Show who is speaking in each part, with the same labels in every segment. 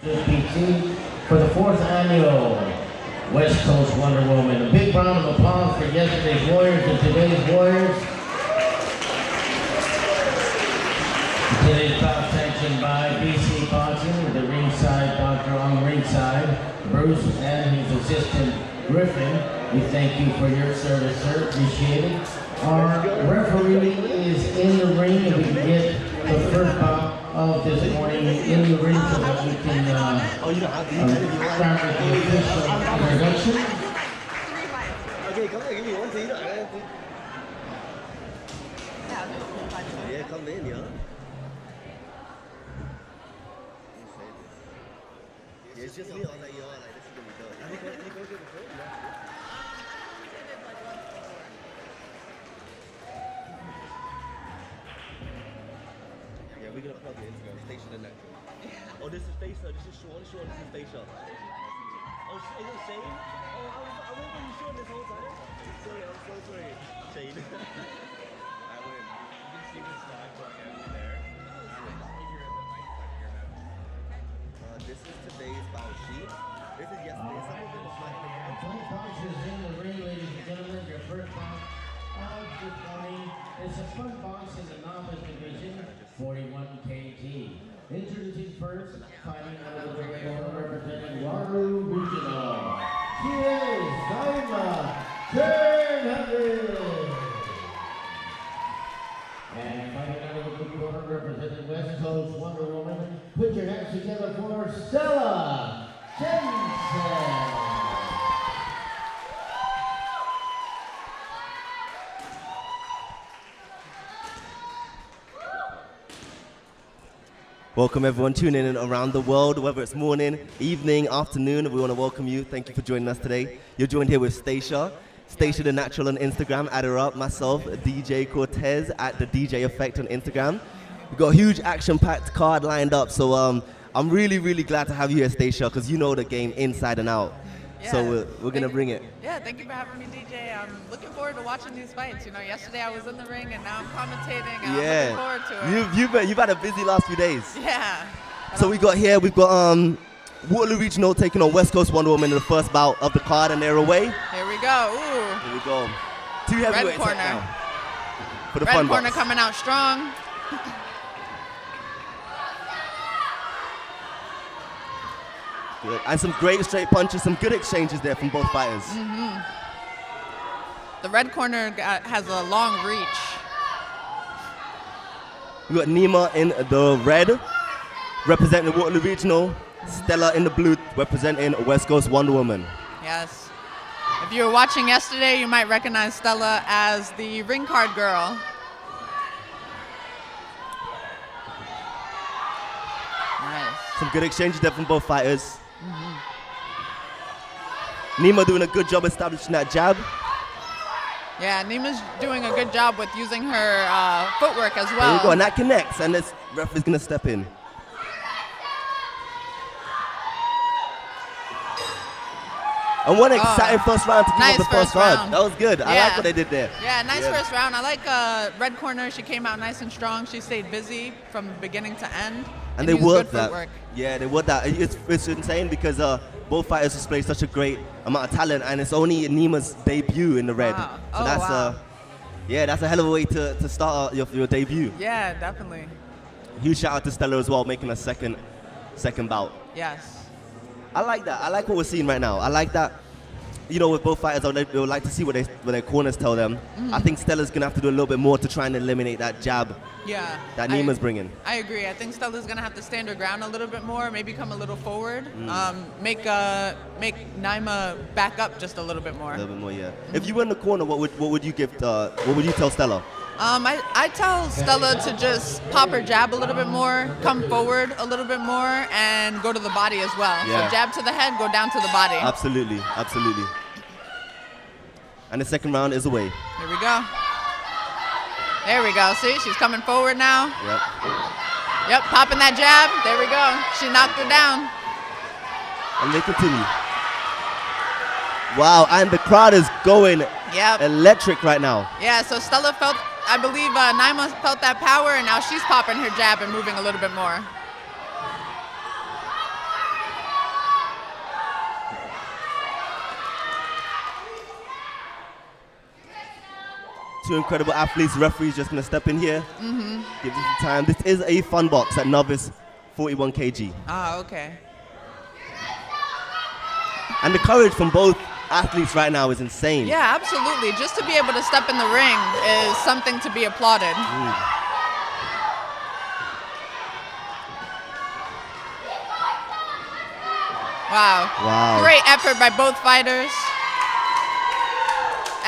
Speaker 1: PST for the 4th annual West Coast Wonder Woman. A big round of applause for yesterday's Warriors and today's Warriors. Today's bout sanctioned by BC Boxing with the ringside doctor on the ringside, Bruce and his assistant Griffin. We thank you for your service, sir. Appreciate it. Our referee is in the ring, and we can get the first bout of this morning in the ring so that we can start with the official introduction.
Speaker 2: Okay, come here, give me one thing. Yeah, come in, yeah. Yeah, it's just me. I was like, yo, like, this is gonna be dope. Any go get the phone? Yeah, we're gonna plug it into Station and Natural. Yeah. Oh, this is Station. This is Sean. This is Station. Oh, is it Shane? Oh, I went when you Sean this whole time. Sorry, I'm so sorry. Shane. I win. You can see this live broadcast there. This is today's bout sheet. This is yesterday's.
Speaker 1: Both bouts is in the ring, ladies and gentlemen. Your first bout of this morning. It's a front box in the novice division, 41 kg. Introducing first, fighting out of the ring corner, representing Wally Regional. She is Naima. And fighting out of the blue corner, representing West Coast Wonder Woman. Put your hands together for Stella Jensen.
Speaker 2: Welcome everyone tuning in around the world, whether it's morning, evening, afternoon. We want to welcome you. Thank you for joining us today. You're joined here with Stacia the Natural on Instagram, add her up. Myself, DJ Cortez at the DJ Effect on Instagram. We've got a huge action-packed card lined up, so I'm really, really glad to have you here, Stacia, because you know the game inside and out. Yeah, so we're going to bring it.
Speaker 3: Yeah, thank you for having me, DJ. I'm looking forward to watching these fights. You know, yesterday I was in the ring and now I'm commentating. And I'm looking forward to it.
Speaker 2: You've had a busy last few days.
Speaker 3: Yeah.
Speaker 2: So we've got Waterloo Regional taking on West Coast Wonder Woman in the first bout of the card, and they're away.
Speaker 3: Here we go. Ooh.
Speaker 2: Here we go. Two heavyweights
Speaker 3: Red corner.
Speaker 2: now. For the
Speaker 3: Red
Speaker 2: fun
Speaker 3: corner
Speaker 2: box.
Speaker 3: coming out strong.
Speaker 2: Good. And some great straight punches, some good exchanges there from both fighters.
Speaker 3: Mm-hmm. The red corner has a long reach.
Speaker 2: We got Naima in the red, representing the Waterloo Regional. Stella in the blue, representing West Coast Wonder Woman.
Speaker 3: Yes. If you were watching yesterday, you might recognize Stella as the ring card girl. Nice.
Speaker 2: Some good exchanges there from both fighters. Naima doing a good job establishing that jab.
Speaker 3: Yeah, Naima's doing a good job with using her footwork as well.
Speaker 2: There you go, and that connects, and this ref is going to step in. And one exciting first round to keep up the first round. That was good. I like what they did there.
Speaker 3: Yeah, nice first round. I like red corner. She came out nice and strong. She stayed busy from beginning to end.
Speaker 2: And they worked that. Footwork. Yeah, they worked that. It's insane because both fighters display such a great amount of talent, and it's only Naima's debut in the red.
Speaker 3: Wow.
Speaker 2: So that's a hell of a way to start your debut.
Speaker 3: Yeah, definitely.
Speaker 2: Huge shout out to Stella as well, making a second bout.
Speaker 3: Yes.
Speaker 2: I like that. I like what we're seeing right now. I like that. You know, with both fighters, they would like to see what their corners tell them. Mm-hmm. I think Stella's gonna have to do a little bit more to try and eliminate that jab.
Speaker 3: Yeah.
Speaker 2: That Naima's bringing.
Speaker 3: I agree. I think Stella's gonna have to stand her ground a little bit more, maybe come a little forward, make Naima back up just a little bit more.
Speaker 2: A little bit more, yeah. Mm-hmm. If you were in the corner, what would you give? What would you tell Stella?
Speaker 3: I tell Stella to just pop her jab a little bit more, come forward a little bit more, and go to the body as well. Yeah. So jab to the head, go down to the body.
Speaker 2: Absolutely, absolutely. And the second round is away.
Speaker 3: Here we go. There we go. See, she's coming forward now. Yep, popping that jab. There we go. She knocked her down.
Speaker 2: And they continue. Wow, and the crowd is going electric right now.
Speaker 3: Yeah, so Stella felt, I believe Naima felt that power, and now she's popping her jab and moving a little bit more.
Speaker 2: Two incredible athletes. Referee's just going to step in here. Give you some time. This is a fun box at novice 41 kg.
Speaker 3: Ah, okay.
Speaker 2: And the courage from both athletes right now is insane.
Speaker 3: Yeah, absolutely. Just to be able to step in the ring is something to be applauded. Wow. Great effort by both fighters.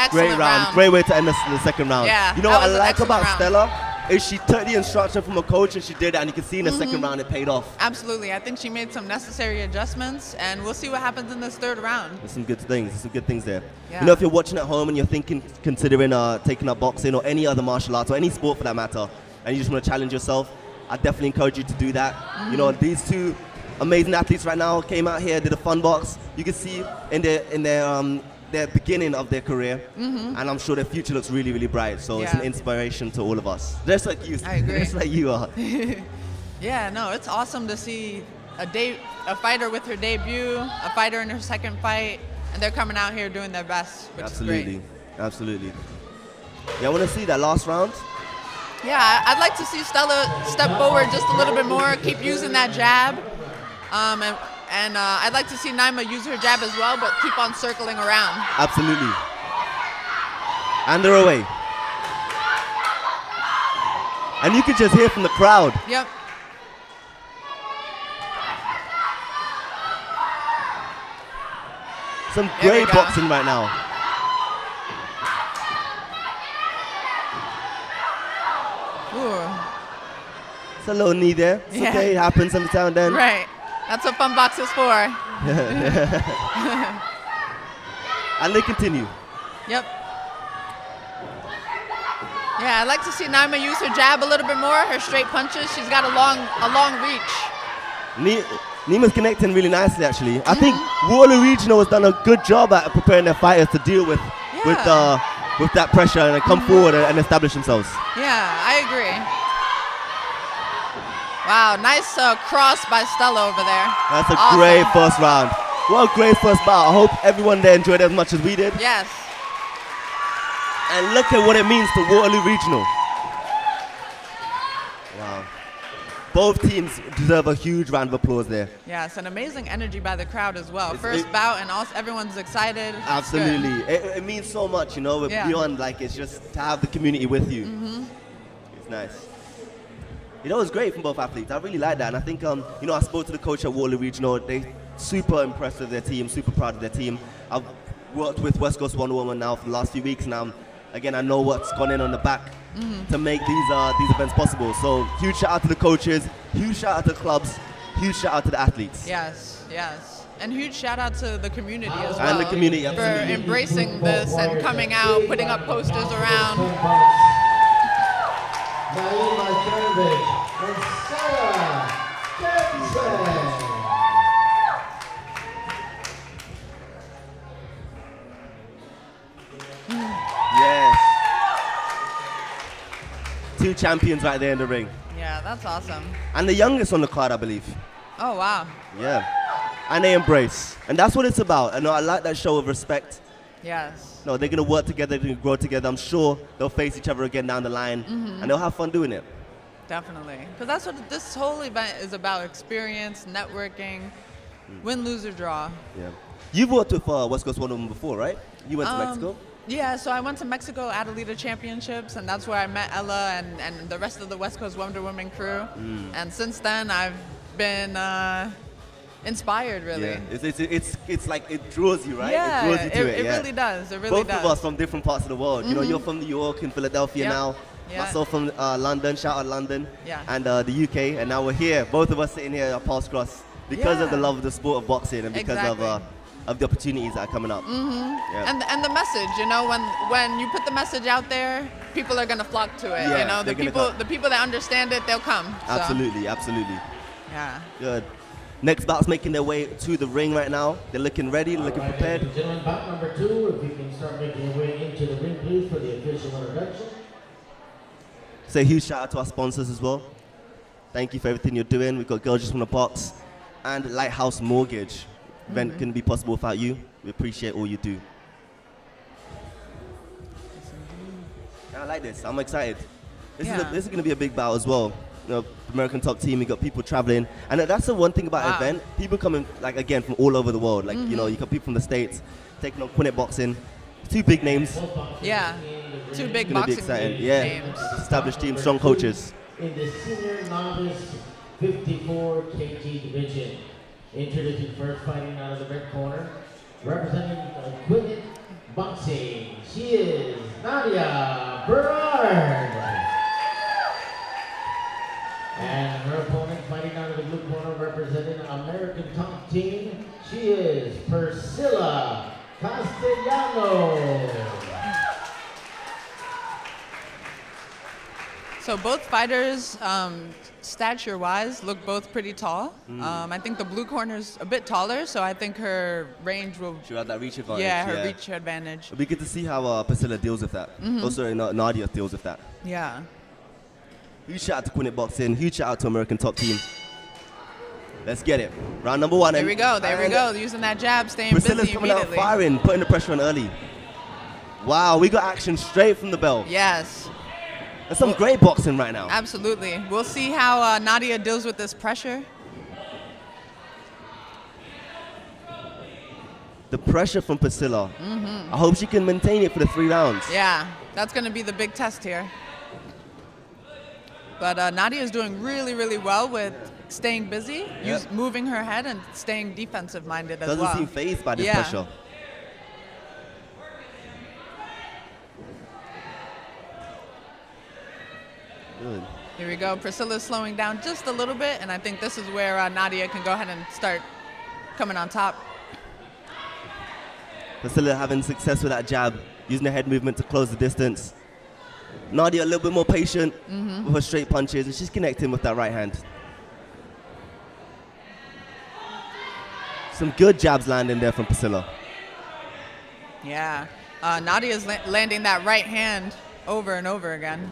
Speaker 3: Excellent
Speaker 2: Great round. Great way to end the second round.
Speaker 3: Yeah,
Speaker 2: you know what I like about Stella is she took the instruction from a coach and she did it, and you can see in the second round it paid off.
Speaker 3: Absolutely. I think she made some necessary adjustments, and we'll see what happens in this third round.
Speaker 2: There's some good things. There's some good things there.
Speaker 3: Yeah.
Speaker 2: You know, if you're watching at home and you're considering taking up boxing or any other martial arts or any sport for that matter, and you just want to challenge yourself, I definitely encourage you to do that. You know, these two amazing athletes right now came out here, did a fun box. You can see in their beginning of their career, and I'm sure their future looks really, really bright. So it's an inspiration to all of us. Just like you.
Speaker 3: I agree.
Speaker 2: Just like you are.
Speaker 3: Yeah, no, it's awesome to see a fighter with her debut, a fighter in her second fight, and they're coming out here doing their best, which is great.
Speaker 2: Absolutely. Yeah, I want to see that last round.
Speaker 3: Yeah, I'd like to see Stella step forward just a little bit more, keep using that jab. And I'd like to see Naima use her jab as well, but keep on circling around.
Speaker 2: Absolutely. And they're away. And you can just hear from the crowd.
Speaker 3: Yep.
Speaker 2: Some great boxing right now.
Speaker 3: Ooh.
Speaker 2: It's a little knee there. It's okay, it happens every now and then.
Speaker 3: Right. That's what fun box is for.
Speaker 2: And they continue.
Speaker 3: Yep. Yeah, I'd like to see Naima use her jab a little bit more, her straight punches. She's got a long reach.
Speaker 2: Naima's connecting really nicely, actually. I think Wally Regional has done a good job at preparing their fighters to deal with that pressure and come forward and establish themselves.
Speaker 3: Yeah, I agree. Wow, nice cross by Stella over there.
Speaker 2: That's a great first round. What a great first bout. I hope everyone there enjoyed it as much as we did.
Speaker 3: Yes.
Speaker 2: And look at what it means to Waterloo Regional. Wow. Both teams deserve a huge round of applause there.
Speaker 3: Yeah, it's an amazing energy by the crowd as well. First bout and also everyone's excited.
Speaker 2: Absolutely. It means so much, you know, beyond it's just to have the community with you. It's nice. You know, it was great from both athletes. I really like that. And I think, I spoke to the coach at Waterloo Regional. They're super impressed with their team, super proud of their team. I've worked with West Coast Wonder Woman now for the last few weeks now. Again, I know what's gone in on the back to make these events possible. So huge shout out to the coaches, huge shout out to the clubs, huge shout out to the athletes.
Speaker 3: Yes. And huge shout out to the community as well.
Speaker 2: And the community, absolutely.
Speaker 3: For embracing this and coming out, putting up posters around.
Speaker 1: Naima and Stella.
Speaker 2: Yes. Two champions right there in the ring.
Speaker 3: Yeah, that's awesome.
Speaker 2: And the youngest on the card, I believe.
Speaker 3: Oh, wow.
Speaker 2: Yeah. And they embrace. And that's what it's about. And I like that show of respect.
Speaker 3: Yes.
Speaker 2: No, they're going to work together, they're going to grow together. I'm sure they'll face each other again down the line. And they'll have fun doing it.
Speaker 3: Definitely. Because that's what this whole event is about, experience, networking, win, lose, or draw.
Speaker 2: Yeah. You've worked with West Coast Wonder Woman before, right? You went to Mexico?
Speaker 3: Yeah, so I went to Mexico Adelita Championships, and that's where I met Ella and the rest of the West Coast Wonder Woman crew. And since then, I've been inspired, really.
Speaker 2: Yeah. It's like it draws you, right?
Speaker 3: Yeah,
Speaker 2: it draws you to it.
Speaker 3: It really does. It really
Speaker 2: does.
Speaker 3: does.
Speaker 2: Both of us from different parts of the world. You know, you're from New York and Philadelphia now.
Speaker 3: Yeah.
Speaker 2: Myself from London, shout out London.
Speaker 3: Yeah.
Speaker 2: And the UK, and now we're here. Both of us sitting here at Paul's Cross because of the love of the sport of boxing and because of the opportunities that are coming up.
Speaker 3: And the message, you know, when you put the message out there, people are gonna flock to it.
Speaker 2: Yeah,
Speaker 3: you know, the people that understand it, they'll come. So.
Speaker 2: Absolutely.
Speaker 3: Yeah.
Speaker 2: Good. Next bout's making their way to the ring right now. They're looking ready, looking prepared.
Speaker 1: Ladies and gentlemen, bout number 2, if you can start making your way into the ring, please, for the official introduction.
Speaker 2: Say a huge shout out to our sponsors as well. Thank you for everything you're doing. We've got Girls Just Wanna Box and Lighthouse Mortgage. Event couldn't be possible without you. We appreciate all you do. I like this. I'm excited. This
Speaker 3: Yeah.
Speaker 2: is going to be a big bout as well. You know, American top team, you got people traveling. And that's the one thing about
Speaker 3: Wow.
Speaker 2: event. People coming, like, again, from all over the world. Like, you know, you got people from the States taking on Quinnet boxing. Two big names.
Speaker 3: Yeah. Two big
Speaker 2: It's going to be
Speaker 3: boxing
Speaker 2: exciting. Yeah.
Speaker 3: names.
Speaker 2: Established team, strong coaches.
Speaker 1: In the senior novice 54 kg division, introducing first fighting out of the red corner, representing Quinnet Boxing, she is Nadia Berard. And her opponent fighting out of the blue corner, representing American Top Team, she is Priscilla Castellano.
Speaker 3: So both fighters, stature-wise, look both pretty tall. I think the blue corner's a bit taller, so I think her range will.
Speaker 2: She'll have that reach advantage.
Speaker 3: Yeah, her reach advantage.
Speaker 2: It'll be good to see how Priscilla deals with that. Also, Nadia deals with that.
Speaker 3: Yeah.
Speaker 2: Huge shout out to Quinnet Boxing. Huge shout out to American Top Team. Let's get it. Round number 1.
Speaker 3: There we go. There we go. Using that jab, staying
Speaker 2: Priscilla's
Speaker 3: busy
Speaker 2: coming out
Speaker 3: immediately.
Speaker 2: firing, putting the pressure on early. Wow, we got action straight from the bell.
Speaker 3: Yes.
Speaker 2: That's some great boxing right now.
Speaker 3: Absolutely. We'll see how Nadia deals with this pressure.
Speaker 2: The pressure from Priscilla. I hope she can maintain it for the 3 rounds.
Speaker 3: Yeah, that's going to be the big test here. But Nadia is doing really, really well with staying busy, moving her head, and staying defensive-minded as well.
Speaker 2: Doesn't seem fazed by this pressure. Good.
Speaker 3: Here we go. Priscilla's slowing down just a little bit, and I think this is where Nadia can go ahead and start coming on top.
Speaker 2: Priscilla having success with that jab, using the head movement to close the distance. Nadia a little bit more patient with her straight punches, and she's connecting with that right hand. Some good jabs landing there from Priscilla.
Speaker 3: Yeah. Nadia's landing that right hand over and over again.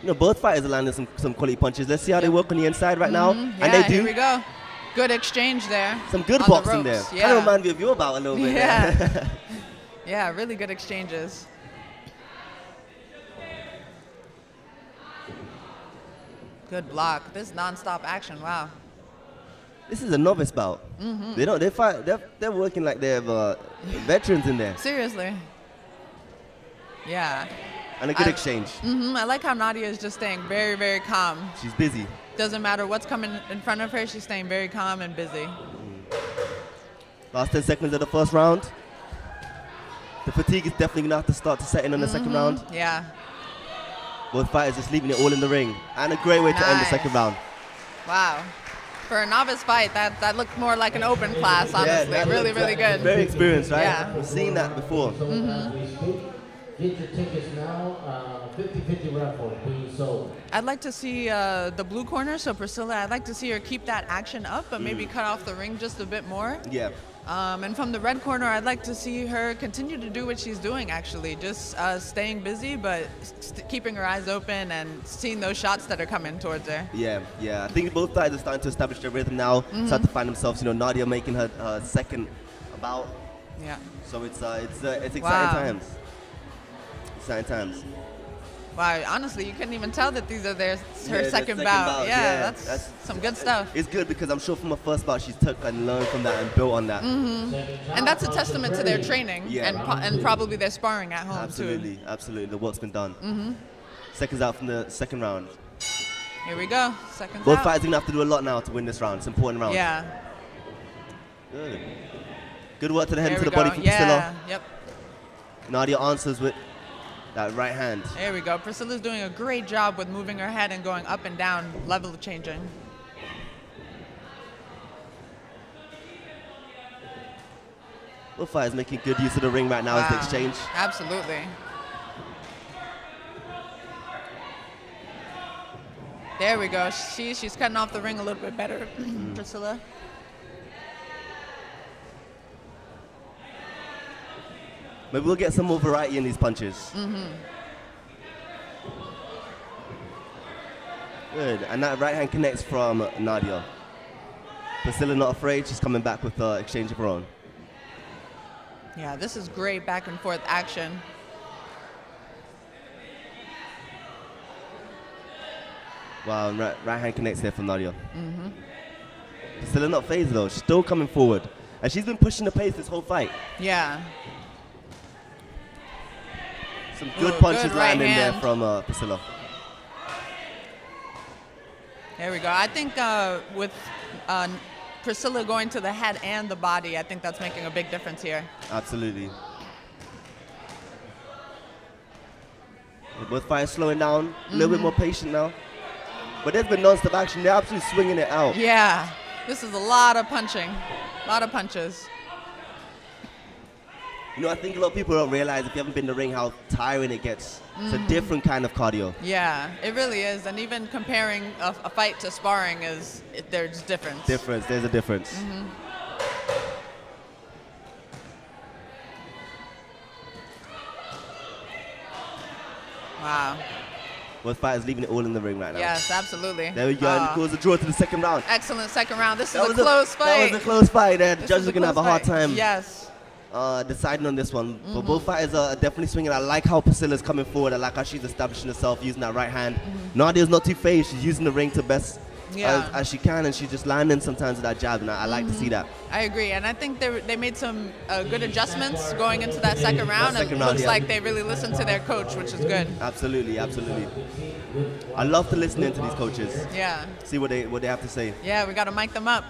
Speaker 2: You know, both fighters are landing some quality punches. Let's see how they work on the inside right now.
Speaker 3: Yeah,
Speaker 2: And they do.
Speaker 3: Here we go. Good exchange there.
Speaker 2: Some good
Speaker 3: on the
Speaker 2: boxing there.
Speaker 3: ropes.
Speaker 2: Kind of remind me of your bout a little bit.
Speaker 3: Yeah.
Speaker 2: There.
Speaker 3: Yeah, really good exchanges. Good block. This non-stop action. Wow.
Speaker 2: This is a novice bout. They're working like they're veterans in there.
Speaker 3: Seriously. Yeah.
Speaker 2: And a good exchange.
Speaker 3: I like how Nadia is just staying very, very calm.
Speaker 2: She's busy.
Speaker 3: Doesn't matter what's coming in front of her, she's staying very calm and busy.
Speaker 2: Last 10 seconds of the first round. The fatigue is definitely going to have to start to set in on the second round.
Speaker 3: Yeah.
Speaker 2: Both fighters just leaving it all in the ring. And a great way to end the second round.
Speaker 3: Wow. For a novice fight, that looked more like an open class, honestly.
Speaker 2: Yeah,
Speaker 3: really, really good.
Speaker 2: Very experienced, right?
Speaker 3: Yeah.
Speaker 2: We've seen that before.
Speaker 1: Get your tickets now, 50-50 raffle being sold.
Speaker 3: I'd like to see the blue corner, so Priscilla, I'd like to see her keep that action up, but maybe cut off the ring just a bit more.
Speaker 2: Yeah.
Speaker 3: And from the red corner, I'd like to see her continue to do what she's doing, actually. Just staying busy, but keeping her eyes open and seeing those shots that are coming towards her.
Speaker 2: Yeah. I think both sides are starting to establish their rhythm now, start to find themselves, Nadia making her second bout.
Speaker 3: Yeah.
Speaker 2: So it's exciting times. Exciting times.
Speaker 3: Wow, honestly, you couldn't even tell that these are her second
Speaker 2: second
Speaker 3: bout.
Speaker 2: bout.
Speaker 3: Yeah, that's some good stuff.
Speaker 2: It's good because I'm sure from her first bout, she's took and learned from that and built on that.
Speaker 3: And that's a testament to their training and probably their sparring at home, too.
Speaker 2: Absolutely. The work's been done. Seconds out from the second round.
Speaker 3: Here we go. Seconds
Speaker 2: Both
Speaker 3: out.
Speaker 2: fighters are going to have to do a lot now to win this round. It's an important round.
Speaker 3: Yeah.
Speaker 2: Good work to the head and
Speaker 3: There
Speaker 2: to
Speaker 3: we
Speaker 2: the body
Speaker 3: go.
Speaker 2: from
Speaker 3: Yeah.
Speaker 2: Priscilla.
Speaker 3: Yep.
Speaker 2: Nadia answers with that right hand.
Speaker 3: There we go. Priscilla's doing a great job with moving her head and going up and down, level changing.
Speaker 2: Both fighters making good use of the ring right now as the exchange.
Speaker 3: Absolutely. There we go. She's cutting off the ring a little bit better, Priscilla.
Speaker 2: Maybe we'll get some more variety in these punches. Good, and that right hand connects from Nadia. Priscilla not afraid, she's coming back with the exchange of her own.
Speaker 3: Yeah, this is great back and forth action.
Speaker 2: Wow, and right hand connects there from Nadia. Still not phased though. She's still coming forward. And she's been pushing the pace this whole fight.
Speaker 3: Yeah.
Speaker 2: Some good
Speaker 3: Ooh,
Speaker 2: punches
Speaker 3: good right
Speaker 2: landing there
Speaker 3: hand.
Speaker 2: from Priscilla.
Speaker 3: There we go. I think with Priscilla going to the head and the body, I think that's making a big difference here.
Speaker 2: Absolutely. Both fighters slowing down, a little bit more patient now. But there's been non-stop action. They're absolutely swinging it out.
Speaker 3: Yeah, this is a lot of punching, a lot of punches.
Speaker 2: You know, I think a lot of people don't realize if you haven't been in the ring how tiring it gets. It's a different kind of cardio.
Speaker 3: Yeah, it really is. And even comparing a fight to sparring there's difference.
Speaker 2: There's a difference.
Speaker 3: Wow.
Speaker 2: Both fighters leaving it all in the ring right now.
Speaker 3: Yes, absolutely.
Speaker 2: There we go. And it goes a draw to the second round.
Speaker 3: Excellent second round. This is a close fight.
Speaker 2: That was a close fight. The
Speaker 3: This
Speaker 2: judges
Speaker 3: is
Speaker 2: are going to have a hard
Speaker 3: close fight.
Speaker 2: time
Speaker 3: Yes.
Speaker 2: deciding on this one. But both fighters are definitely swinging. I like how Priscilla's coming forward. I like how she's establishing herself using that right hand. Nadia's not too phased. She's using the ring to best as she can, and she's just landing sometimes with that jab, and I like to see that.
Speaker 3: I agree, and I think they made some good adjustments going into that second round, and it looks like they really listened to their coach, which is good.
Speaker 2: Absolutely, absolutely. I love to listen into these coaches.
Speaker 3: Yeah.
Speaker 2: See what they have to say.
Speaker 3: Yeah, we got to mic them up.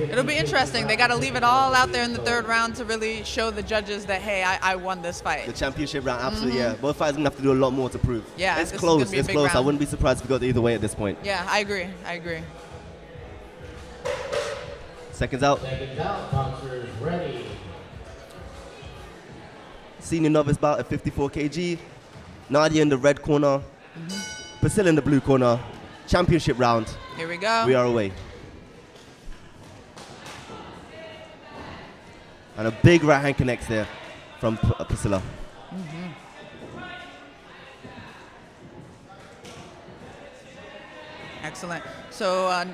Speaker 3: It'll be interesting. They got to leave it all out there in the third round to really show the judges that, hey, I won this fight.
Speaker 2: The championship round, absolutely, yeah. Both fighters are going to have to do a lot more to prove.
Speaker 3: Yeah,
Speaker 2: it's close, it's close.
Speaker 3: Round.
Speaker 2: I wouldn't be surprised if it got either way at this point.
Speaker 3: Yeah, I agree.
Speaker 2: Seconds out.
Speaker 1: Seconds out, boxers ready.
Speaker 2: Senior novice bout at 54 kg. Nadia in the red corner. Priscilla in the blue corner. Championship round.
Speaker 3: Here we go.
Speaker 2: We are away. And a big right hand connects there from Priscilla.
Speaker 3: Excellent. So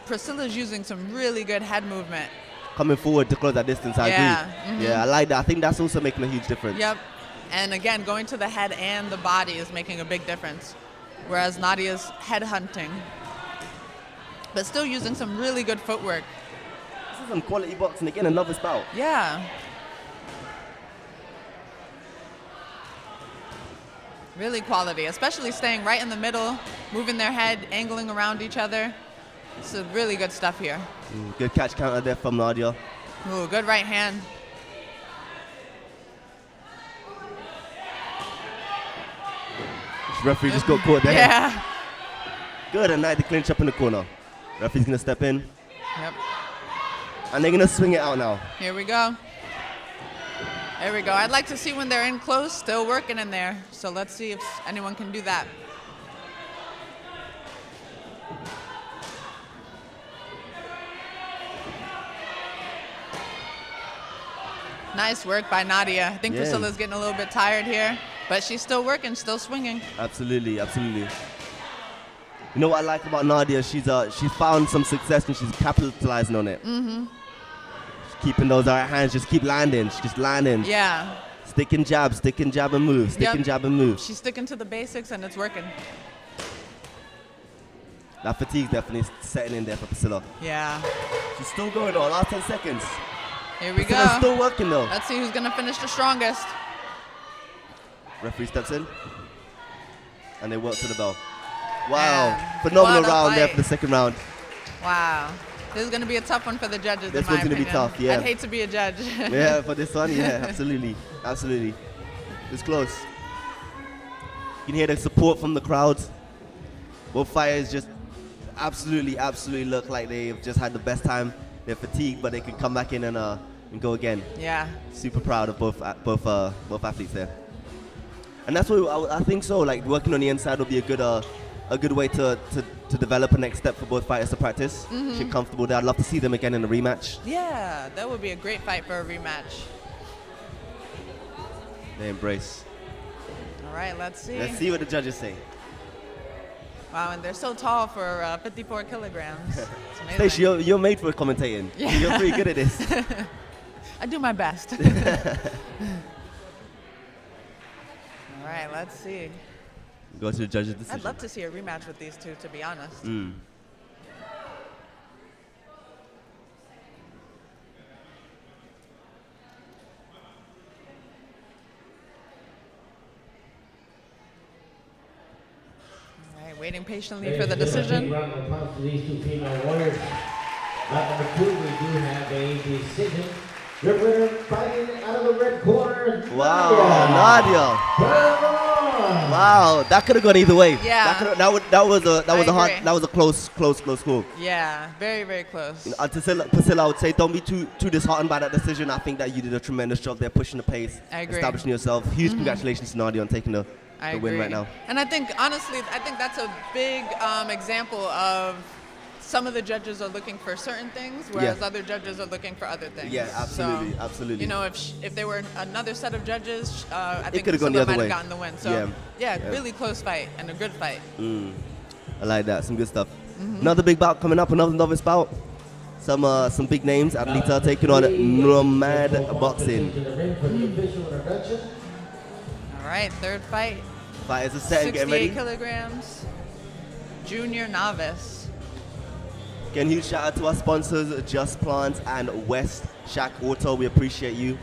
Speaker 3: Priscilla's using some really good head movement.
Speaker 2: Coming forward to close that distance, I agree. Yeah, I like that. I think that's also making a huge difference.
Speaker 3: Yep. And again, going to the head and the body is making a big difference. Whereas Nadia's head hunting, but still using some really good footwork.
Speaker 2: This is some quality boxing. Again, another bout.
Speaker 3: Yeah. Really quality, especially staying right in the middle, moving their head, angling around each other. It's really good stuff here.
Speaker 2: Good catch counter there from Nadia.
Speaker 3: Ooh, good right hand.
Speaker 2: This referee just got caught there.
Speaker 3: Yeah.
Speaker 2: Good, and now they clinch up in the corner. Referee's going to step in.
Speaker 3: Yep.
Speaker 2: And they're going to swing it out now.
Speaker 3: Here we go. There we go. I'd like to see when they're in close, still working in there. So let's see if anyone can do that. Nice work by Nadia. I think Priscilla's getting a little bit tired here, but she's still working, still swinging.
Speaker 2: Absolutely, absolutely. You know what I like about Nadia? She's found some success and she's capitalizing on it. She's keeping those right hands, just keep landing. She's just landing.
Speaker 3: Yeah.
Speaker 2: Stick and jab and move, stick and jab and move.
Speaker 3: She's sticking to the basics and it's working.
Speaker 2: That fatigue's definitely setting in there for Priscilla.
Speaker 3: Yeah.
Speaker 2: She's still going on, last 10 seconds.
Speaker 3: Here we
Speaker 2: Priscilla's
Speaker 3: go.
Speaker 2: still working though.
Speaker 3: Let's see who's gonna finish the strongest.
Speaker 2: Referee steps in. And they work to the bell. Wow,
Speaker 3: And
Speaker 2: phenomenal
Speaker 3: what a
Speaker 2: round there
Speaker 3: fight.
Speaker 2: for the second round.
Speaker 3: Wow. This is gonna be a tough one for the judges,
Speaker 2: This
Speaker 3: in my
Speaker 2: one's gonna be
Speaker 3: opinion.
Speaker 2: tough, yeah.
Speaker 3: I'd hate to be a judge.
Speaker 2: Yeah, for this one, yeah, absolutely, absolutely. It's close. You can hear the support from the crowd. Both fighters just absolutely look like they've just had the best time. They're fatigued, but they can come back in and go again.
Speaker 3: Yeah.
Speaker 2: Super proud of both athletes there. And that's what I think so. Like working on the inside will be a good way to develop a next step for both fighters to practice. Get comfortable there. I'd love to see them again in a rematch.
Speaker 3: Yeah, that would be a great fight for a rematch.
Speaker 2: They embrace.
Speaker 3: All right, let's see.
Speaker 2: Let's see what the judges say.
Speaker 3: Wow, and they're so tall for 54 kilograms. It's amazing.
Speaker 2: Stacey, you're made for commentating.
Speaker 3: Yeah.
Speaker 2: You're pretty good at this.
Speaker 3: I do my best. All right, let's see.
Speaker 2: Go to the judge's decision.
Speaker 3: I'd love to see a rematch with these two, to be honest. Waiting patiently for the decision.
Speaker 1: Round of applause to these two female warriors. At number 2, we do have a decision. Your winner fighting out of the red corner.
Speaker 2: Wow, Nadia. Wow, that could have gone either way.
Speaker 3: Yeah.
Speaker 2: That was a close score.
Speaker 3: Yeah, very, very close.
Speaker 2: Priscilla, I would say don't be too disheartened by that decision. I think that you did a tremendous job there, pushing the pace, establishing yourself. Huge congratulations to Nadia on taking the win right now.
Speaker 3: And I think, honestly, that's a big example of some of the judges are looking for certain things, whereas other judges are looking for other things.
Speaker 2: Yeah, absolutely,
Speaker 3: so,
Speaker 2: absolutely.
Speaker 3: You know, if there were another set of judges, I think
Speaker 2: Priscilla might have
Speaker 3: gotten the win. So, really close fight and a good fight.
Speaker 2: I like that. Some good stuff. Another big bout coming up, another novice bout. Some big names. Atleta taking on Nomad Boxing.
Speaker 3: All right, third fight.
Speaker 2: Fighters are set and getting ready.
Speaker 3: 68 kilograms, junior novice.
Speaker 2: Again, huge shout out to our sponsors, Just Plants and West Shack Auto. We appreciate you.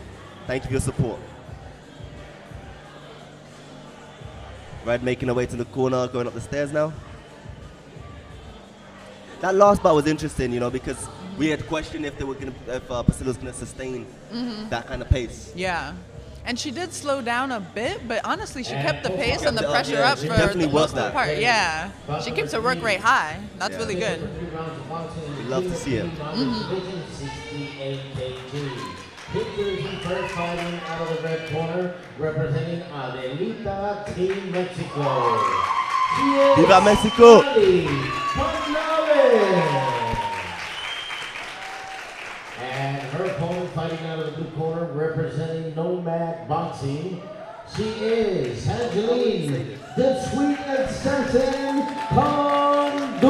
Speaker 2: Thank you for your support. Red making her way to the corner, going up the stairs now. That last bout was interesting, you know, because we had questioned if Priscilla's gonna sustain that kind of pace.
Speaker 3: Yeah. And she did slow down a bit, but honestly, she kept the pace and the pressure up for
Speaker 2: definitely
Speaker 3: the most
Speaker 2: that.
Speaker 3: part. Yeah, she keeps her work rate high. That's really good.
Speaker 2: We love to see it.
Speaker 1: First fighting out of the red corner, representing Adelita Team Mexico.
Speaker 2: Viva Mexico!
Speaker 1: And her opponent fighting out of the blue corner, representing Nomad Boxing. She is Angeline, the Sweet Assassin Condor.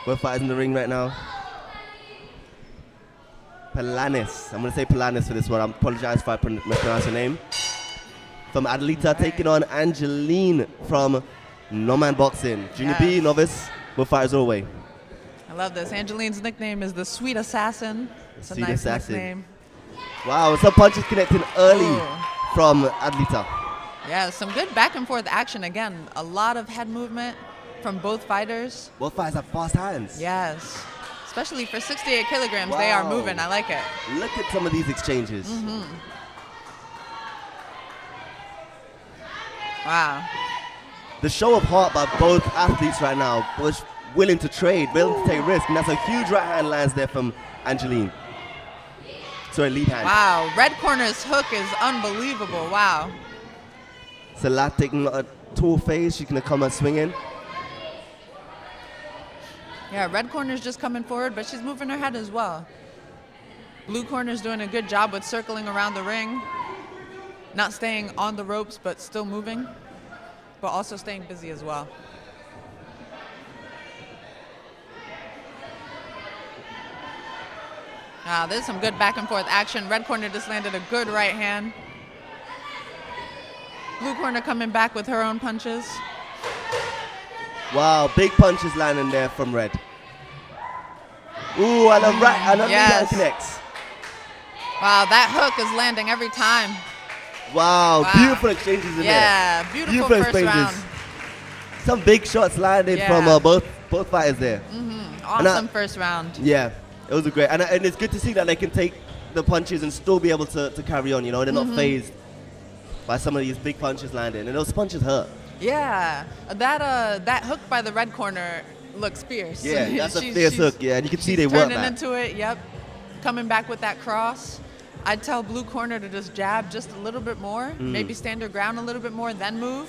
Speaker 2: We're fighting in the ring right now. Palanis. I'm going to say Palanis for this one. I apologize if I mispronounce your name. From Adelita taking on Angeline from Nomad Boxing. Junior B, novice, both fighters all the way.
Speaker 3: I love this. Angeline's nickname is the Sweet Assassin. It's a nice nickname.
Speaker 2: Wow, some punches connecting early from Adelita.
Speaker 3: Yeah, some good back and forth action. Again, a lot of head movement from both fighters.
Speaker 2: Both fighters have fast hands.
Speaker 3: Yes. Especially for 68 kilograms, they are moving. I like it.
Speaker 2: Look at some of these exchanges.
Speaker 3: Wow.
Speaker 2: The show of heart by both athletes right now, was willing to trade, willing to take risk, and that's a huge right hand lands there from Angeline. Sorry, lead hand.
Speaker 3: Wow, red corner's hook is unbelievable. Wow.
Speaker 2: Stella taking a tall phase, she's gonna come and swing in.
Speaker 3: Yeah, red corner's just coming forward, but she's moving her head as well. Blue corner's doing a good job with circling around the ring. Not staying on the ropes, but still moving, but also staying busy as well. There's some good back and forth action. Red corner just landed a good right hand. Blue corner coming back with her own punches.
Speaker 2: Wow, big punches landing there from red. Ooh, and a right, and a right connects.
Speaker 3: Wow, that hook is landing every time.
Speaker 2: Wow, beautiful exchanges in there.
Speaker 3: Yeah, beautiful first round.
Speaker 2: Some big shots landed from both fighters there.
Speaker 3: Awesome first round.
Speaker 2: Yeah, it was a great, and it's good to see that they can take the punches and still be able to carry on. You know, they're not phased by some of these big punches landing, and those punches hurt.
Speaker 3: Yeah, that hook by the red corner looks fierce.
Speaker 2: Yeah, that's a fierce hook. Yeah, and you can see they work
Speaker 3: turning into it. Yep, coming back with that cross. I'd tell blue corner to just jab just a little bit more, maybe stand her ground a little bit more, then move.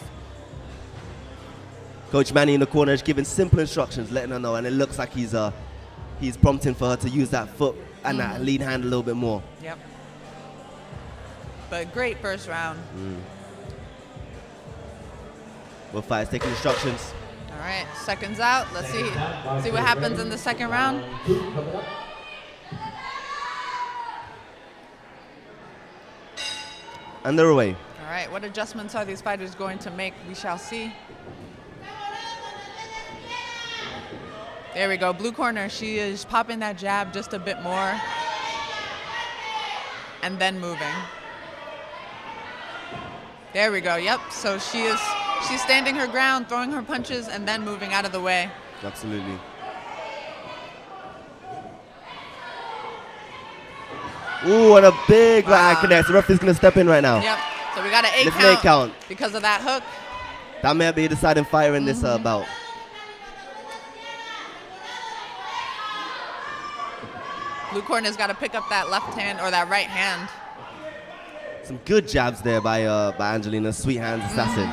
Speaker 2: Coach Manny in the corner is giving simple instructions, letting her know, and it looks like he's prompting for her to use that foot and that lead hand a little bit more.
Speaker 3: Yep. But great first round.
Speaker 2: Both fighters taking instructions.
Speaker 3: All right, seconds out. Let's see what happens in the second round.
Speaker 2: And they're away.
Speaker 3: All right, what adjustments are these fighters going to make? We shall see. There we go, blue corner. She is popping that jab just a bit more and then moving. There we go, yep. So she's standing her ground, throwing her punches and then moving out of the way.
Speaker 2: Absolutely. Ooh, and a big right hand connect. The referee's going to step in right now.
Speaker 3: Yep, so we got an 8 count because of that hook.
Speaker 2: That may be a deciding fighter in this bout.
Speaker 3: Blue corner's got to pick up that left hand or that right hand.
Speaker 2: Some good jabs there by Angelina, sweet hands assassin.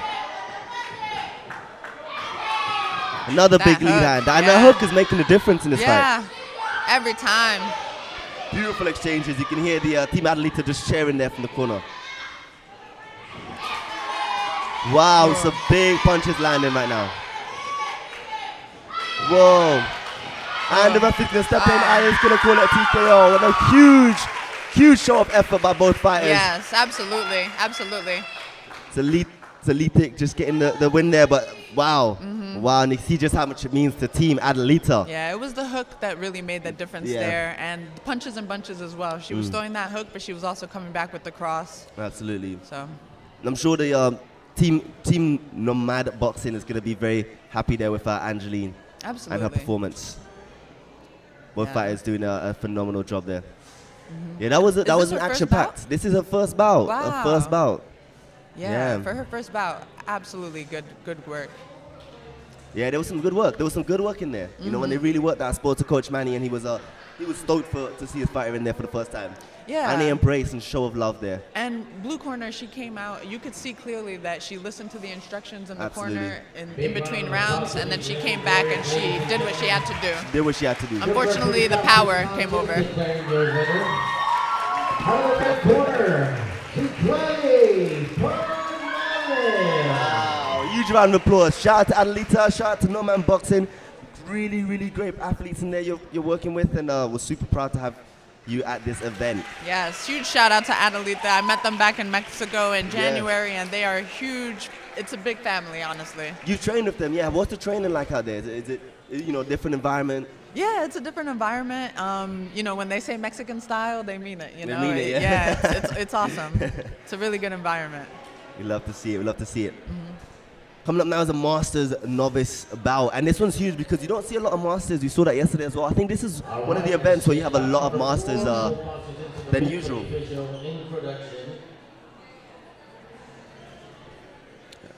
Speaker 2: Another big lead hand. And that hook is making a difference in this fight.
Speaker 3: Yeah, every time.
Speaker 2: Beautiful exchanges. You can hear the Team Adelita just cheering there from the corner. Wow, some big punches landing right now. Whoa. And the referee's going to step in and he's going to call it a TKO. And a huge show of effort by both fighters.
Speaker 3: Yes, absolutely, absolutely.
Speaker 2: It's Elite just getting the win there, but wow. Wow, and you see just how much it means to Team Adelita.
Speaker 3: Yeah, it was the hook that really made the difference there, and the punches and bunches as well. She was throwing that hook, but she was also coming back with the cross.
Speaker 2: Absolutely.
Speaker 3: So,
Speaker 2: and I'm sure the team Nomad Boxing is going to be very happy there with Angeline and her performance. Both fighters doing a phenomenal job there. Yeah, that was an action-packed. This is her first bout.
Speaker 3: Wow.
Speaker 2: Her first bout.
Speaker 3: Yeah, for her first bout, absolutely good work.
Speaker 2: Yeah, there was some good work. There was some good work in there. You know, when they really worked, I spoke to Coach Manny, and he was stoked to see his fighter in there for the first time.
Speaker 3: Yeah.
Speaker 2: And he embraced and show of love there.
Speaker 3: And blue corner, she came out. You could see clearly that she listened to the instructions in the corner in between rounds, and then she came back and she did what she had to do.
Speaker 2: Did what she had to do.
Speaker 3: Unfortunately, the power came over.
Speaker 2: Wow, huge round of applause. Shout out to Adelita, shout out to No Man Boxing. Really great athletes in there you're working with, and we're super proud to have you at this event.
Speaker 3: Yes, huge shout out to Adelita. I met them back in Mexico in January, and they are huge. It's a big family, honestly.
Speaker 2: You train with them, yeah. What's the training like out there? Is it different environment?
Speaker 3: Yeah, it's a different environment. When they say Mexican style, they mean it.
Speaker 2: They mean it, yeah.
Speaker 3: It's awesome. It's a really good environment.
Speaker 2: We love to see it. Coming up now is a Masters novice bout, and this one's huge because you don't see a lot of Masters. You saw that yesterday as well. I think this is one of the events where you have a lot of Masters than usual.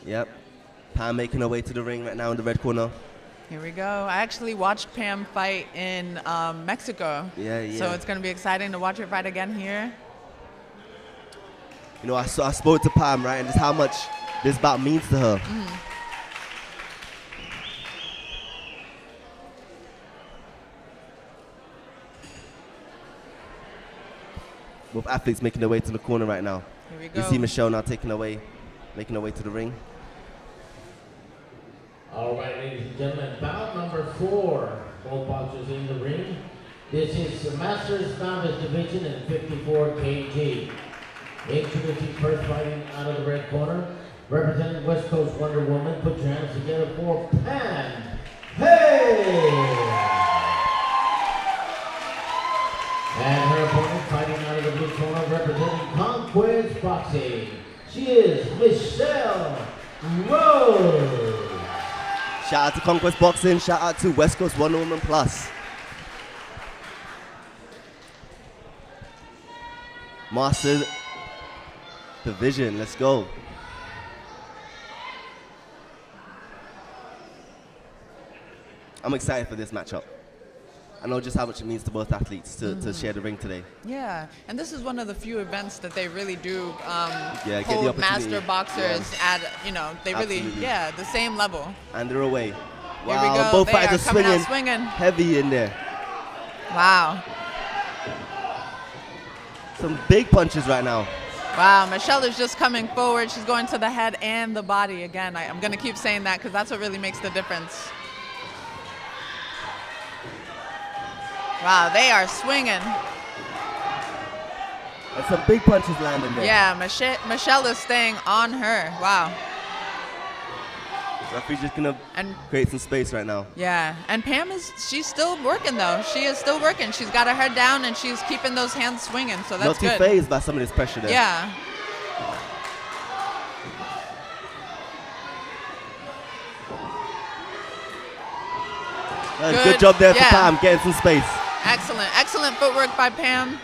Speaker 2: Yep, Pam making her way to the ring right now in the red corner.
Speaker 3: Here we go. I actually watched Pam fight in Mexico.
Speaker 2: Yeah.
Speaker 3: So it's going to be exciting to watch her fight again here.
Speaker 2: You know, I spoke to Pam, right, and just how much this bout means to her. Both athletes making their way to the corner right now.
Speaker 3: Here we go.
Speaker 2: You see Michelle now making her way to the ring.
Speaker 1: All right, ladies and gentlemen, bout number 4. Both boxers in the ring. This is the Masters Novice Division in 54 kg. Introducing first fighting out of the red corner. Representing West Coast Wonder Woman, put your hands together for Pam. Hey! And her opponent fighting out of the blue corner, representing Conquest Boxing. She is Michelle Rose.
Speaker 2: Shout out to Conquest Boxing. Shout out to West Coast Wonder Woman Plus. Masters Division, let's go. I'm excited for this matchup. I know just how much it means to both athletes to share the ring today.
Speaker 3: Yeah, and this is one of the few events that they really do
Speaker 2: get the
Speaker 3: hold master boxers at, they
Speaker 2: Absolutely.
Speaker 3: really, the same level.
Speaker 2: And they're away.
Speaker 3: Here we go.
Speaker 2: Both
Speaker 3: They
Speaker 2: fighters
Speaker 3: are coming out
Speaker 2: swinging
Speaker 3: swinging.
Speaker 2: heavy in there.
Speaker 3: Wow.
Speaker 2: Some big punches right now.
Speaker 3: Wow, Michelle is just coming forward. She's going to the head and the body again. I'm going to keep saying that because that's what really makes the difference. Wow, they are swinging.
Speaker 2: And some big punches landing there.
Speaker 3: Yeah, Michelle is staying on her. Wow.
Speaker 2: Referee's just gonna create some space right now.
Speaker 3: Yeah, and Pam she's still working though. She is still working. She's got her head down and she's keeping those hands swinging, so that's good.
Speaker 2: Not too phased by some of this pressure there.
Speaker 3: Yeah.
Speaker 2: Good job there for Pam, getting some space.
Speaker 3: Excellent footwork by Pam.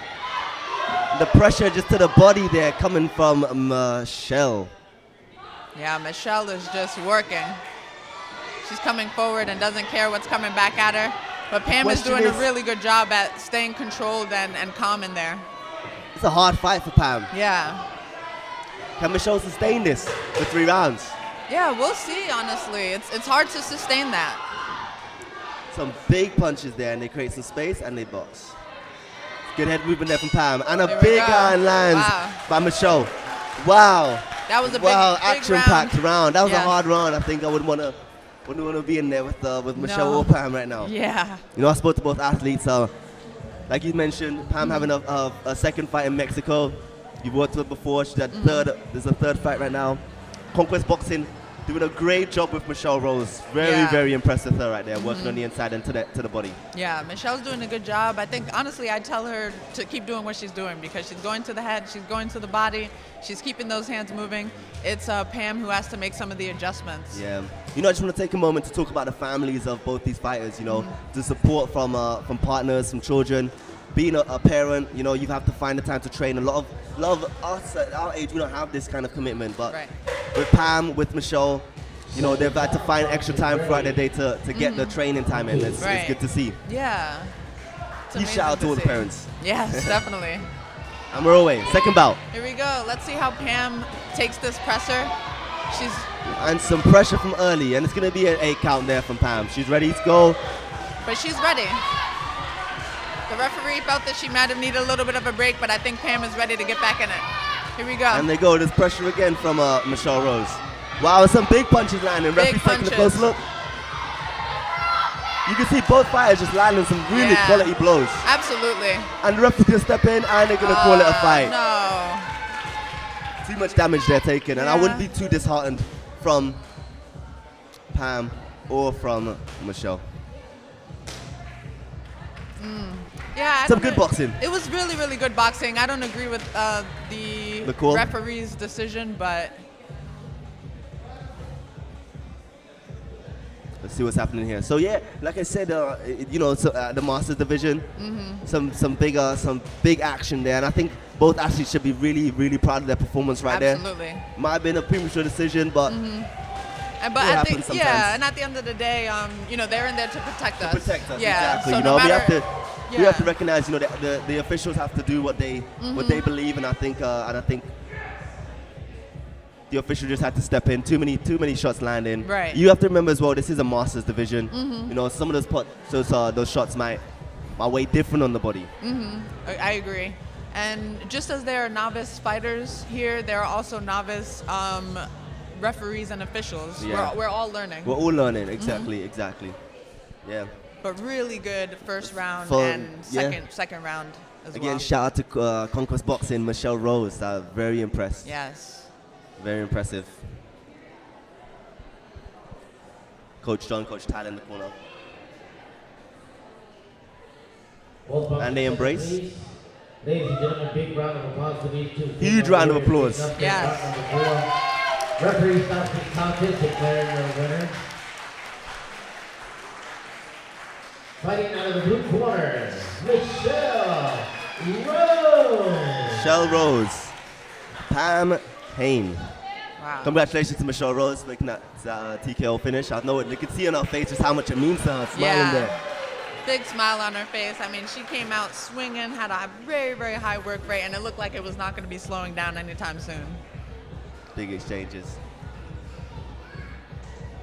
Speaker 2: The pressure just to the body there coming from Michelle.
Speaker 3: Yeah, Michelle is just working. She's coming forward and doesn't care what's coming back at her. But Pam is doing a really good job at staying controlled and calm in there.
Speaker 2: It's a hard fight for Pam.
Speaker 3: Yeah.
Speaker 2: Can Michelle sustain this for 3 rounds?
Speaker 3: Yeah, we'll see, honestly. It's hard to sustain that.
Speaker 2: Some big punches there, and they create some space, and they box. Good head movement there from Pam. And a big iron lands by Michelle. Wow.
Speaker 3: That was a big
Speaker 2: action-packed round. That was a hard round. I think I wouldn't want to be in there with Michelle or Pam right now.
Speaker 3: Yeah.
Speaker 2: You know, I spoke to both athletes. Like you mentioned, Pam having a second fight in Mexico. You've worked with her before. She's had there's a third fight right now. Conquest Boxing doing a great job with Michelle Rose. Very impressive her right there, working on the inside and to the body.
Speaker 3: Yeah, Michelle's doing a good job. I think, honestly, I tell her to keep doing what she's doing because she's going to the head, she's going to the body, she's keeping those hands moving. It's Pam who has to make some of the adjustments.
Speaker 2: Yeah. You know, I just want to take a moment to talk about the families of both these fighters, you know, the support from partners, from children. Being a parent, you know, you have to find the time to train. A lot of us at our age, we don't have this kind of commitment. But with Pam, with Michelle, you know, they've had to find extra time throughout their day to get the training time in. It's good to see.
Speaker 3: Yeah.
Speaker 2: You shout out to all the parents.
Speaker 3: Yes, definitely.
Speaker 2: And we're away. Second bout.
Speaker 3: Here we go. Let's see how Pam takes this presser.
Speaker 2: And some pressure from early, and it's going to be an 8 count there from Pam. She's ready to go.
Speaker 3: But she's ready. The referee felt that she might have needed a little bit of a break, but I think Pam is ready to get back in it. Here we go.
Speaker 2: And they go. There's pressure again from Michelle Rose. Wow, some big punches landing. Referee's taking a close look. You can see both fighters just landing some really quality blows.
Speaker 3: Absolutely.
Speaker 2: And the referee will step in and they're going to call it a fight.
Speaker 3: No.
Speaker 2: Too much damage they're taking. And I wouldn't be too disheartened from Pam or from Michelle.
Speaker 3: Yeah,
Speaker 2: some good boxing.
Speaker 3: It was really good boxing. I don't agree with the referee's decision, but
Speaker 2: let's see what's happening here. So yeah, like I said, you know, the Masters division, some big action there, and I think both athletes should be really proud of their performance there.
Speaker 3: Absolutely.
Speaker 2: Might have been a premature decision, but.
Speaker 3: But I think, and at the end of the day, you know, they're in there to protect us.
Speaker 2: Yeah, exactly. So you know, we have to recognize, you know, the officials have to do what they believe, and I think the official just had to step in. Too many shots landing.
Speaker 3: Right.
Speaker 2: You have to remember as well, this is a Masters division. You know, some of those shots might weigh different on the body.
Speaker 3: I agree. And just as there are novice fighters here, there are also novice referees and officials.
Speaker 2: Yeah.
Speaker 3: We're all learning.
Speaker 2: We're all learning, exactly. Yeah.
Speaker 3: But really good first round and second round as well.
Speaker 2: Again, shout out to Conquest Boxing, Michelle Rose. Very impressed.
Speaker 3: Yes.
Speaker 2: Very impressive. Coach John, Coach Tyler in the corner. And they embrace.
Speaker 1: Ladies and gentlemen, big round of applause for these two.
Speaker 2: Huge round of applause.
Speaker 3: Yes.
Speaker 1: Referee stops the contest, declaring your winner. Fighting out of the blue corner, Michelle Rose.
Speaker 2: Michelle Rose. Pam Hain.
Speaker 3: Wow.
Speaker 2: Congratulations to Michelle Rose making that TKO finish. I know you can see on her face just how much it means to her, smiling there.
Speaker 3: Big smile on her face. I mean, she came out swinging, had a very high work rate, and it looked like it was not going to be slowing down anytime soon.
Speaker 2: Big exchanges.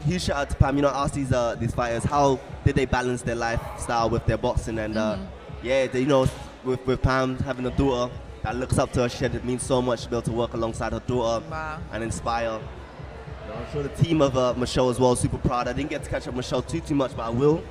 Speaker 2: Huge shout out to Pam. You know, I asked these fighters how did they balance their lifestyle with their boxing, and you know, with Pam having a daughter, that looks up to her. She said it means so much to be able to work alongside her daughter and inspire. I'm sure the team of Michelle as well is super proud. I didn't get to catch up with Michelle too much, but I will.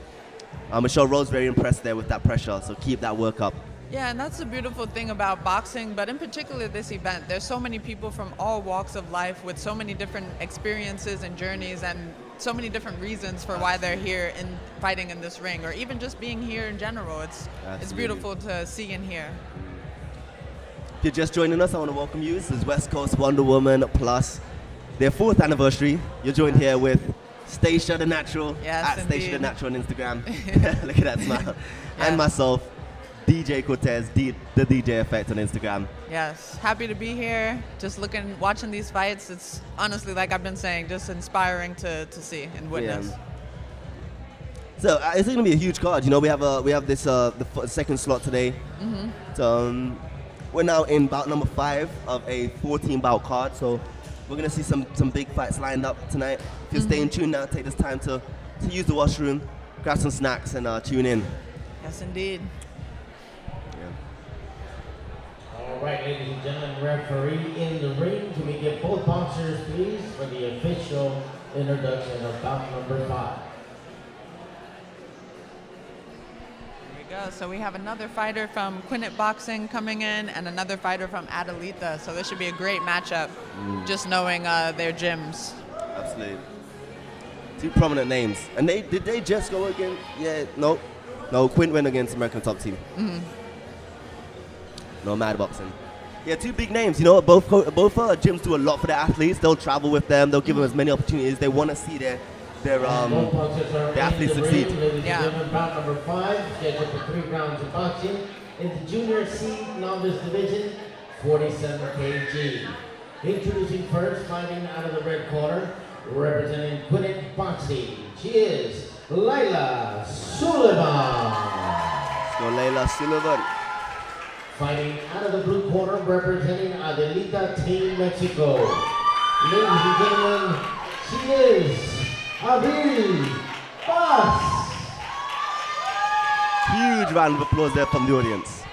Speaker 2: Michelle Rose very impressed there with that pressure, so keep that work up.
Speaker 3: Yeah, and that's the beautiful thing about boxing, but in particular this event. There's so many people from all walks of life with so many different experiences and journeys and so many different reasons for why they're here in fighting in this ring, or even just being here in general. It's beautiful to see and hear.
Speaker 2: If you're just joining us, I want to welcome you. This is West Coast Wonder Woman Plus, their 4th anniversary. You're joined here with Stacia the Natural, at Stacia the Natural on Instagram. Look at that smile. And myself, DJ Cortez, the DJ Effect on Instagram.
Speaker 3: Yes, happy to be here. Just watching these fights. It's honestly, like I've been saying, just inspiring to see and witness.
Speaker 2: Yeah. So it's going to be a huge card. You know, we have this the second slot today. So, we're now in bout number 5 of a 14 bout card. So we're going to see some big fights lined up tonight. If you're staying tuned now, take this time to use the washroom, grab some snacks, and tune in.
Speaker 3: Yes, indeed.
Speaker 1: All right, ladies and gentlemen, referee in the ring. Can we get both boxers, please, for the official introduction of bout number 5?
Speaker 3: Here we go. So we have another fighter from Quinnet Boxing coming in and another fighter from Adelita. So this should be a great matchup, just knowing their gyms.
Speaker 2: Absolutely. 2 prominent names. And did they just go against? Yeah, no, Quint went against American Top Team. No, Mad Boxing. Yeah, 2 big names. You know, both gyms do a lot for their athletes. They'll travel with them. They'll give them as many opportunities. They want to see their athletes succeed.
Speaker 1: Bout number 5, scheduled for 3 rounds of boxing in the Junior C Novice Division, 47 kg. Introducing first, fighting out of the red corner, representing Quinnet Boxing. She is Lila Sullivan.
Speaker 2: Let's go, Lila Sullivan.
Speaker 1: Fighting out of the blue corner, representing Adelita Team Mexico. Ladies and gentlemen, she is Avril Paz.
Speaker 2: Huge round of applause there from the audience.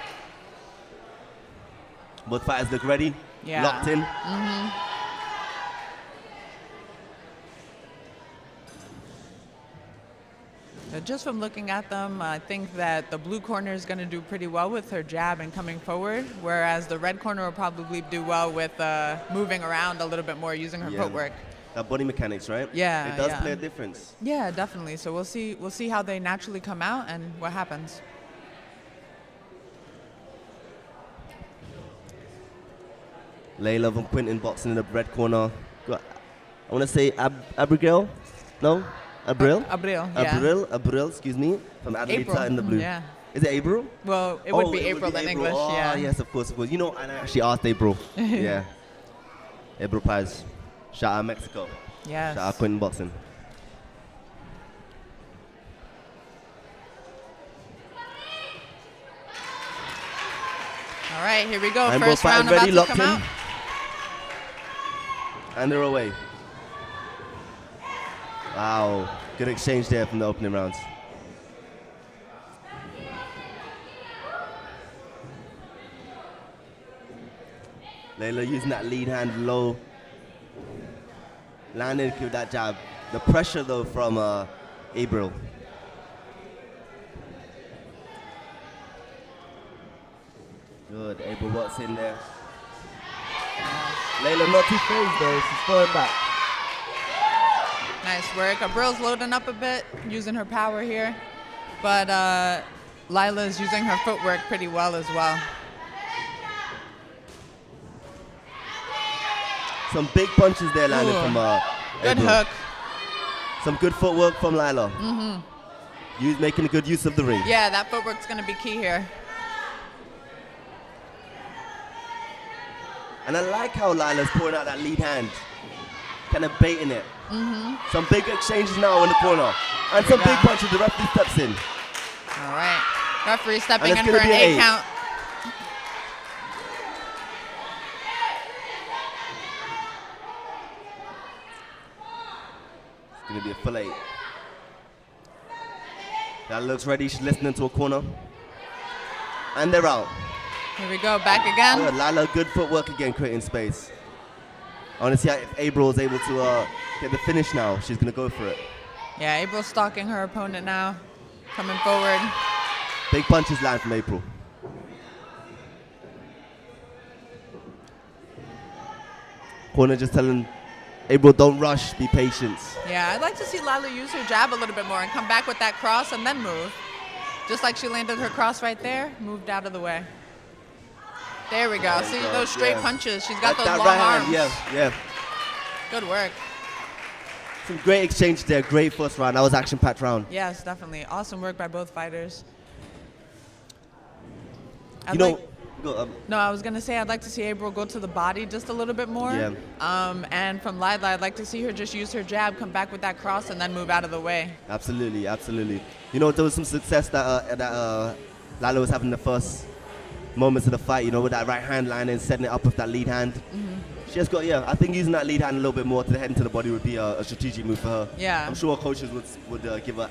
Speaker 2: Both fighters look ready, locked in.
Speaker 3: Just from looking at them, I think that the blue corner is going to do pretty well with her jab and coming forward, whereas the red corner will probably do well with moving around a little bit more, using her footwork.
Speaker 2: That body mechanics, right?
Speaker 3: Yeah,
Speaker 2: it does play a difference.
Speaker 3: Yeah, definitely. So we'll see how they naturally come out and what happens.
Speaker 2: Layla from Quintet Boxing in the red corner. I want to say Abigail? No? Abril? Abril, excuse me, from Adelita in the blue.
Speaker 3: Yeah.
Speaker 2: Is it April?
Speaker 3: Well, it would be April in English, yeah.
Speaker 2: Yes, of course. You know, I actually asked April. Yeah. April Paz. Shout out Mexico.
Speaker 3: Yes.
Speaker 2: Shout out Quintet Boxing.
Speaker 3: All right, here we go.
Speaker 2: And
Speaker 3: first round
Speaker 2: ready,
Speaker 3: about to come out.
Speaker 2: And they're away. Wow, good exchange there from the opening rounds. Layla using that lead hand low. Landed with that jab. The pressure though from April. Good, April works in there. Layla not too phased though, she's falling back.
Speaker 3: Nice work. Abril's loading up a bit, using her power here. But Lila's using her footwork pretty well as well.
Speaker 2: Some big punches there landed from
Speaker 3: good
Speaker 2: April.
Speaker 3: hook.
Speaker 2: Some good footwork from Lila. Making a good use of the ring.
Speaker 3: Yeah, that footwork's going to be key here.
Speaker 2: And I like how Lila's pouring out that lead hand, kind of baiting it. Some big exchanges now in the corner. And some big punches, the referee steps in.
Speaker 3: All right. Referee stepping in for an 8 count.
Speaker 2: It's going to be a full 8. That looks ready. She's listening to a corner. And they're out.
Speaker 3: Here we go, back again.
Speaker 2: Good. Lila, good footwork again, creating space. I want to see if April is able to get the finish now. She's going to go for it.
Speaker 3: Yeah, April's stalking her opponent now, coming forward.
Speaker 2: Big punches land from April. Corner just telling April, don't rush, be patient.
Speaker 3: Yeah, I'd like to see Lila use her jab a little bit more and come back with that cross and then move. Just like she landed her cross right there, moved out of the way. There we go. See those straight punches. She's got those long
Speaker 2: right
Speaker 3: arms.
Speaker 2: Hand, yeah.
Speaker 3: Good work.
Speaker 2: Some great exchange there. Great first round. That was action-packed round.
Speaker 3: Yes, definitely. Awesome work by both fighters.
Speaker 2: No,
Speaker 3: I was going to say I'd like to see April go to the body just a little bit more.
Speaker 2: Yeah.
Speaker 3: And from Lila, I'd like to see her just use her jab, come back with that cross, and then move out of the way.
Speaker 2: Absolutely, absolutely. You know, there was some success that Lila was having the first moments of the fight, you know, with that right hand line and setting it up with that lead hand. She just got, I think using that lead hand a little bit more to the head and to the body would be a strategic move for her.
Speaker 3: Yeah.
Speaker 2: I'm sure coaches would give her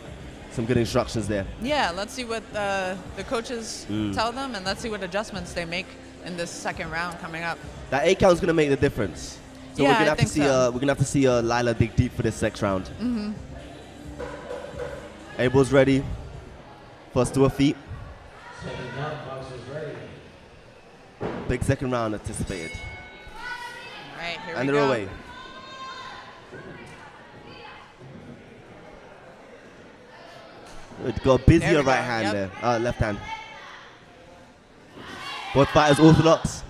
Speaker 2: some good instructions there.
Speaker 3: Yeah, let's see what the coaches tell them, and let's see what adjustments they make in this second round coming up.
Speaker 2: That 8 count is going to make the difference. So
Speaker 3: Yeah,
Speaker 2: we're gonna
Speaker 3: I
Speaker 2: have to
Speaker 3: think
Speaker 2: see
Speaker 3: so.
Speaker 2: we're gonna have to see Lila dig deep for this next round. April's ready. First to her feet.
Speaker 1: Second round, boxers ready.
Speaker 2: Big second round anticipated.
Speaker 3: All right, here
Speaker 2: And
Speaker 3: we
Speaker 2: they're
Speaker 3: go.
Speaker 2: away. Good. Got a busier
Speaker 3: There we
Speaker 2: right
Speaker 3: go,
Speaker 2: hand
Speaker 3: yep.
Speaker 2: there. Left hand. Both fighters orthodox.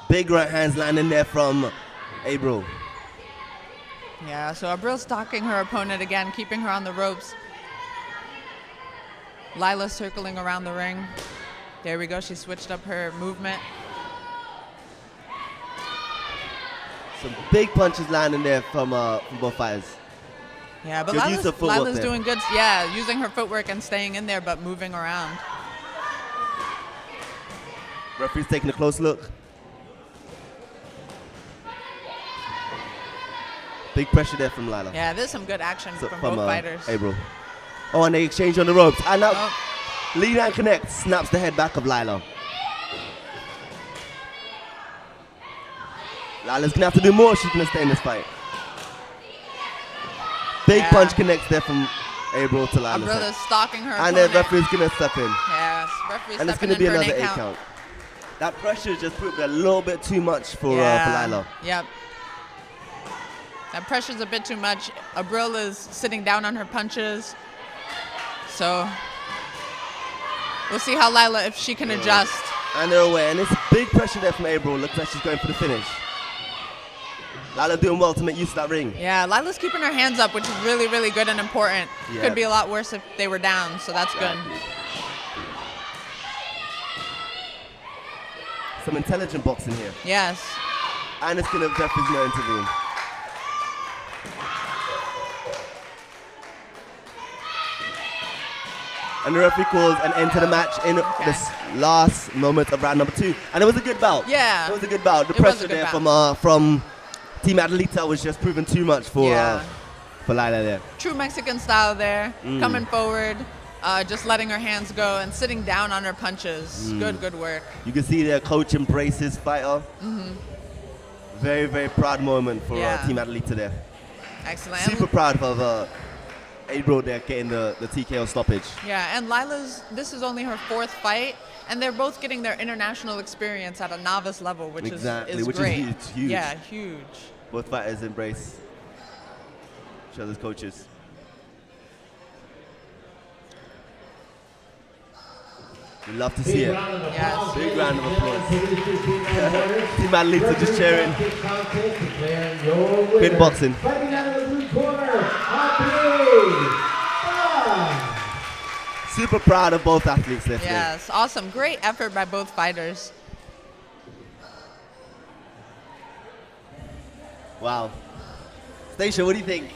Speaker 2: Big right hands landing there from April.
Speaker 3: Yeah, so April's stalking her opponent again, keeping her on the ropes. Lila circling around the ring. There we go, she switched up her movement.
Speaker 2: Some big punches landing there from both fighters.
Speaker 3: Yeah, but
Speaker 2: Good use of footwork
Speaker 3: Lila's
Speaker 2: there.
Speaker 3: doing good. Yeah, using her footwork and staying in there, but moving around.
Speaker 2: Referee's taking a close look. Big pressure there from Lila.
Speaker 3: Yeah, there's some good action
Speaker 2: So-
Speaker 3: from both fighters.
Speaker 2: April. Oh, and they exchange on the ropes. And now
Speaker 3: Oh,
Speaker 2: Leah connects, snaps the head back of Lila. Lila's gonna have to do more if she's gonna stay in this fight. Big
Speaker 3: Yeah.
Speaker 2: punch connects there from April to Lila's head.
Speaker 3: Abrila's stalking her
Speaker 2: And the
Speaker 3: opponent.
Speaker 2: referee's gonna step in.
Speaker 3: Yes, referee's
Speaker 2: And it's
Speaker 3: stepping
Speaker 2: gonna be
Speaker 3: in for an
Speaker 2: another 8 count. That pressure just proved a little bit too much for Lila.
Speaker 3: Yep. That pressure's a bit too much. Abrila's sitting down on her punches. So we'll see how Lila, if she can adjust.
Speaker 2: And they're away. And it's big pressure there from April. Looks like she's going for the finish. Lila doing well to make use of that ring.
Speaker 3: Yeah, Lila's keeping her hands up, which is really, really good and important.
Speaker 2: Yeah.
Speaker 3: Could be a lot worse if they were down, so that's good.
Speaker 2: Some intelligent boxing here.
Speaker 3: Yes.
Speaker 2: And it's going to definitely not intervene. And the referee calls an end to the match in this last moment of round number 2. And it was a good bout.
Speaker 3: Yeah.
Speaker 2: It was a good bout. The
Speaker 3: It was a
Speaker 2: pressure
Speaker 3: good
Speaker 2: there
Speaker 3: bout.
Speaker 2: from Team Adelita was just proving too much for
Speaker 3: Yeah.
Speaker 2: Lila there.
Speaker 3: True Mexican style there, coming forward, just letting her hands go and sitting down on her punches. Good work.
Speaker 2: You can see their coach embraces fighter. Very, very proud moment for
Speaker 3: Yeah.
Speaker 2: Team Adelita there.
Speaker 3: Excellent.
Speaker 2: Super proud of April there getting the TKO stoppage.
Speaker 3: Yeah, and this is only her 4th fight, and they're both getting their international experience at a novice level, which
Speaker 2: Exactly,
Speaker 3: is
Speaker 2: which is
Speaker 3: great.
Speaker 2: huge.
Speaker 3: Yeah, huge.
Speaker 2: Both fighters embrace each other's coaches. We love to see
Speaker 1: Big
Speaker 2: it.
Speaker 1: round of
Speaker 3: Yes.
Speaker 1: applause.
Speaker 2: Big round of applause.
Speaker 1: applause.
Speaker 2: Team Adelita just cheering. Good boxing.
Speaker 1: Fighting out of the blue corner, Happy.
Speaker 2: Super proud of both athletes there today.
Speaker 3: Yes, awesome. Great effort by both fighters.
Speaker 2: Wow. Stacia, what do you think?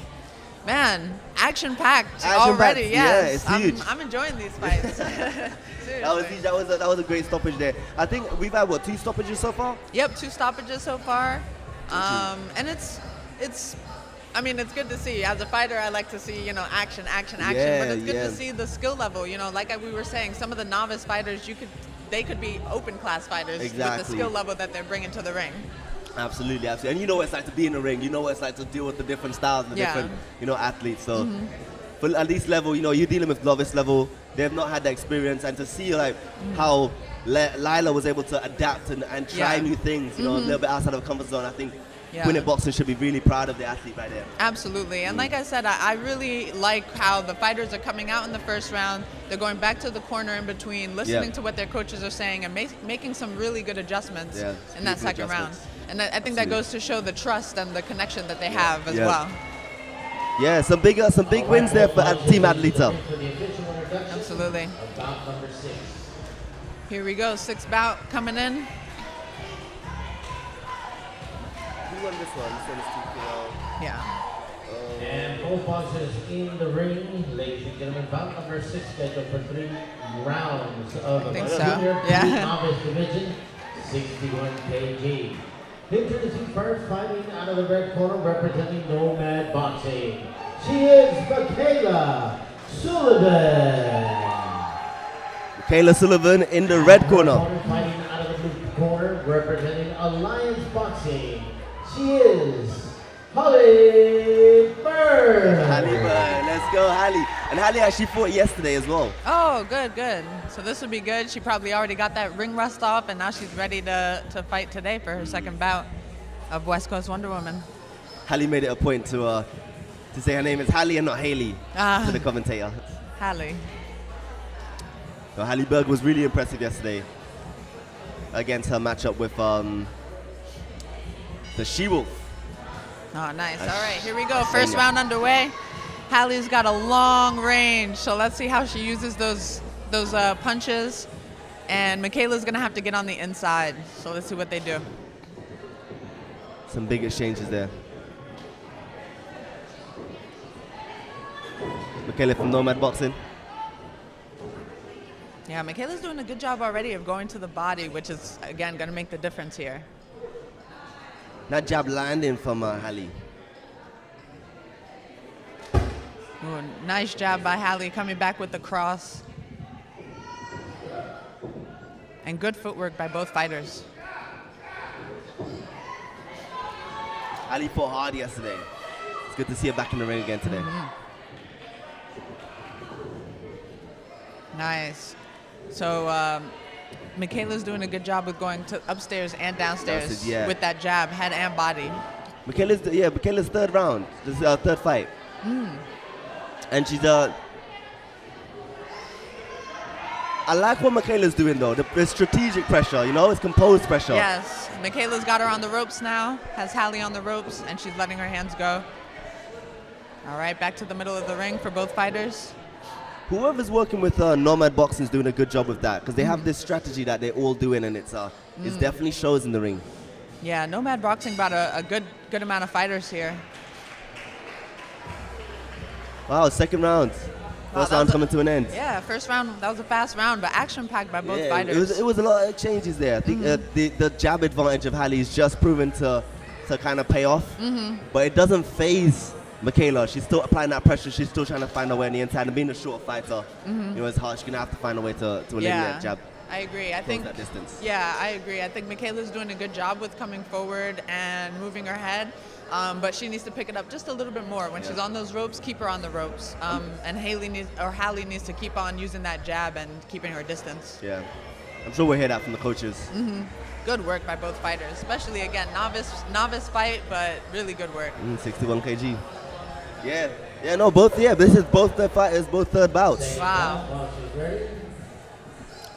Speaker 3: Man, action-packed
Speaker 2: Action-packed,
Speaker 3: already.
Speaker 2: yeah,
Speaker 3: Yes,
Speaker 2: it's huge.
Speaker 3: I'm enjoying these fights. Seriously.
Speaker 2: That was a great stoppage there. I think we've had 2 stoppages so far?
Speaker 3: Yep, 2 stoppages so far, and it's I mean, it's good to see. As a fighter, I like to see, you know, action.
Speaker 2: Yeah,
Speaker 3: but it's good to see the skill level. You know, like we were saying, some of the novice fighters, they could be open class fighters with the skill level that they're bringing to the ring.
Speaker 2: Absolutely. And you know what it's like to be in the ring. You know what it's like to deal with the different styles, the different, you know, athletes. So for at least level, you know, you're dealing with novice level. They've not had the experience, and to see like how Lila was able to adapt and try new things, you know, a little bit outside of the comfort zone. I think Winning Boxing should be really proud of the athlete right there.
Speaker 3: Absolutely. And like I said, I really like how the fighters are coming out in the first round. They're going back to the corner in between, listening to what their coaches are saying, and making some really good adjustments in that second round. And I think that goes to show the trust and the connection that they have as well.
Speaker 2: Yeah, some big wins there for Team Atleta.
Speaker 3: Absolutely. Here we go, 6th bout coming in.
Speaker 2: Who won this one? This one is TKO.
Speaker 3: Yeah.
Speaker 1: And both boxers in the ring, ladies and gentlemen. Bout number 6 scheduled for 3 rounds of the novice division, 61 kg. Introducing first, fighting out of the red corner, representing Nomad Boxing. She is Michaela Sullivan.
Speaker 2: Michaela Sullivan in the red corner.
Speaker 1: Fighting out of the blue corner, representing Alliance Boxing. She is Holly Bird.
Speaker 2: Holly Bird, let's go Holly. And Holly actually fought yesterday as well.
Speaker 3: Oh, good. So this would be good. She probably already got that ring rust off, and now she's ready to fight today for her second bout of West Coast Wonder Woman.
Speaker 2: Holly made it a point to say her name is Holly and not Haley to the commentator.
Speaker 3: Holly.
Speaker 2: So Holly Berg was really impressive yesterday against her matchup with the She-Wolf.
Speaker 3: Oh, nice. All right, here we go. First round underway. Hallie's got a long range, so let's see how she uses those punches. And Michaela's going to have to get on the inside, so let's see what they do.
Speaker 2: Some big exchanges there. Michaela from Nomad Boxing.
Speaker 3: Yeah, Michaela's doing a good job already of going to the body, which is, again, going to make the difference here.
Speaker 2: That jab landing from Holly.
Speaker 3: Ooh, nice jab by Holly, coming back with the cross. And good footwork by both fighters.
Speaker 2: Holly fought hard yesterday. It's good to see her back in the ring again today.
Speaker 3: Nice. So Michaela's doing a good job with going to upstairs and downstairs with that jab, head and body.
Speaker 2: Michaela's third round. This is her third fight. And she's I like what Michaela's doing though. The strategic pressure, you know, it's composed pressure.
Speaker 3: Yes, Michaela's got her on the ropes now, has Holly on the ropes, and she's letting her hands go. All right, back to the middle of the ring for both fighters.
Speaker 2: Whoever's working with Nomad Boxing is doing a good job with that, because they have this strategy that they're all doing, and it definitely shows in the ring.
Speaker 3: Yeah, Nomad Boxing brought a good amount of fighters here.
Speaker 2: Wow, second round. First round coming to an end.
Speaker 3: Yeah, first round, that was a fast round, but action-packed by both fighters.
Speaker 2: It was a lot of changes there. I think the jab advantage of Holly is just proven to kind of pay off, but it doesn't phase Michaela. She's still applying that pressure. She's still trying to find her way on the inside, and being a short fighter, you know, it's hard. She's gonna have to find a way to eliminate that jab.
Speaker 3: I agree. I think
Speaker 2: that distance.
Speaker 3: Yeah, I agree. I think Michaela's doing a good job with coming forward and moving her head, but she needs to pick it up just a little bit more. When she's on those ropes, keep her on the ropes. And Holly needs to keep on using that jab and keeping her distance.
Speaker 2: Yeah, I'm sure we'll hear that from the coaches.
Speaker 3: Good work by both fighters, especially again novice fight, but really good work.
Speaker 2: 61 kg. Yeah, no, both. Yeah, this is both the fighters, both third bouts.
Speaker 3: Wow.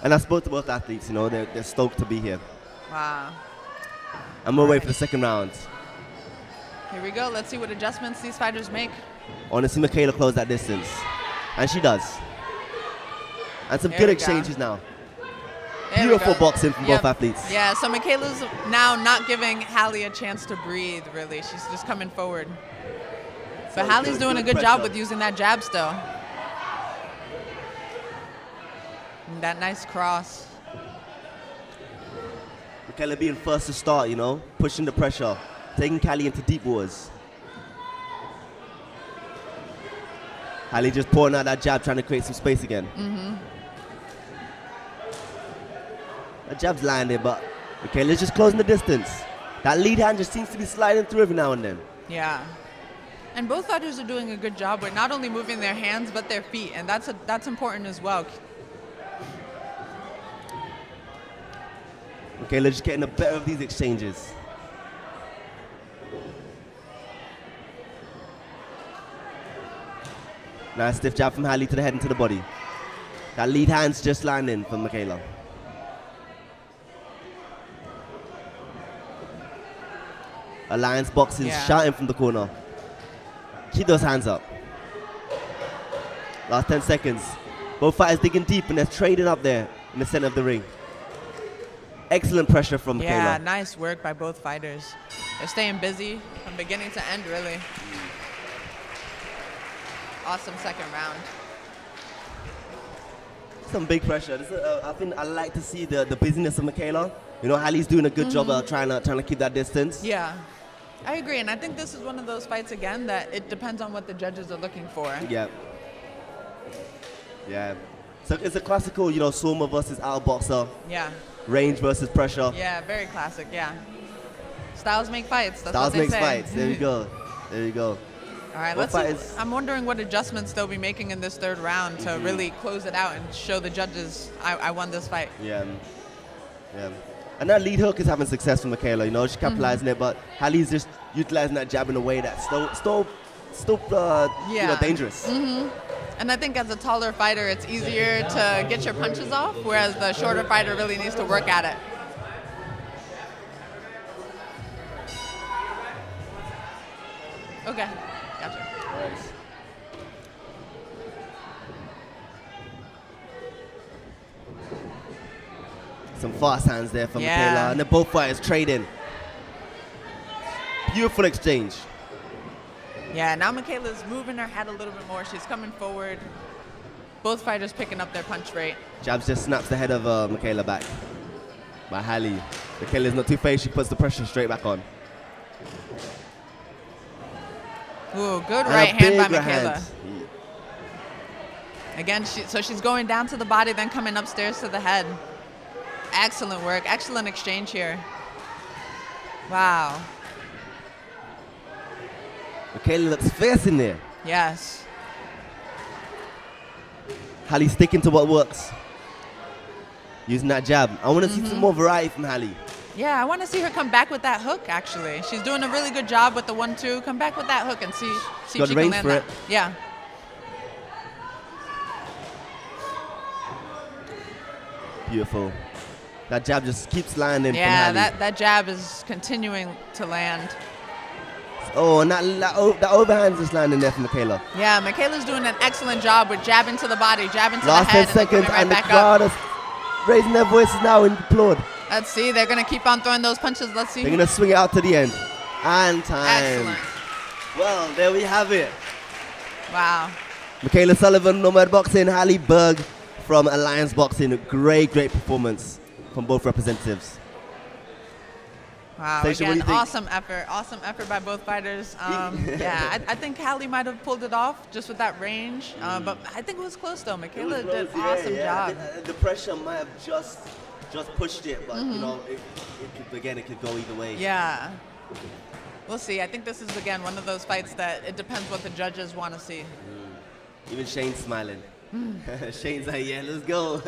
Speaker 2: And I spoke to both athletes. You know, they're stoked to be here.
Speaker 3: Wow.
Speaker 2: And we'll wait for the second round.
Speaker 3: Here we go. Let's see what adjustments these fighters make.
Speaker 2: I want to see Michaela close that distance, and she does. And some good exchanges now. Beautiful boxing from both athletes.
Speaker 3: Yeah, so Michaela's now not giving Holly a chance to breathe, really. She's just coming forward. But Holly's doing a good job with using that jab still. And that nice cross.
Speaker 2: Michaela being first to start, you know, pushing the pressure, taking Cali into deep waters. Ali just pouring out that jab, trying to create some space again. The jab's landing, but Michaela's just closing the distance. That lead hand just seems to be sliding through every now and then.
Speaker 3: Yeah. And both fighters are doing a good job with not only moving their hands, but their feet, and that's important as well.
Speaker 2: Michaela just getting the better of these exchanges. Nice stiff jab from Ali to the head and to the body. That lead hand's just landing from Michaela. Alliance boxing shouting from the corner. Keep those hands up. Last 10 seconds. Both fighters digging deep and they're trading up there in the center of the ring. Excellent pressure from Michaela.
Speaker 3: Yeah, nice work by both fighters. They're staying busy from beginning to end, really. Awesome second round.
Speaker 2: Some big pressure. I think I like to see the busyness of Michaela. You know, Hallie's doing a good job of trying to keep that distance.
Speaker 3: Yeah, I agree. And I think this is one of those fights, again, that it depends on what the judges are looking for.
Speaker 2: Yeah. Yeah. So it's a classical, you know, Soma versus outboxer.
Speaker 3: Yeah.
Speaker 2: Range versus pressure.
Speaker 3: Yeah, very classic, yeah. Styles make fights. That's
Speaker 2: Styles
Speaker 3: what they
Speaker 2: makes
Speaker 3: say.
Speaker 2: fights. There you go. There you go.
Speaker 3: All right, let's see. I'm wondering what adjustments they'll be making in this third round to really close it out and show the judges I won this fight.
Speaker 2: Yeah. Yeah. And that lead hook is having success for Michaela. You know, she's capitalizing it, but Hallie's just utilizing that jab in a way that's still you know, dangerous.
Speaker 3: And I think as a taller fighter, it's easier to get your punches off, whereas the shorter fighter really needs to work at it. Okay, gotcha.
Speaker 2: Some fast hands there from Michaela, and then both fighters trading. Beautiful exchange.
Speaker 3: Yeah, now Michaela's moving her head a little bit more. She's coming forward. Both fighters picking up their punch rate.
Speaker 2: Jabs just snaps the head of Michaela back by Hallie. Michaela's not two-faced. She puts the pressure straight back on.
Speaker 3: Ooh, good right hand by Michaela.
Speaker 2: Hand.
Speaker 3: Again, so she's going down to the body, then coming upstairs to the head. Excellent work. Excellent exchange here. Wow.
Speaker 2: Michaela looks fierce in there.
Speaker 3: Yes.
Speaker 2: Hallie sticking to what works. Using that jab. I want to see some more variety from Hallie.
Speaker 3: Yeah, I want to see her come back with that hook, actually. She's doing a really good job with the 1-2. Come back with that hook and see if she can land that. Yeah.
Speaker 2: Beautiful. That jab just keeps landing from
Speaker 3: Yeah,
Speaker 2: Hallie.
Speaker 3: that jab is continuing to land.
Speaker 2: Oh, and that overhand's just landing there from Michaela.
Speaker 3: Yeah, Michaela's doing an excellent job with jabbing to the body, jabbing to
Speaker 2: Last
Speaker 3: the head.
Speaker 2: 10 seconds,
Speaker 3: and
Speaker 2: the crowd is raising their voices now in applaud.
Speaker 3: Let's see, they're going to keep on throwing those punches. Let's see.
Speaker 2: They're going to swing it out to the end. And time.
Speaker 3: Excellent.
Speaker 2: Well, there we have it.
Speaker 3: Wow.
Speaker 2: Michaela Sullivan, Nomad Boxing, Hallie Berg from Alliance Boxing. Great performance from both representatives.
Speaker 3: Wow,
Speaker 2: Station,
Speaker 3: again, awesome effort by both fighters. Yeah, I think Hallie might have pulled it off just with that range, but I think it was close though. Michaela did an awesome job.
Speaker 2: The pressure might have just pushed it, but you know, it could go either way.
Speaker 3: Yeah, we'll see. I think this is again one of those fights that it depends what the judges want to see.
Speaker 2: Even Shane's smiling. Shane's like, yeah, let's go.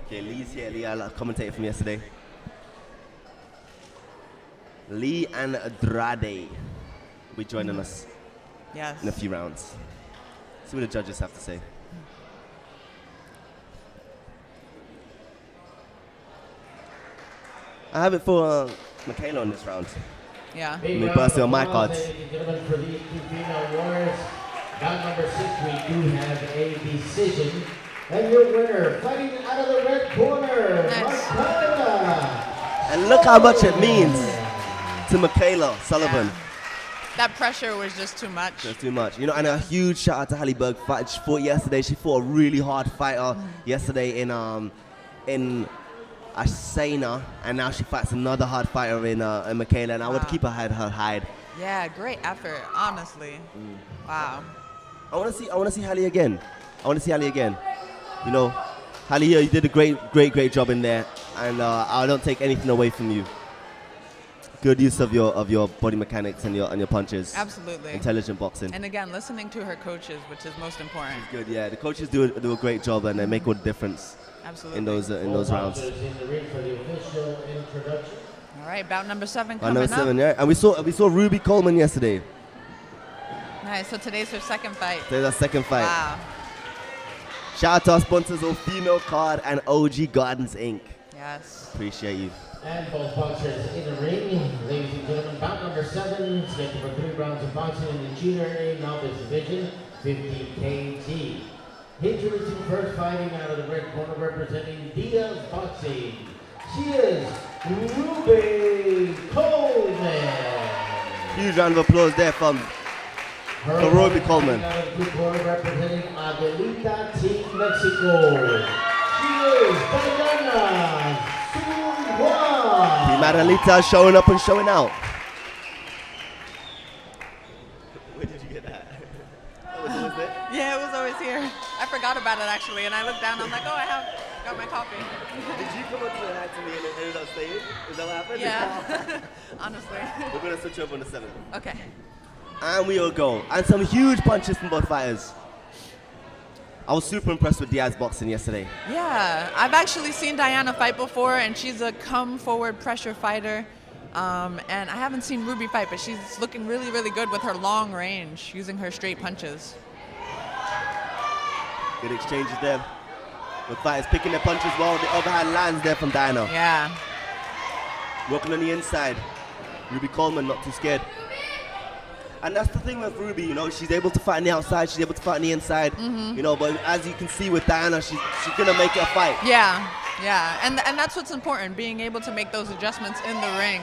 Speaker 2: Okay, Lee's here. Leah, commentator from yesterday. Lee and Andrade will be joining us in a few rounds. See what the judges have to say. I have it for Michaela on this round.
Speaker 3: Yeah.
Speaker 2: Let me burst it on my cards.
Speaker 1: Ladies and gentlemen, for these two female warriors, round number 6, we do have a decision. And your winner, fighting out of the red corner, Michaela.
Speaker 2: And look how much it means to Michaela Sullivan.
Speaker 3: Yeah. That pressure was just too much.
Speaker 2: Just too much. You know, and a huge shout out to Hallie Berg. She fought yesterday. She fought a really hard fighter yesterday in Asana, and now she fights another hard fighter in Michaela. And I would keep her head high.
Speaker 3: Yeah, great effort, honestly. Wow.
Speaker 2: I want to see Hallie again. You know, Hallie, you did a great job in there, and I don't take anything away from you. Good use of your body mechanics and your punches.
Speaker 3: Absolutely.
Speaker 2: Intelligent boxing.
Speaker 3: And again, listening to her coaches, which is most important.
Speaker 2: Good, yeah. The coaches do a great job, and they make all the difference.
Speaker 3: Absolutely.
Speaker 2: In those rounds.
Speaker 3: All right, bout number 7
Speaker 2: Bout
Speaker 3: coming
Speaker 2: number 7,
Speaker 3: up.
Speaker 2: yeah. And we saw Ruby Coleman yesterday.
Speaker 3: Nice. So today's her second fight.
Speaker 2: Today's our second fight.
Speaker 3: Wow.
Speaker 2: Shout out to our sponsors, All Female Card and OG Gardens Inc.
Speaker 3: Yes.
Speaker 2: Appreciate you.
Speaker 1: And both boxers in the ring. Ladies and gentlemen, bout number 7, scheduled for 3 rounds of boxing in the junior A novice division, 50 kg. Introducing first, fighting out of the red corner, representing Diaz Boxing. She is Ruby Coleman.
Speaker 2: Huge round of applause there from Ruby Coleman.
Speaker 1: Out of the blue corner, representing Adelita Team Mexico. She is Diana Suwa.
Speaker 2: Team Adelita showing up and showing out. Where did you get that? That was always there?
Speaker 3: Yeah, it was always here. I forgot about it actually, and I looked down. I'm like, oh, I have got my coffee.
Speaker 2: Did you come up to the hat to me and it ended up staying? Is that what happened?
Speaker 3: Yeah. Honestly.
Speaker 2: We're gonna switch up on the 7th.
Speaker 3: Okay.
Speaker 2: And we will go. And some huge punches from both fighters. I was super impressed with Diaz boxing yesterday.
Speaker 3: Yeah, I've actually seen Diana fight before, and she's a come-forward pressure fighter. And I haven't seen Ruby fight, but she's looking really, really good with her long range, using her straight punches.
Speaker 2: Good exchanges there. The fighters picking their punches well. The overhand lands there from Diana.
Speaker 3: Yeah.
Speaker 2: Working on the inside. Ruby Coleman not too scared. And that's the thing with Ruby, you know, she's able to fight on the outside, she's able to fight on the inside, you know, but as you can see with Diana, she's gonna make it a fight.
Speaker 3: Yeah, yeah, and that's what's important, being able to make those adjustments in the ring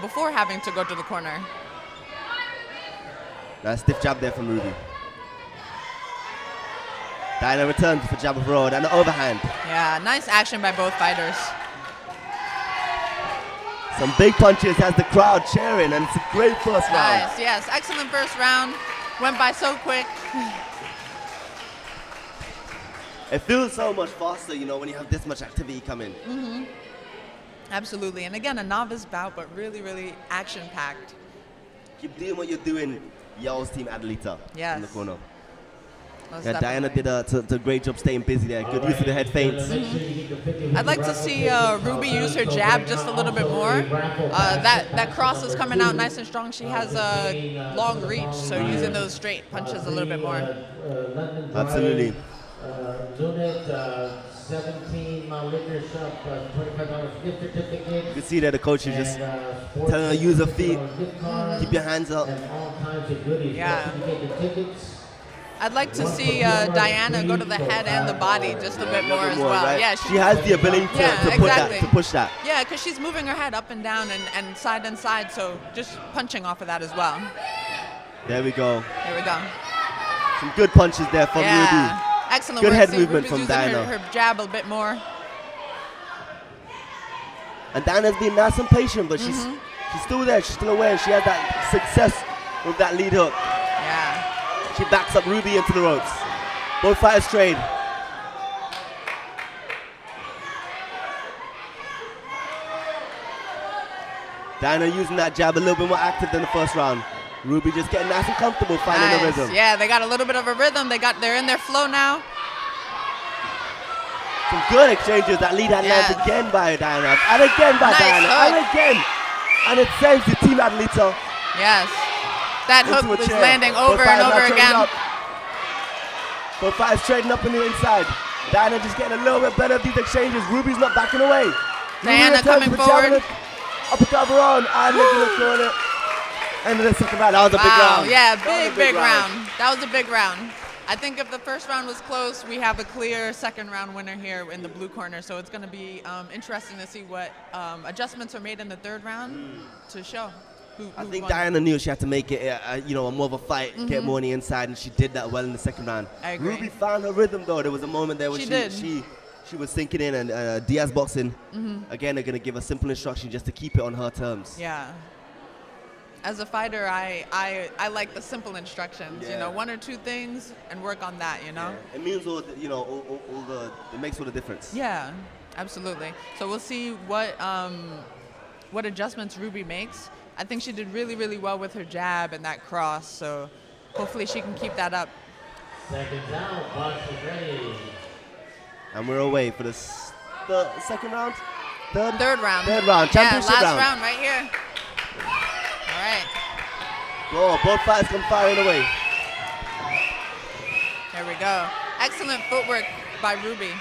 Speaker 3: before having to go to the corner.
Speaker 2: Nice stiff jab there from Ruby. Diana returns for jab of road and the overhand.
Speaker 3: Yeah, nice action by both fighters.
Speaker 2: Some big punches has the crowd cheering, and it's a great first round.
Speaker 3: Nice, yes, excellent first round. Went by so quick.
Speaker 2: It feels so much faster, you know, when you have this much activity coming.
Speaker 3: Absolutely, and again, a novice bout, but really, really action-packed.
Speaker 2: Keep doing what you're doing, y'all's team Adelita
Speaker 3: Yes.
Speaker 2: in the corner.
Speaker 3: Most
Speaker 2: Yeah, Diana
Speaker 3: definitely.
Speaker 2: did a great job staying busy there. Good use of the head feints.
Speaker 3: I'd like to see Ruby use her jab just a little bit more. That cross is coming out nice and strong. She has a long reach, so using those straight punches a little bit more.
Speaker 2: Absolutely.
Speaker 1: Unit 17 liquor shop, $25 gift certificate.
Speaker 2: You can see that the coach is just telling her to use her feet, keep your hands up.
Speaker 1: And all kinds of goodies.
Speaker 3: Yeah.
Speaker 1: Certificate tickets.
Speaker 3: I'd like to see Diana go to the head and the body just a bit more as well.
Speaker 2: Right?
Speaker 3: Yeah,
Speaker 2: she has the ability to,
Speaker 3: Yeah,
Speaker 2: to put
Speaker 3: exactly.
Speaker 2: that, to push that.
Speaker 3: Yeah, because she's moving her head up and down and side, so just punching off of that as well.
Speaker 2: There we go.
Speaker 3: There we go.
Speaker 2: Some good punches there from
Speaker 3: Yeah,
Speaker 2: Ruby.
Speaker 3: excellent
Speaker 2: Good
Speaker 3: work.
Speaker 2: head
Speaker 3: See,
Speaker 2: movement
Speaker 3: Ruby's
Speaker 2: from
Speaker 3: using
Speaker 2: Diana.
Speaker 3: her jab a bit more.
Speaker 2: And Diana's been nice and patient, but she's still there. She's still aware. She had that success with that lead hook.
Speaker 3: Yeah.
Speaker 2: She backs up Ruby into the ropes. Both fighters trade. Diana using that jab a little bit more active than the first round. Ruby just getting nice and comfortable, finding the
Speaker 3: Nice.
Speaker 2: rhythm.
Speaker 3: Yeah, they got a little bit of a rhythm. They're in their flow now.
Speaker 2: Some good exchanges. That lead hand lands
Speaker 3: Yes.
Speaker 2: again by Diana. And again by
Speaker 3: Nice
Speaker 2: Diana.
Speaker 3: hook.
Speaker 2: And again. And it sends the team Adelita
Speaker 3: Yes. That
Speaker 2: into
Speaker 3: hook
Speaker 2: a
Speaker 3: was
Speaker 2: chair.
Speaker 3: landing
Speaker 2: Both
Speaker 3: over and
Speaker 2: fighters now
Speaker 3: over
Speaker 2: trading
Speaker 3: again.
Speaker 2: up. Both fighters trading up on the inside. Diana just getting a little bit better at these exchanges. Ruby's not backing away.
Speaker 3: Diana
Speaker 2: Ruby returns
Speaker 3: coming
Speaker 2: for
Speaker 3: forward.
Speaker 2: javelin. Uppercut on and looking at the corner. End of the second round. That was a big round.
Speaker 3: Yeah,
Speaker 2: That was a
Speaker 3: big round. That was a big round. I think if the first round was close, we have a clear second round winner here in the blue corner. So it's going to be interesting to see what adjustments are made in the third round to show who
Speaker 2: I think
Speaker 3: won.
Speaker 2: Diana knew she had to make it, a more of a fight, get more on the inside, and she did that well in the second round.
Speaker 3: I agree.
Speaker 2: Ruby found her rhythm, though. There was a moment there when
Speaker 3: She did.
Speaker 2: she was sinking in, and Diaz boxing, again, they're going to give a simple instruction just to keep it on her terms.
Speaker 3: Yeah. As a fighter, I like the simple instructions.
Speaker 2: Yeah.
Speaker 3: You know, 1 or 2 things and work on that. You know.
Speaker 2: Yeah. It means it makes all the difference.
Speaker 3: Yeah, absolutely. So we'll see what adjustments Ruby makes. I think she did really, really well with her jab and that cross. So hopefully she can keep that up.
Speaker 1: Seconds out, box is ready.
Speaker 2: And we're away for the second round?
Speaker 3: Third round.
Speaker 2: Third round, championship
Speaker 3: last
Speaker 2: round.
Speaker 3: round right here. All right.
Speaker 2: Whoa, both fighters come firing away.
Speaker 3: There we go. Excellent footwork by Ruby.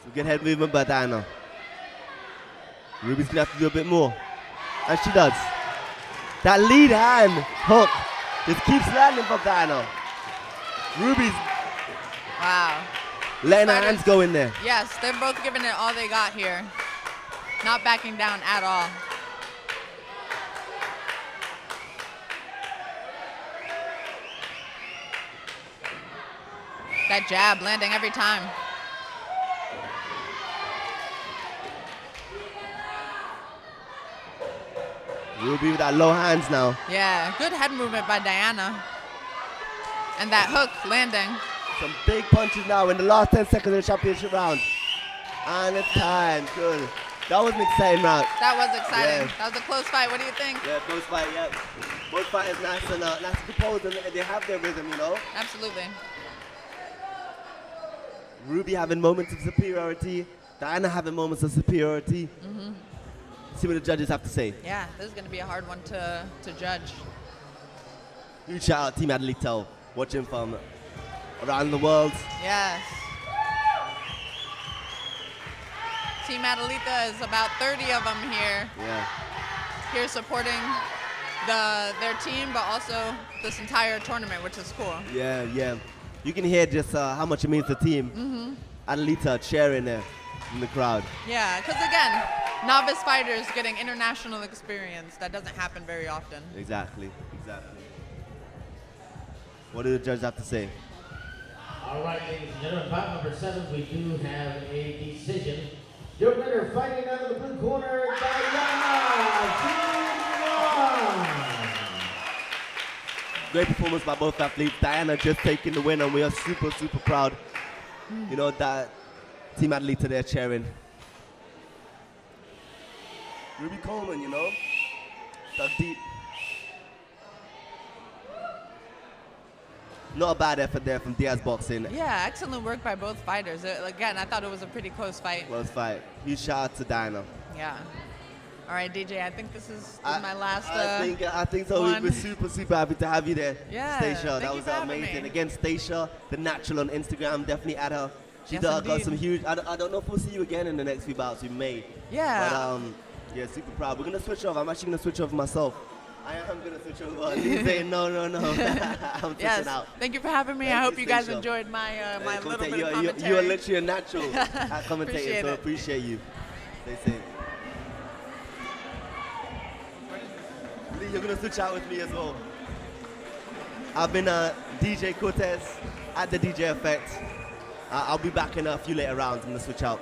Speaker 2: Some good head movement by Diana. Ruby's gonna have to do a bit more. And she does. That lead hand hook just keeps landing for Diana. Ruby's
Speaker 3: Wow.
Speaker 2: letting her hands go in there.
Speaker 3: Yes, they're both giving it all they got here. Not backing down at all. That jab landing every time.
Speaker 2: Ruby with that low hands now.
Speaker 3: Yeah, good head movement by Diana. And that hook landing.
Speaker 2: Some big punches now in the last 10 seconds of the championship round. And it's time. Good. That was an exciting round.
Speaker 3: That was exciting.
Speaker 2: Yeah.
Speaker 3: That was a close fight. What do you think?
Speaker 2: Yeah, close fight, yeah. Both fighters nice and composed, and they have their rhythm, you know?
Speaker 3: Absolutely.
Speaker 2: Ruby having moments of superiority. Diana having moments of superiority.
Speaker 3: Mm-hmm.
Speaker 2: See what the judges have to say.
Speaker 3: Yeah, this is going to be a hard one to judge.
Speaker 2: Huge shout out Team Adelito, watching from around the world.
Speaker 3: Yes. Team Adelita is about 30 of them here.
Speaker 2: Yeah.
Speaker 3: Here supporting their team, but also this entire tournament, which is cool.
Speaker 2: Yeah, yeah. You can hear just how much it means to the team.
Speaker 3: Mm-hmm.
Speaker 2: Adelita cheering there in the crowd.
Speaker 3: Yeah, because again, novice fighters getting international experience. That doesn't happen very often.
Speaker 2: Exactly, exactly. What do the judges have to say?
Speaker 1: All right, ladies and gentlemen, bout number 7, we do have a decision. Your winner, fighting out of the blue corner, Diana, 2-1.
Speaker 2: Great performance by both athletes. Diana just taking the win, and we are super, super proud. You know, that Team Adelita there cheering. Ruby Coleman, you know, dug deep. Not a bad effort there from Diaz Boxing.
Speaker 3: Yeah, excellent work by both fighters. Again, I thought it was a pretty close fight.
Speaker 2: Close fight. Huge shout out to Diana.
Speaker 3: Yeah. All right, DJ, I think this is my last
Speaker 2: I think so.
Speaker 3: one.
Speaker 2: We're super, super happy to have you there,
Speaker 3: Yeah,
Speaker 2: Stacia.
Speaker 3: thank
Speaker 2: That
Speaker 3: you
Speaker 2: was
Speaker 3: for having
Speaker 2: amazing.
Speaker 3: me.
Speaker 2: Again, Stacia, the natural on Instagram. Definitely add her. She
Speaker 3: Yes,
Speaker 2: got
Speaker 3: indeed.
Speaker 2: some huge. I don't know if we'll see you again in the next few bouts. We may.
Speaker 3: Yeah.
Speaker 2: But yeah, super proud. We're gonna switch off. I'm actually gonna switch off myself. I am gonna switch over. He's saying no. I'm switching
Speaker 3: Yes.
Speaker 2: out.
Speaker 3: Thank you for having me.
Speaker 2: Thank
Speaker 3: I hope
Speaker 2: you,
Speaker 3: you guys
Speaker 2: Stacia.
Speaker 3: enjoyed my my little bit of
Speaker 2: You
Speaker 3: commentary.
Speaker 2: are literally a natural at commentating,
Speaker 3: Appreciate
Speaker 2: so
Speaker 3: it.
Speaker 2: appreciate you. They say. Lee, you're gonna switch out with me as well. I've been DJ Cortez at the DJ Effect. I'll be back in a few later rounds. I'm gonna switch out.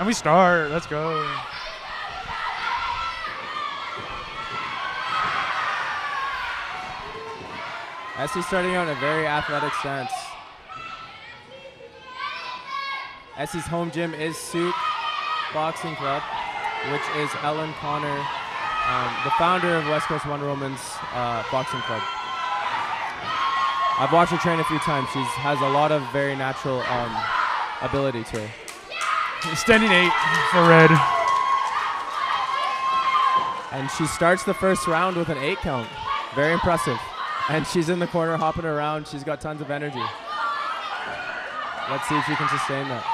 Speaker 4: And we start. Let's go.
Speaker 5: Essie starting out in a very athletic stance. Essie's home gym is Souk Boxing Club, which is Ellen Connor, the founder of West Coast Wonder Woman's Boxing Club. I've watched her train a few times. She has a lot of very natural ability to her.
Speaker 4: Standing 8 for red.
Speaker 5: And she starts the first round with an 8 count. Very impressive. And she's in the corner hopping around. She's got tons of energy. Let's see if she can sustain that.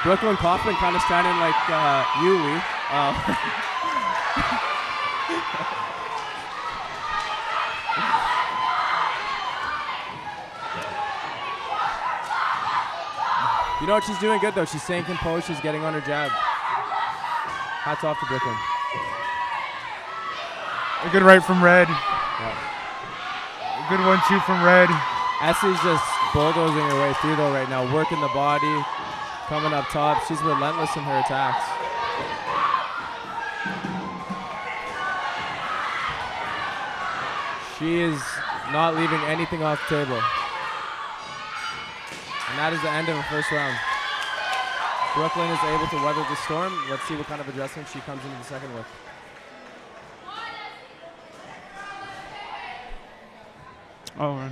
Speaker 5: Brooklyn Kaufman kind of standing like you, Lee. You know what? She's doing good, though. She's staying composed. She's getting on her jab. Hats off to Brooklyn.
Speaker 4: A good right from red.
Speaker 5: Yeah.
Speaker 4: A good 1-2 from red.
Speaker 5: Essie's just bulldozing her way through, though, right now. Working the body, coming up top. She's relentless in her attacks. She is not leaving anything off the table. And that is the end of the first round. Brooklyn is able to weather the storm. Let's see what kind of adjustment she comes into the second with.
Speaker 4: Oh, man.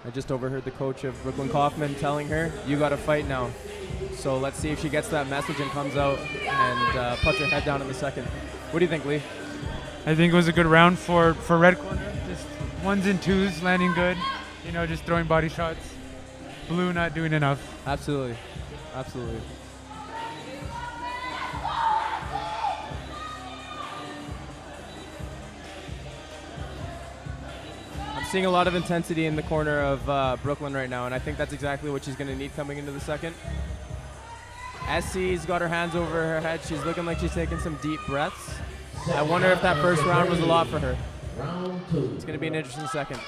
Speaker 5: I just overheard the coach of Brooklyn Kaufman telling her, you got to fight now. So let's see if she gets that message and comes out and puts her head down in the second. What do you think, Lee?
Speaker 4: I think it was a good round for red corner. Just 1s and 2s landing good. You know, just throwing body shots. Blue not doing enough.
Speaker 5: Absolutely. Absolutely. I'm seeing a lot of intensity in the corner of Brooklyn right now, and I think that's exactly what she's going to need coming into the second. Essie's got her hands over her head. She's looking like she's taking some deep breaths. I wonder if that first round was a lot for her. It's going to be an interesting second.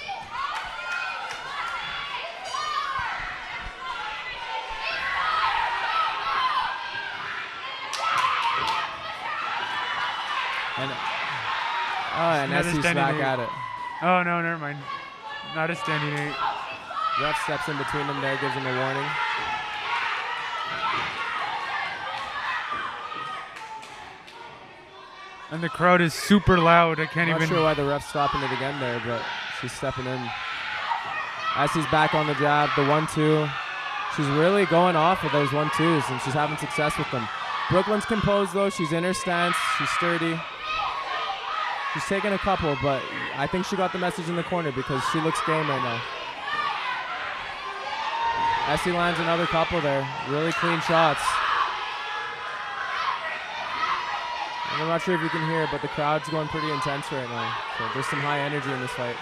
Speaker 5: And Essie's back at it.
Speaker 4: Oh, no, never mind. Not a standing 8.
Speaker 5: Ref steps in between them there, gives them a warning.
Speaker 4: And the crowd is super loud. I can't
Speaker 5: Not
Speaker 4: even.
Speaker 5: sure why the ref's stopping it again there, but she's stepping in. Essie's back on the jab, the 1-2. She's really going off with those 1-2s, and she's having success with them. Brooklyn's composed, though. She's in her stance. She's sturdy. She's taking a couple, but I think she got the message in the corner because she looks game right now. Essie lands another couple there. Really clean shots. And I'm not sure if you can hear it, but the crowd's going pretty intense right now. So there's some high energy in this fight.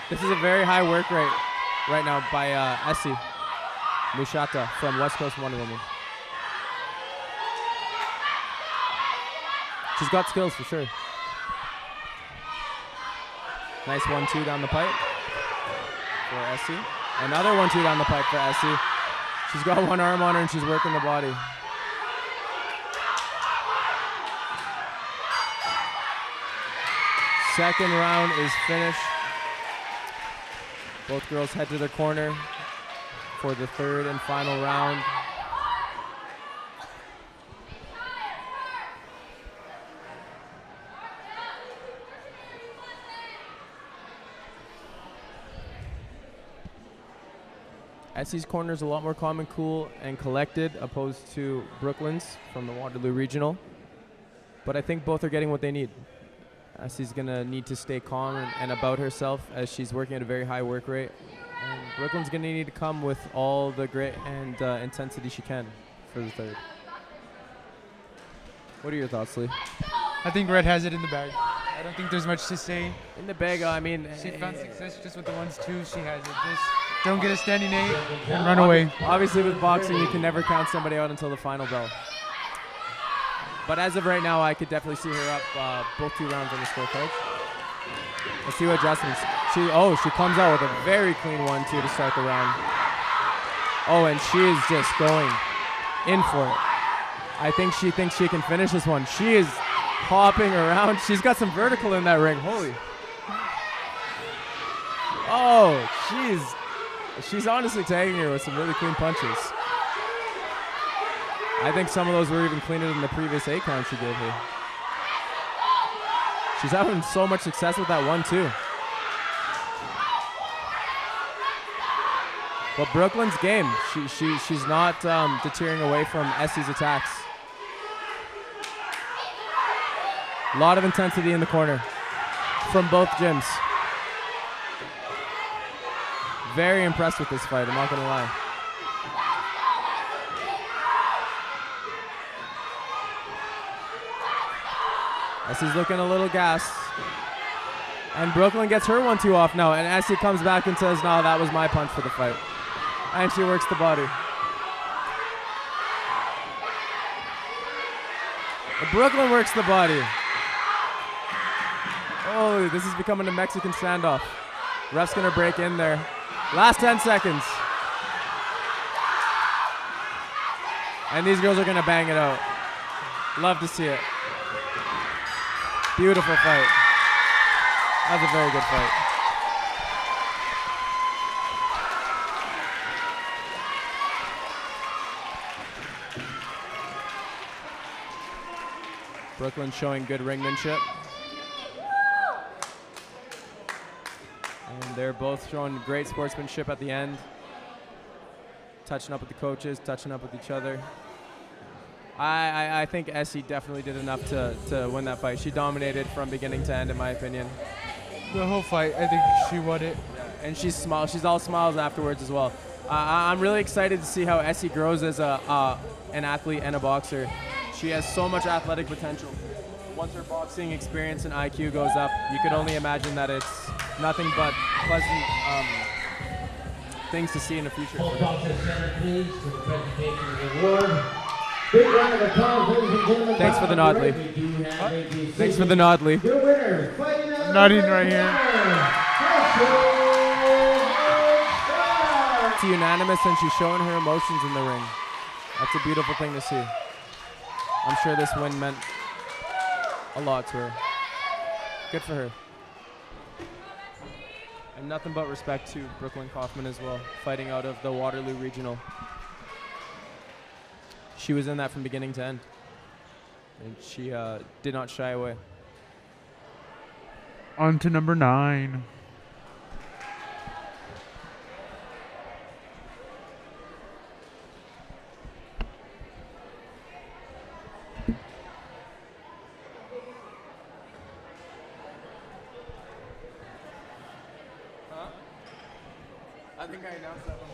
Speaker 5: This is a very high work rate right now by Essie Mushata from West Coast Wonder Woman. She's got skills for sure. Nice 1-2 down the pipe for Essie. Another 1-2 down the pipe for Essie. She's got one arm on her and she's working the body. Second round is finished. Both girls head to their corner for the third and final round. Essie's corner is a lot more calm and cool and collected opposed to Brooklyn's from the Waterloo Regional. But I think both are getting what they need. Essie's going to need to stay calm and about herself as she's working at a very high work rate. And Brooklyn's going to need to come with all the grit and intensity she can for the third. What are your thoughts, Lee?
Speaker 4: I think red has it in the bag. I don't think there's much to say.
Speaker 5: In the bag, I mean...
Speaker 4: She found success just with the 1-2. She has it. Just don't get a standing 8 and run away.
Speaker 5: Obviously, with boxing, you can never count somebody out until the final bell. But as of right now, I could definitely see her up both 2 rounds on the scorecard. Let's see what adjustments. She comes out with a very clean 1-2 to start the round. Oh, and she is just going in for it. I think she thinks she can finish this one. She is hopping around. She's got some vertical in that ring. Holy. Oh, she's honestly tagging her with some really clean punches. I think some of those were even cleaner than the previous 8 count she gave her. She's having so much success with that 1-2. But Brooklyn's game. She's not deterring away from Essie's attacks. A lot of intensity in the corner from both gyms. Very impressed with this fight, I'm not gonna lie. Essie's looking a little gassed. And Brooklyn gets her 1-2 off now, and Essie comes back and says, no, that was my punch for the fight. And she works the body. Brooklyn works the body. Oh, this is becoming a Mexican standoff. Ref's gonna break in there. Last 10 seconds. And these girls are gonna bang it out. Love to see it. Beautiful fight. That was a very good fight. Brooklyn showing good ringmanship. And they're both showing great sportsmanship at the end. Touching up with the coaches, touching up with each other. I think Essie definitely did enough to win that fight. She dominated from beginning to end, in my opinion.
Speaker 4: The whole fight, I think she won it.
Speaker 5: Yeah, and she's all smiles afterwards as well. I'm really excited to see how Essie grows as an athlete and a boxer. She has so much athletic potential. Once her boxing experience and IQ goes up, you could only imagine that it's nothing but pleasant things to see in the future.
Speaker 1: Hold on to the center, please, for the presentation of the award. Big round of applause, ladies and gentlemen.
Speaker 5: Thanks for the nod, Lee. Thanks for the nod, Lee.
Speaker 1: Your winner, fighting out
Speaker 4: Nodding right here.
Speaker 5: It's unanimous, and she's showing her emotions in the ring. That's a beautiful thing to see. I'm sure this win meant a lot to her. Good for her. And nothing but respect to Brooklyn Kaufman as well, fighting out of the Waterloo Regional. She was in that from beginning to end, and she did not shy away.
Speaker 4: On to number 9.
Speaker 5: I think I announced that one.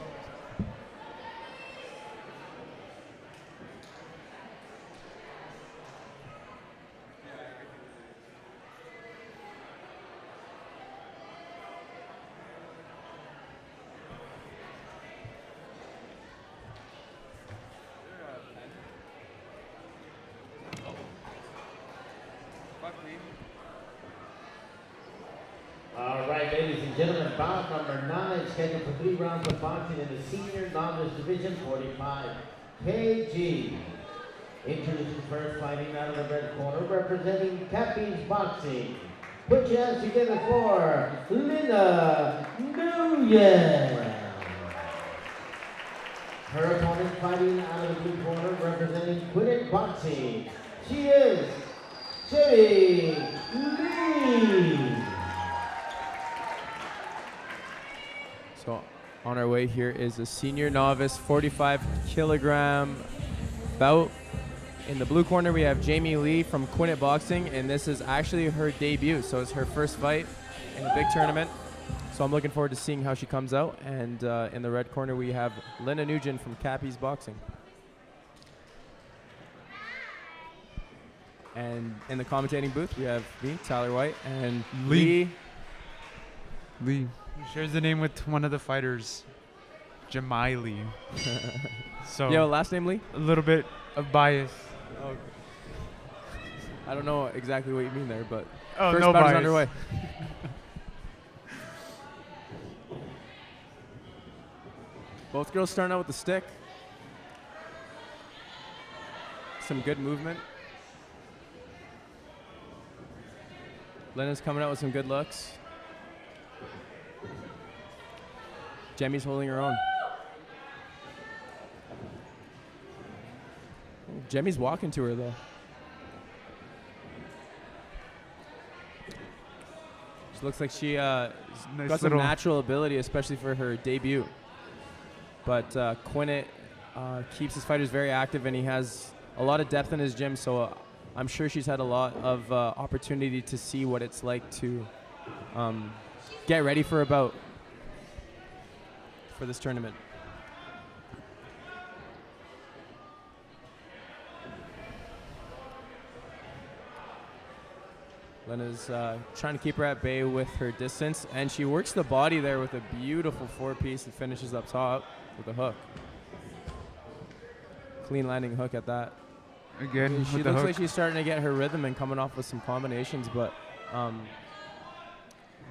Speaker 1: All right, ladies and gentlemen, bout number 9, scheduled for 3 rounds of boxing in the senior novice division, 45 kg. Introducing first, fighting out of the red corner, representing Cappy's Boxing. Put your hands together for Lila Nadia. Her opponent fighting out of the blue corner, representing Quitted Boxing. She is Lee.
Speaker 5: So on our way here is a senior novice 45 kilogram bout. In the blue corner we have Jamie Lee from Quinnet Boxing, and this is actually her debut, so it's her first fight in a big tournament. So I'm looking forward to seeing how she comes out. And in the red corner we have Linda Nugent from Cappy's Boxing. And in the commentating booth we have me, Tyler White, and Lee.
Speaker 4: He shares the name with one of the fighters, Jamaili. So
Speaker 5: You have a last name, Lee?
Speaker 4: a little bit of bias.
Speaker 5: Oh. I don't know exactly what you mean there, but
Speaker 4: Oh,
Speaker 5: first
Speaker 4: no
Speaker 5: bout is
Speaker 4: bias.
Speaker 5: underway. Both girls starting out with the stick. Some good movement. Lena's coming out with some good looks. Jemmy's holding her own. Jemmy's walking to her though. She looks like she got some natural ability, especially for her debut. But Quinnett keeps his fighters very active, and he has a lot of depth in his gym, so I'm sure she's had a lot of opportunity to see what it's like to get ready for a bout for this tournament. Lena's trying to keep her at bay with her distance, and she works the body there with a beautiful four-piece and finishes up top with a hook. Clean landing hook at that.
Speaker 4: Again,
Speaker 5: she looks like she's starting to get her rhythm and coming off with some combinations, but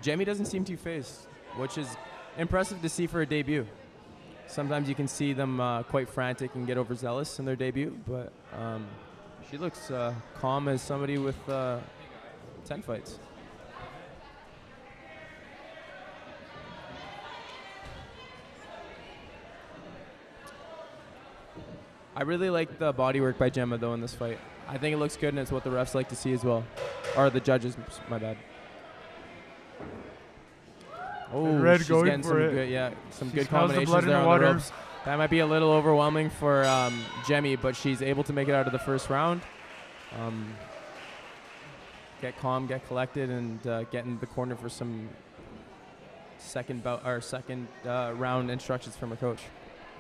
Speaker 5: Jemmie doesn't seem too phased, which is impressive to see for a debut. Sometimes you can see them quite frantic and get overzealous in their debut, but she looks calm as somebody with 10 fights. I really like the body work by Gemma, though, in this fight. I think it looks good, and it's what the refs like to see as well. Or the judges, my bad. Oh,
Speaker 4: Red
Speaker 5: she's
Speaker 4: going
Speaker 5: getting
Speaker 4: for
Speaker 5: some
Speaker 4: it.
Speaker 5: good, yeah, some
Speaker 4: She
Speaker 5: good
Speaker 4: smells the
Speaker 5: combinations
Speaker 4: blood in
Speaker 5: there
Speaker 4: the
Speaker 5: on
Speaker 4: water.
Speaker 5: the ropes. That might be a little overwhelming for Jemmie, but she's able to make it out of the first round. Get calm, get collected, and get in the corner for some second round instructions from her coach.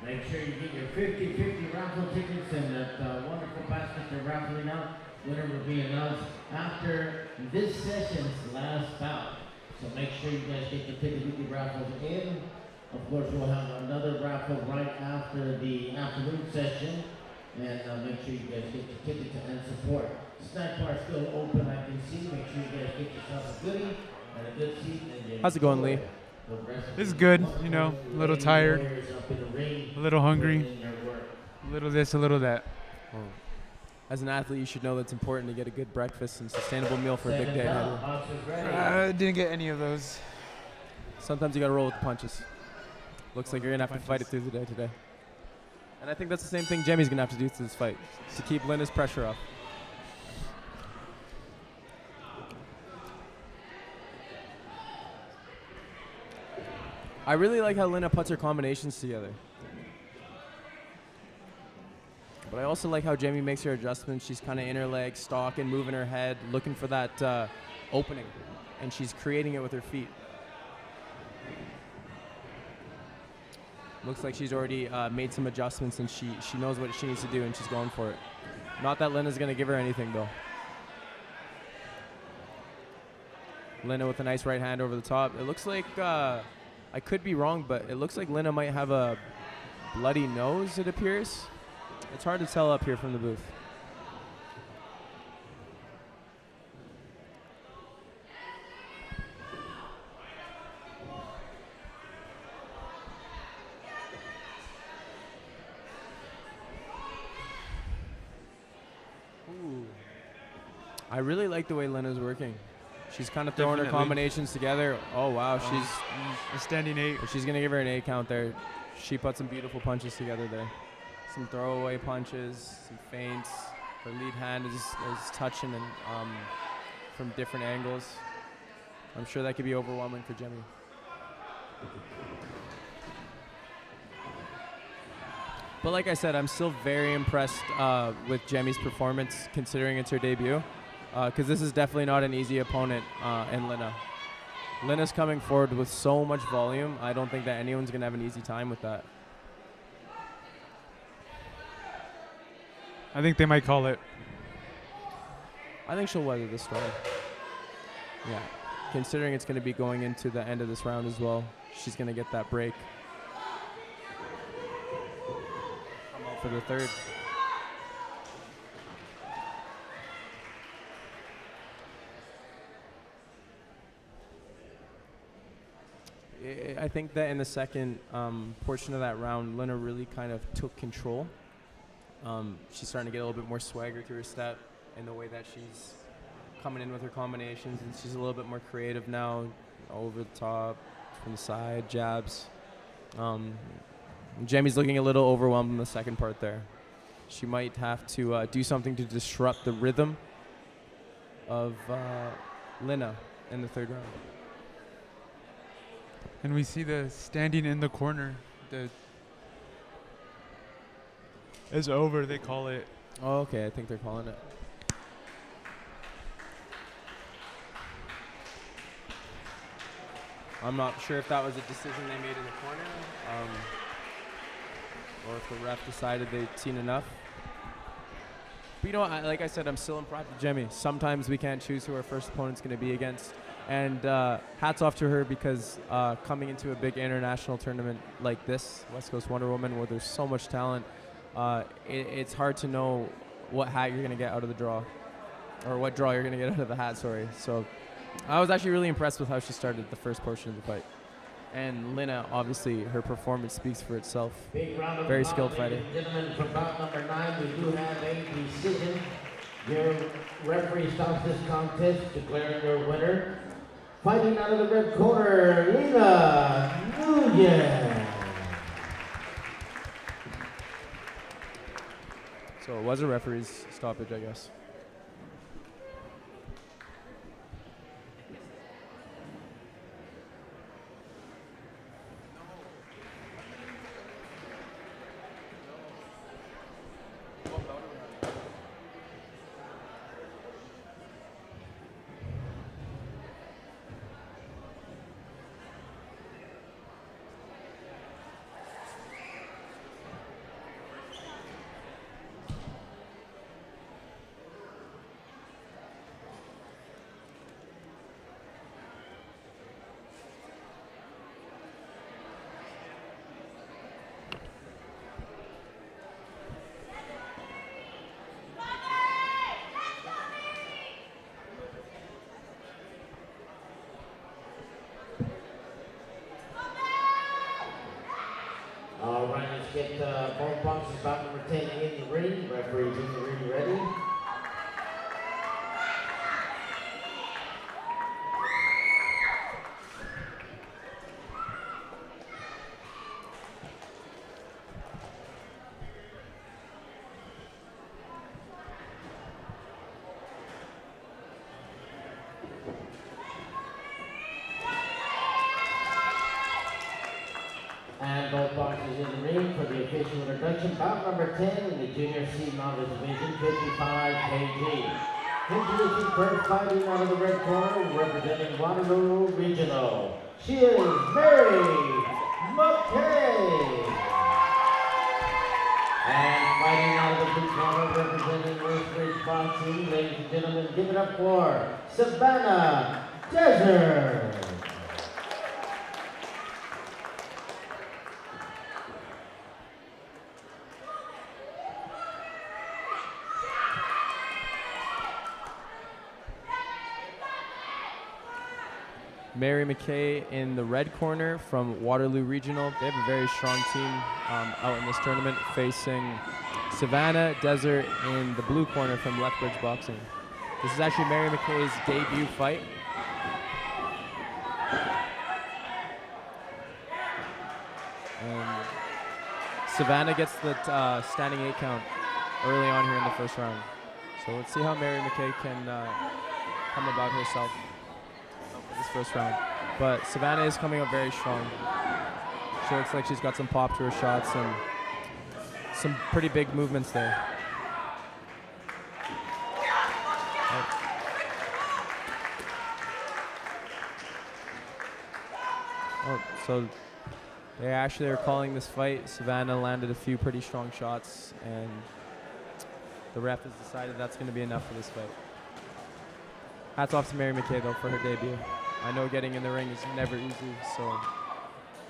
Speaker 1: Make sure you get your 50-50 raffle tickets and that wonderful basket they're raffling out. Winner will be announced after this session's last bout. So make sure you guys get the 50-50 raffles in. Of course, we'll have another raffle right after the afternoon session. And make sure you guys get your tickets and support. Snack bar is still open, I can see. Make sure you guys get yourself a goodie and a good seat. And
Speaker 5: how's it going, Lee?
Speaker 4: It's good, you know, a little tired, a little hungry, a little this, a little that.
Speaker 5: As an athlete, you should know that it's important to get a good breakfast and sustainable meal for a big day.
Speaker 4: Didn't get any of those.
Speaker 5: Sometimes you got to roll with the punches. Looks like you're going to have to fight it through the day today. And I think that's the same thing Jemmie's going to have to do to this fight, to keep Linda's pressure off. I really like how Lina puts her combinations together. But I also like how Jemmie makes her adjustments. She's kind of in her leg, stalking, moving her head, looking for that opening. And she's creating it with her feet. Looks like she's already made some adjustments, and she knows what she needs to do, and she's going for it. Not that Lina's going to give her anything, though. Lina with a nice right hand over the top. It looks like... I could be wrong, but it looks like Lina might have a bloody nose, it appears. It's hard to tell up here from the booth. Ooh. I really like the way Lina's working. She's kind of throwing her combinations together. Oh, wow. She's
Speaker 4: a standing 8.
Speaker 5: She's going to give her an 8 count there. She put some beautiful punches together there. Some throwaway punches, some feints. Her lead hand is touching and from different angles. I'm sure that could be overwhelming for Jemmie. But like I said, I'm still very impressed with Jemmie's performance, considering it's her debut. Because this is definitely not an easy opponent in Lina. Lina's coming forward with so much volume. I don't think that anyone's going to have an easy time with that.
Speaker 4: I think they might call it.
Speaker 5: I think she'll weather this storm. Yeah. Considering it's going to be going into the end of this round as well, she's going to get that break. I'm out for the third. I think that in the second portion of that round, Lina really kind of took control. She's starting to get a little bit more swagger to her step in the way that she's coming in with her combinations, and she's a little bit more creative now, over the top, from the side, jabs. Jemmy's looking a little overwhelmed in the second part there. She might have to do something to disrupt the rhythm of Lina in the third round.
Speaker 4: And we see the standing in the corner. It's over, they call it.
Speaker 5: Oh, okay, I think they're calling it. I'm not sure if that was a decision they made in the corner, or if the ref decided they'd seen enough. But you know what, like I said, I'm still impressed with Jemmy. Sometimes we can't choose who our first opponent's going to be against. And hats off to her, because coming into a big international tournament like this, West Coast Wonder Woman, where there's so much talent, it's hard to know what hat you're going to get out of the draw, or what draw you're going to get out of the hat, sorry. So I was actually really impressed with how she started the first portion of the fight. And Lina, obviously, her performance speaks for itself. Very skilled fighter.
Speaker 1: Gentlemen, for bout number 9, we do have a decision. Your referee stops this contest, declaring your winner. Fighting out of the red corner, Nadia.
Speaker 5: So it was a referee's stoppage, I guess.
Speaker 1: All right, let's get both boxes bout number 10 in the ring. Referees in the ring ready. And both boxes in the ring for the official introduction. Bout number 10 in the Junior C Mounted Division, 55 kg. Introducing first, fighting out of the red corner, representing Waterloo Regional. She is Mary McKay. And fighting out of the blue corner, representing Northbridge Boxing, ladies and gentlemen, give it up for Savannah Desert.
Speaker 5: Mary McKay in the red corner from Waterloo Regional. They have a very strong team out in this tournament, facing Savannah Desert in the blue corner from Lethbridge Boxing. This is actually Mary McKay's debut fight. And Savannah gets the standing 8 count early on here in the first round. So let's see how Mary McKay can come about herself this first round. But Savannah is coming up very strong. She looks like she's got some pop to her shots and some pretty big movements there. Oh, so they actually are calling this fight. Savannah landed a few pretty strong shots, and the ref has decided that's going to be enough for this fight. Hats off to Mary McKay, though, for her debut. I know getting in the ring is never easy, so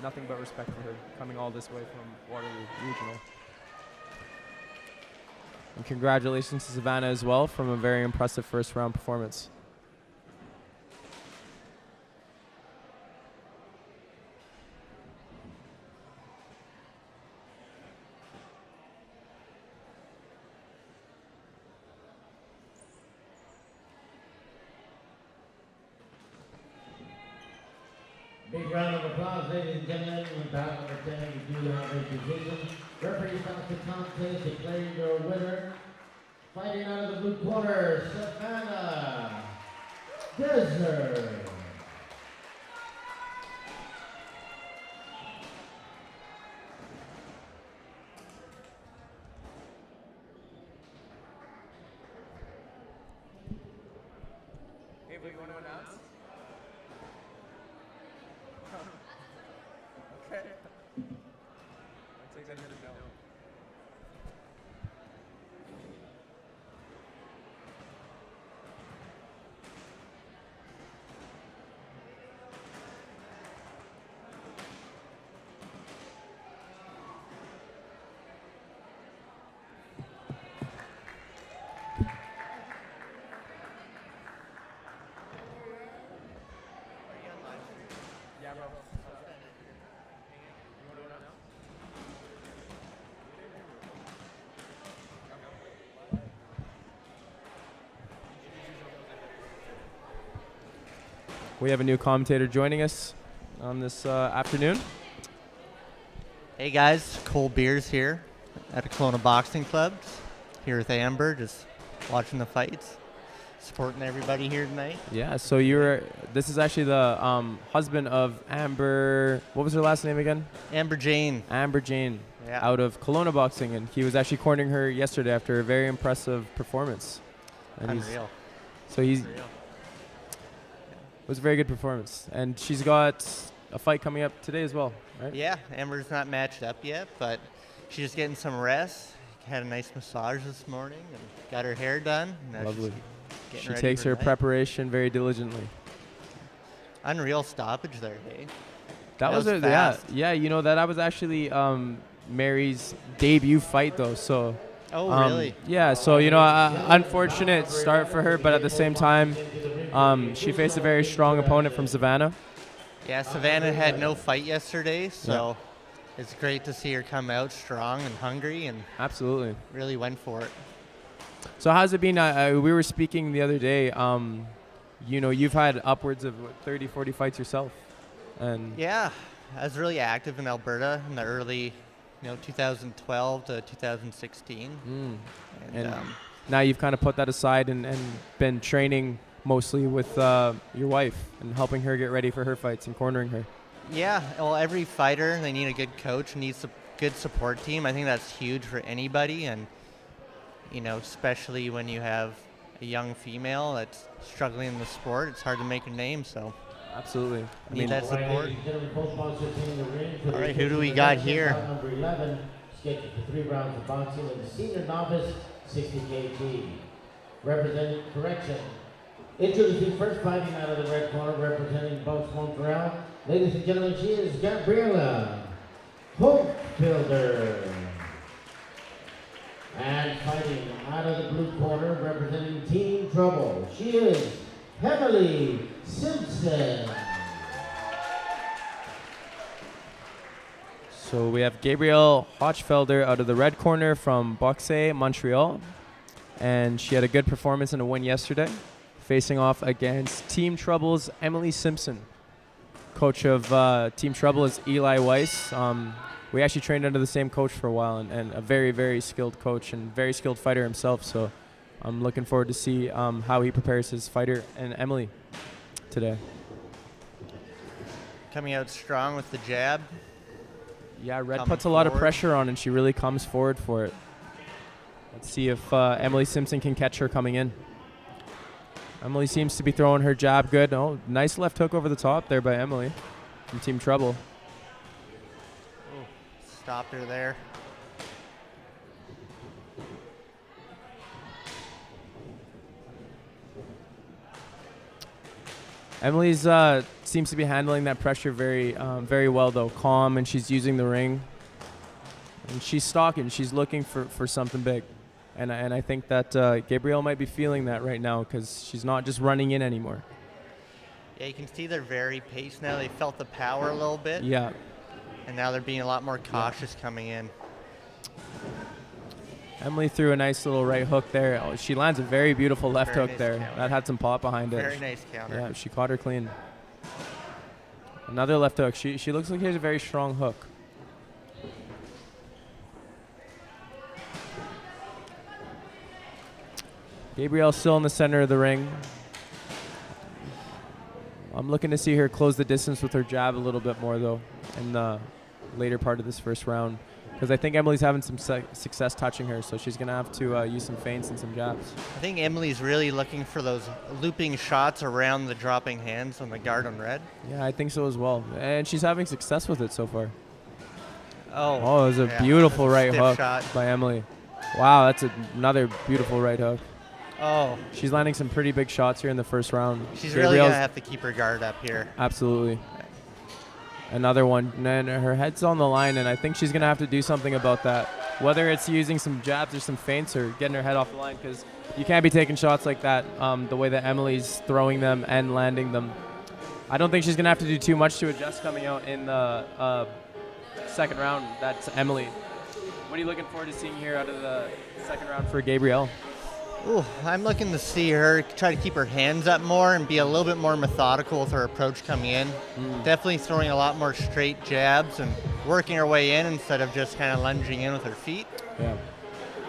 Speaker 5: nothing but respect for her, coming all this way from Waterloo Regional. And congratulations to Savannah as well from a very impressive first round performance.
Speaker 1: Big round of applause, ladies and gentlemen. In bout number 10, we do have a decision. Referee stops the contest, declaring your winner. Fighting out of the blue corner, Savannah Desert.
Speaker 5: Hey, what do you want to announce? Okay. I'll take that as a no. Yeah, bro. We have a new commentator joining us on this afternoon.
Speaker 6: Hey guys, Cole Beers here at Kelowna Boxing Club. Here with Amber, just watching the fights, supporting everybody here tonight.
Speaker 5: Yeah, so this is actually the husband of Amber, what was her last name again?
Speaker 6: Amber Jane.
Speaker 5: Amber Jane,
Speaker 6: Yeah.
Speaker 5: out of Kelowna Boxing, and he was actually cornering her yesterday after a very impressive performance. And
Speaker 6: Unreal.
Speaker 5: It
Speaker 6: Unreal.
Speaker 5: was a very good performance. And she's got a fight coming up today as well, right?
Speaker 6: Yeah, Amber's not matched up yet, but she's just getting some rest. Had a nice massage this morning and got her hair done. Now
Speaker 5: Lovely.
Speaker 6: she's getting
Speaker 5: She
Speaker 6: ready
Speaker 5: takes
Speaker 6: for
Speaker 5: her
Speaker 6: tonight.
Speaker 5: preparation very diligently.
Speaker 6: Unreal stoppage there, hey?
Speaker 5: That was
Speaker 6: fast.
Speaker 5: yeah. You know that was actually Mary's debut fight though. So.
Speaker 6: Oh, really?
Speaker 5: Yeah. So unfortunate start for her, but at the same time, she faced a very strong opponent from Savannah.
Speaker 6: Yeah, Savannah had no fight yesterday, so it's great to see her come out strong and hungry and
Speaker 5: Absolutely.
Speaker 6: really went for it.
Speaker 5: So how's it been? We were speaking the other day. You've had upwards of 30, 40 fights yourself, and
Speaker 6: Yeah, I was really active in Alberta in the early, 2012 to 2016.
Speaker 5: and now you've kind of put that aside and been training mostly with your wife and helping her get ready for her fights and cornering her.
Speaker 6: Yeah, well, every fighter, they need a good coach, needs a good support team. I think that's huge for anybody, and especially when you have a young female that's struggling in the sport, it's hard to make a name. So
Speaker 5: Absolutely.
Speaker 6: need that support.
Speaker 1: All
Speaker 6: right, who do we got here?
Speaker 1: Number 11, scheduled for 3 rounds of boxing in the senior novice, 60 kg. Representing correction. Introducing first fighting out of the red corner, representing both Montreal. Ladies and gentlemen, she is Gabriella Hopebuilder. And fighting out of the blue corner, representing Team Trouble, she is Emily Simpson.
Speaker 5: So we have Gabrielle Hochfelder out of the red corner from Boxe, Montreal. And she had a good performance in a win yesterday, facing off against Team Trouble's Emily Simpson. Coach of Team Trouble is Eli Weiss. We actually trained under the same coach for a while, and a very, very skilled coach and very skilled fighter himself. So I'm looking forward to see how he prepares his fighter and Emily today.
Speaker 6: Coming out strong with the jab.
Speaker 5: Yeah, Red
Speaker 6: Coming
Speaker 5: puts a lot of
Speaker 6: forward.
Speaker 5: pressure on, and she really comes forward for it. Let's see if Emily Simpson can catch her coming in. Emily seems to be throwing her jab good. Oh, nice left hook over the top there by Emily from Team Trouble.
Speaker 6: Stopped her there.
Speaker 5: Emily's seems to be handling that pressure very, very well though. Calm, and she's using the ring. And she's stalking. She's looking for something big. And I think that Gabrielle might be feeling that right now because she's not just running in anymore.
Speaker 6: Yeah, you can see they're very paced now. They felt the power a little bit.
Speaker 5: Yeah.
Speaker 6: And now they're being a lot more cautious coming in.
Speaker 5: Emily threw a nice little right hook there. Oh, she lands a very beautiful left
Speaker 6: Very
Speaker 5: hook
Speaker 6: nice
Speaker 5: there.
Speaker 6: counter.
Speaker 5: That had some pop behind it.
Speaker 6: Very nice counter.
Speaker 5: Yeah, she caught her clean. Another left hook. She looks like she has a very strong hook. Gabrielle still in the center of the ring. I'm looking to see her close the distance with her jab a little bit more, though, in the later part of this first round. Because I think Emily's having some success touching her, so she's going to have to use some feints and some jabs.
Speaker 6: I think Emily's really looking for those looping shots around the dropping hands on the guard on red.
Speaker 5: Yeah, I think so as well. And she's having success with it so far.
Speaker 6: Oh,
Speaker 5: it was a beautiful right hook
Speaker 6: shot
Speaker 5: by Emily. Wow, that's another beautiful right hook.
Speaker 6: Oh.
Speaker 5: She's landing some pretty big shots here in the first round.
Speaker 6: She's really going to have to keep her guard up here.
Speaker 5: Absolutely. Another one. And her head's on the line, and I think she's going to have to do something about that. Whether it's using some jabs or some feints or getting her head off the line, because you can't be taking shots like that the way that Emily's throwing them and landing them. I don't think she's going to have to do too much to adjust coming out in the second round. That's Emily. What are you looking forward to seeing here out of the second round for Gabrielle?
Speaker 6: Ooh, I'm looking to see her try to keep her hands up more and be a little bit more methodical with her approach coming in. Definitely throwing a lot more straight jabs and working her way in instead of just kind of lunging in with her feet.
Speaker 5: Yeah.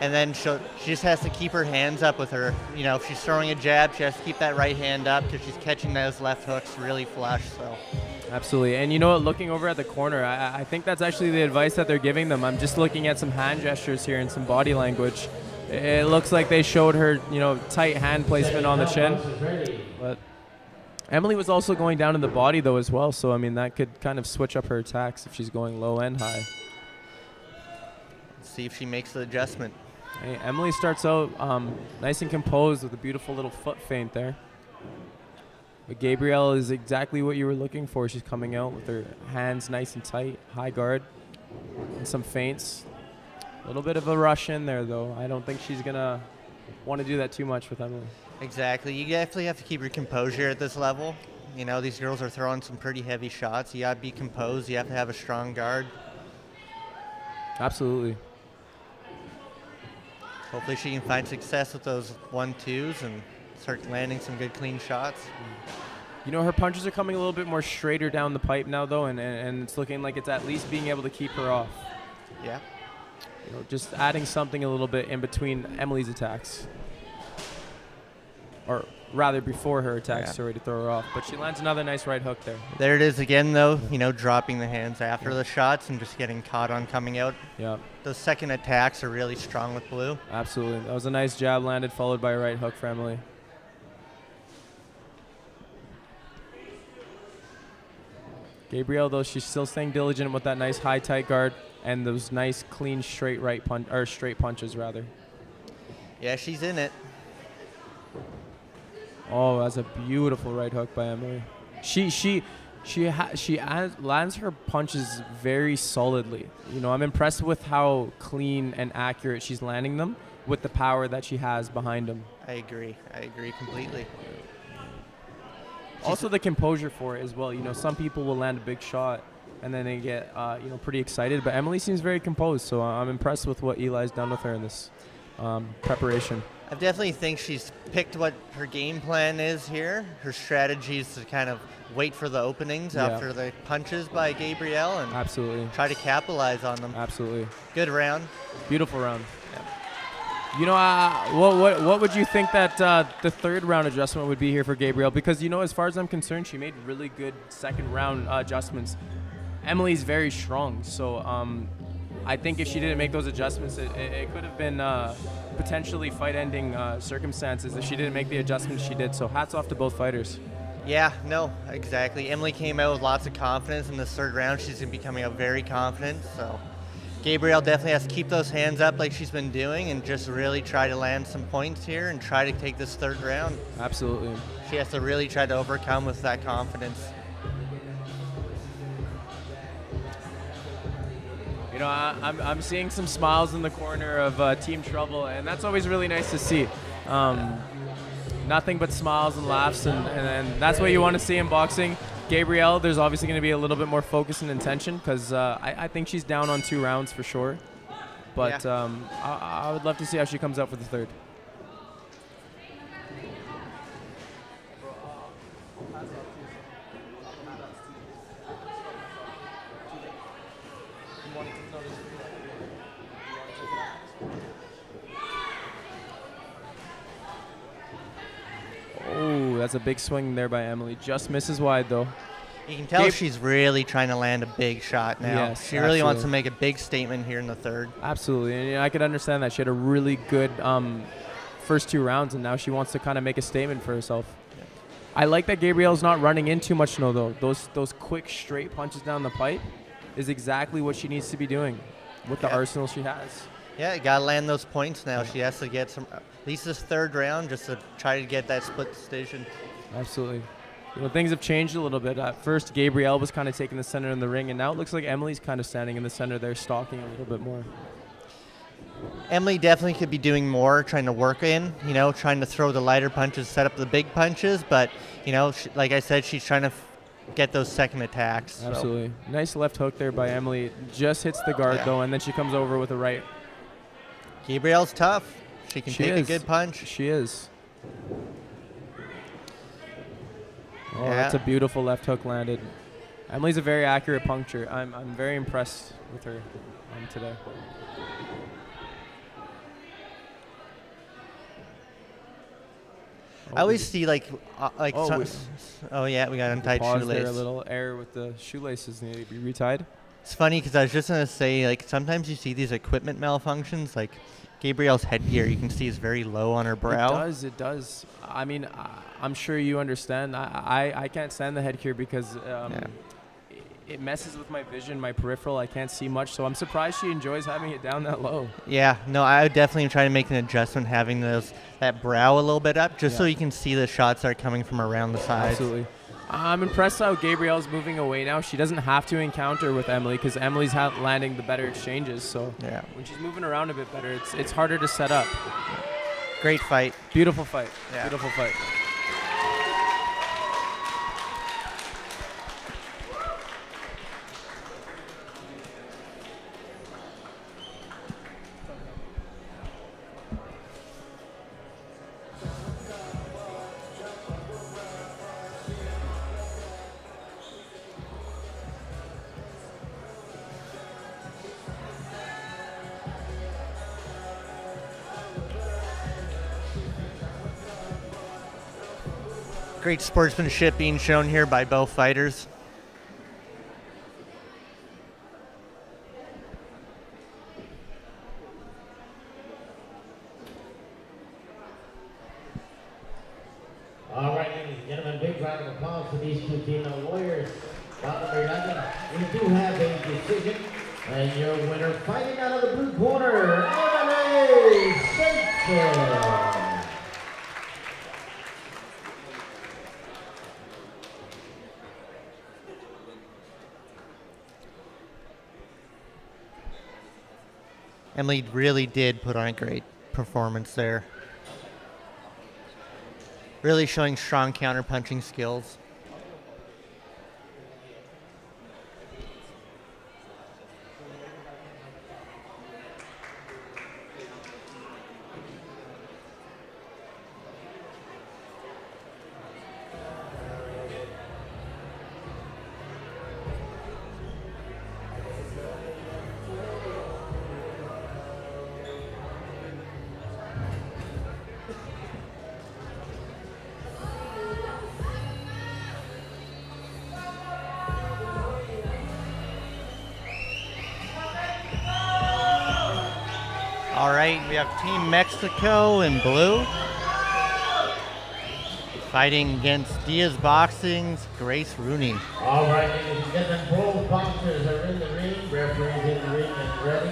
Speaker 6: And then she just has to keep her hands up with her. You know, if she's throwing a jab, she has to keep that right hand up because she's catching those left hooks really flush. So.
Speaker 5: Absolutely. And you know what, looking over at the corner, I think that's actually the advice that they're giving them. I'm just looking at some hand gestures here and some body language. It looks like they showed her, tight hand placement on the chin. But Emily was also going down in the body, though, as well. So, I mean, that could kind of switch up her attacks if she's going low and high.
Speaker 6: Let's see if she makes the adjustment.
Speaker 5: Hey, Emily starts out nice and composed with a beautiful little foot feint there. But Gabrielle is exactly what you were looking for. She's coming out with her hands nice and tight, high guard, and some feints. A little bit of a rush in there, though. I don't think she's going to want to do that too much with Emily.
Speaker 6: Exactly. You definitely have to keep your composure at this level. You know, these girls are throwing some pretty heavy shots. You got to be composed. You have to have a strong guard.
Speaker 5: Absolutely.
Speaker 6: Hopefully she can find success with those 1-2s and start landing some good clean shots.
Speaker 5: You know, her punches are coming a little bit more straighter down the pipe now, though, and it's looking like it's at least being able to keep her off.
Speaker 6: Yeah.
Speaker 5: Just adding something a little bit in between Emily's attacks. Or rather before her attacks, sorry, to throw her off. But she lands another nice right hook there.
Speaker 6: There it is again, though, dropping the hands after the shots and just getting caught on coming out.
Speaker 5: Yeah.
Speaker 6: Those second attacks are really strong with blue.
Speaker 5: Absolutely. That was a nice jab landed, followed by a right hook for Emily. Gabrielle, though, she's still staying diligent with that nice high tight guard and those nice clean straight straight punches rather.
Speaker 6: Yeah, she's in it.
Speaker 5: Oh, that's a beautiful right hook by Emily. She lands her punches very solidly. I'm impressed with how clean and accurate she's landing them with the power that she has behind them.
Speaker 6: I agree completely.
Speaker 5: Also the composure for it as well. Some people will land a big shot and then they get pretty excited, but Emily seems very composed, so I'm impressed with what Eli's done with her in this preparation.
Speaker 6: I definitely think she's picked what her game plan is here. Her strategy is to kind of wait for the openings after the punches by Gabrielle and
Speaker 5: absolutely
Speaker 6: try to capitalize on them.
Speaker 5: Absolutely.
Speaker 6: Good round.
Speaker 5: Beautiful round.
Speaker 6: Yeah.
Speaker 5: What would you think that the third round adjustment would be here for Gabrielle? Because, as far as I'm concerned, she made really good second round adjustments. Emily's very strong, so I think if she didn't make those adjustments, it could have been potentially fight-ending circumstances if she didn't make the adjustments she did. So hats off to both fighters.
Speaker 6: Yeah, no, exactly. Emily came out with lots of confidence in this third round. She's becoming very confident. So Gabrielle definitely has to keep those hands up like she's been doing and just really try to land some points here and try to take this third round.
Speaker 5: Absolutely.
Speaker 6: She has to really try to overcome with that confidence.
Speaker 5: I'm seeing some smiles in the corner of Team Trouble, and that's always really nice to see. Nothing but smiles and laughs, and that's what you want to see in boxing. Gabrielle, there's obviously going to be a little bit more focus and intention because I think she's down on 2 rounds for sure. But I would love to see how she comes out for the third. Oh, that's a big swing there by Emily. Just misses wide, though.
Speaker 6: You can tell she's really trying to land a big shot now.
Speaker 5: Yes,
Speaker 6: she really wants to make a big statement here in the third.
Speaker 5: Absolutely, and I could understand that. She had a really good first 2 rounds, and now she wants to kind of make a statement for herself. Yeah. I like that Gabrielle's not running in too much, no, though. Those quick, straight punches down the pipe is exactly what she needs to be doing with the arsenal she has.
Speaker 6: Yeah, you got to land those points now. She has to get some, at least this third round, just to try to get that split decision.
Speaker 5: Absolutely. You know, things have changed a little bit. At first, Gabrielle was kind of taking the center in the ring, and now it looks like Emily's kind of standing in the center there, stalking a little bit more.
Speaker 6: Emily definitely could be doing more, trying to work in, you know, trying to throw the lighter punches, set up the big punches, but, you know, like I said, she's trying to get those second attacks.
Speaker 5: Absolutely. So. Nice left hook there by Emily. Just hits the guard, though, and then she comes over with a right.
Speaker 6: Gabrielle's tough. She can take a good punch.
Speaker 5: She is. Oh, that's a beautiful left hook landed. Emily's a very accurate puncher. I'm very impressed with her today.
Speaker 6: I always see like oh yeah, we got untied shoelace.
Speaker 5: There, a little error with the shoelaces need to be retied.
Speaker 6: It's funny because I was just gonna say, like, sometimes you see these equipment malfunctions, like Gabrielle's headgear. You can see is very low on her brow.
Speaker 5: It does. I mean, I'm sure you understand. I can't stand the headgear because it messes with my vision, my peripheral. I can't see much, so I'm surprised she enjoys having it down that low. Yeah,
Speaker 6: no, I would definitely try to make an adjustment having that brow a little bit up, just so you can see the shots that are coming from around the sides.
Speaker 5: Absolutely. I'm impressed how Gabrielle's moving away now. She doesn't have to encounter with Emily because Emily's landing the better exchanges. So when she's moving around a bit better, it's harder to set up.
Speaker 6: Great fight.
Speaker 5: Beautiful fight. Yeah. Beautiful fight.
Speaker 6: Great sportsmanship being shown here by both fighters.
Speaker 1: All right, ladies and gentlemen, big round of applause for these two female warriors. Bout number 11, we do have a decision, and your winner fighting out of the blue corner, Emily Sanchez.
Speaker 6: Emily really did put on a great performance there. Really showing strong counter-punching skills. All right, we have Team Mexico in blue fighting against Diaz Boxing's Grace Rooney.
Speaker 1: All right, ladies and gentlemen, both boxers are in the ring, referees in the ring and ready.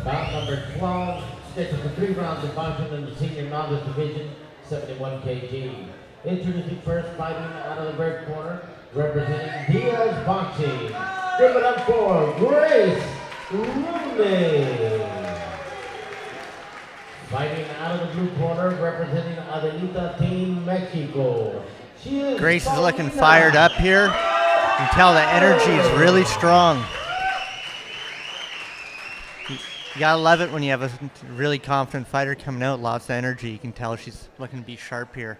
Speaker 1: Bout number 12, scheduled for 3 rounds of boxing in the senior novice division, 71 kg. Introducing first, fighting out of the red corner, representing Diaz Boxing. Give it up for Grace Rooney. Fighting out of the blue corner, representing Adelita Team Mexico.
Speaker 6: Grace is looking fired up here. You can tell the energy is really strong. You gotta love it when you have a really confident fighter coming out, lots of energy. You can tell she's looking to be sharp here.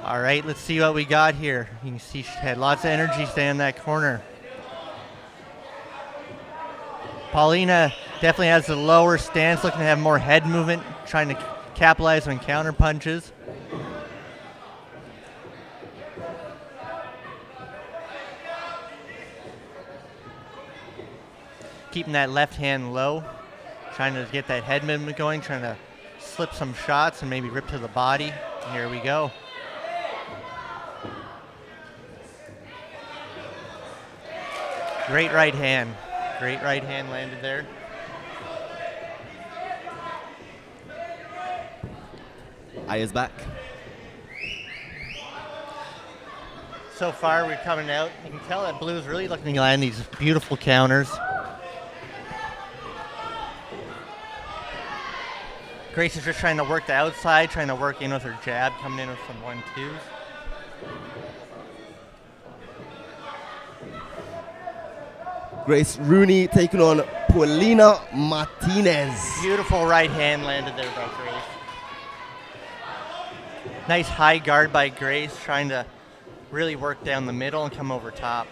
Speaker 6: All right, let's see what we got here. You can see she had lots of energy staying in that corner. Paulina definitely has the lower stance, looking to have more head movement, trying to capitalize on counter punches. Keeping that left hand low, trying to get that head movement going, trying to slip some shots and maybe rip to the body. Here we go. Great right hand. Great right hand landed there.
Speaker 2: Eye is back.
Speaker 6: So far, we're coming out. You can tell that Blue's really looking to land these beautiful counters. Grace is just trying to work the outside, trying to work in with her jab, coming in with some 1-2s.
Speaker 2: Grace Rooney taking on Paulina Martinez.
Speaker 6: Beautiful right hand landed there by Grace. Nice high guard by Grace, trying to really work down the middle and come over top.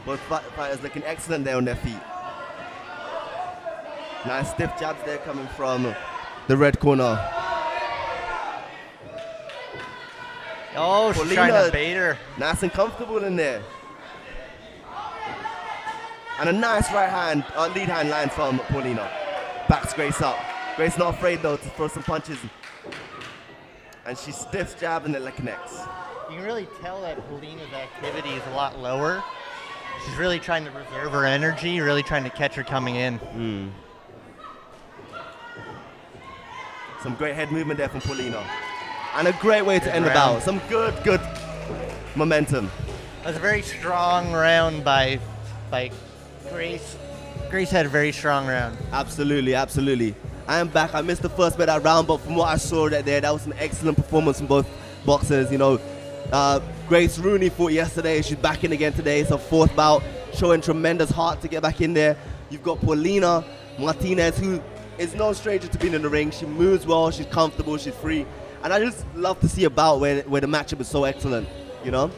Speaker 2: Both fighters looking excellent there on their feet. Nice stiff jabs there coming from the red corner.
Speaker 6: Oh, she's trying to bait her.
Speaker 2: Nice and comfortable in there. And a nice right hand, lead hand line from Paulina. Backs Grace up. Grace not afraid though to throw some punches. And she stiffs jab and then leg connects.
Speaker 6: You can really tell that Paulina's activity is a lot lower. She's really trying to reserve her energy, really trying to catch her coming in.
Speaker 2: Some great head movement there from Paulina. And a great way to end the bout. Some good momentum.
Speaker 6: That was a very strong round by Grace. Grace had a very strong round.
Speaker 2: Absolutely. I am back. I missed the first bit of that round, but from what I saw that was an excellent performance from both boxers. You know, Grace Rooney fought yesterday. She's back in again today. It's her fourth bout, showing tremendous heart to get back in there. You've got Paulina Martinez, who is no stranger to being in the ring. She moves well, she's comfortable, she's free. And I just love to see a bout where the matchup is so excellent, you know?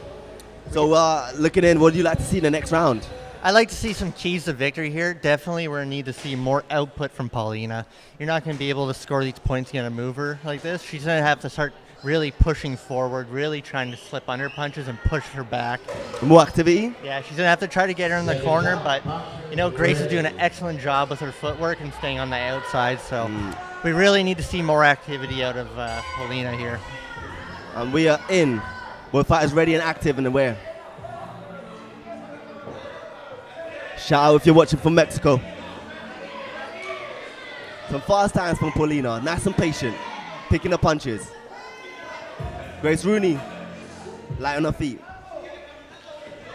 Speaker 2: So looking in, what do you like to see in the next round?
Speaker 6: I'd like to see some keys to victory here. Definitely we're going to need to see more output from Paulina. You're not going to be able to score these points against a mover like this. She's going to have to start really pushing forward, really trying to slip under punches and push her back.
Speaker 2: More activity?
Speaker 6: Yeah, she's going to have to try to get her in the corner, but, you know, Grace is doing an excellent job with her footwork and staying on the outside, so we really need to see more activity out of Paulina here.
Speaker 2: And we are in. Both fighters ready and active and aware. Shout out if you're watching from Mexico. Some fast times from Paulina, nice and patient, picking the punches. Grace Rooney, light on her feet.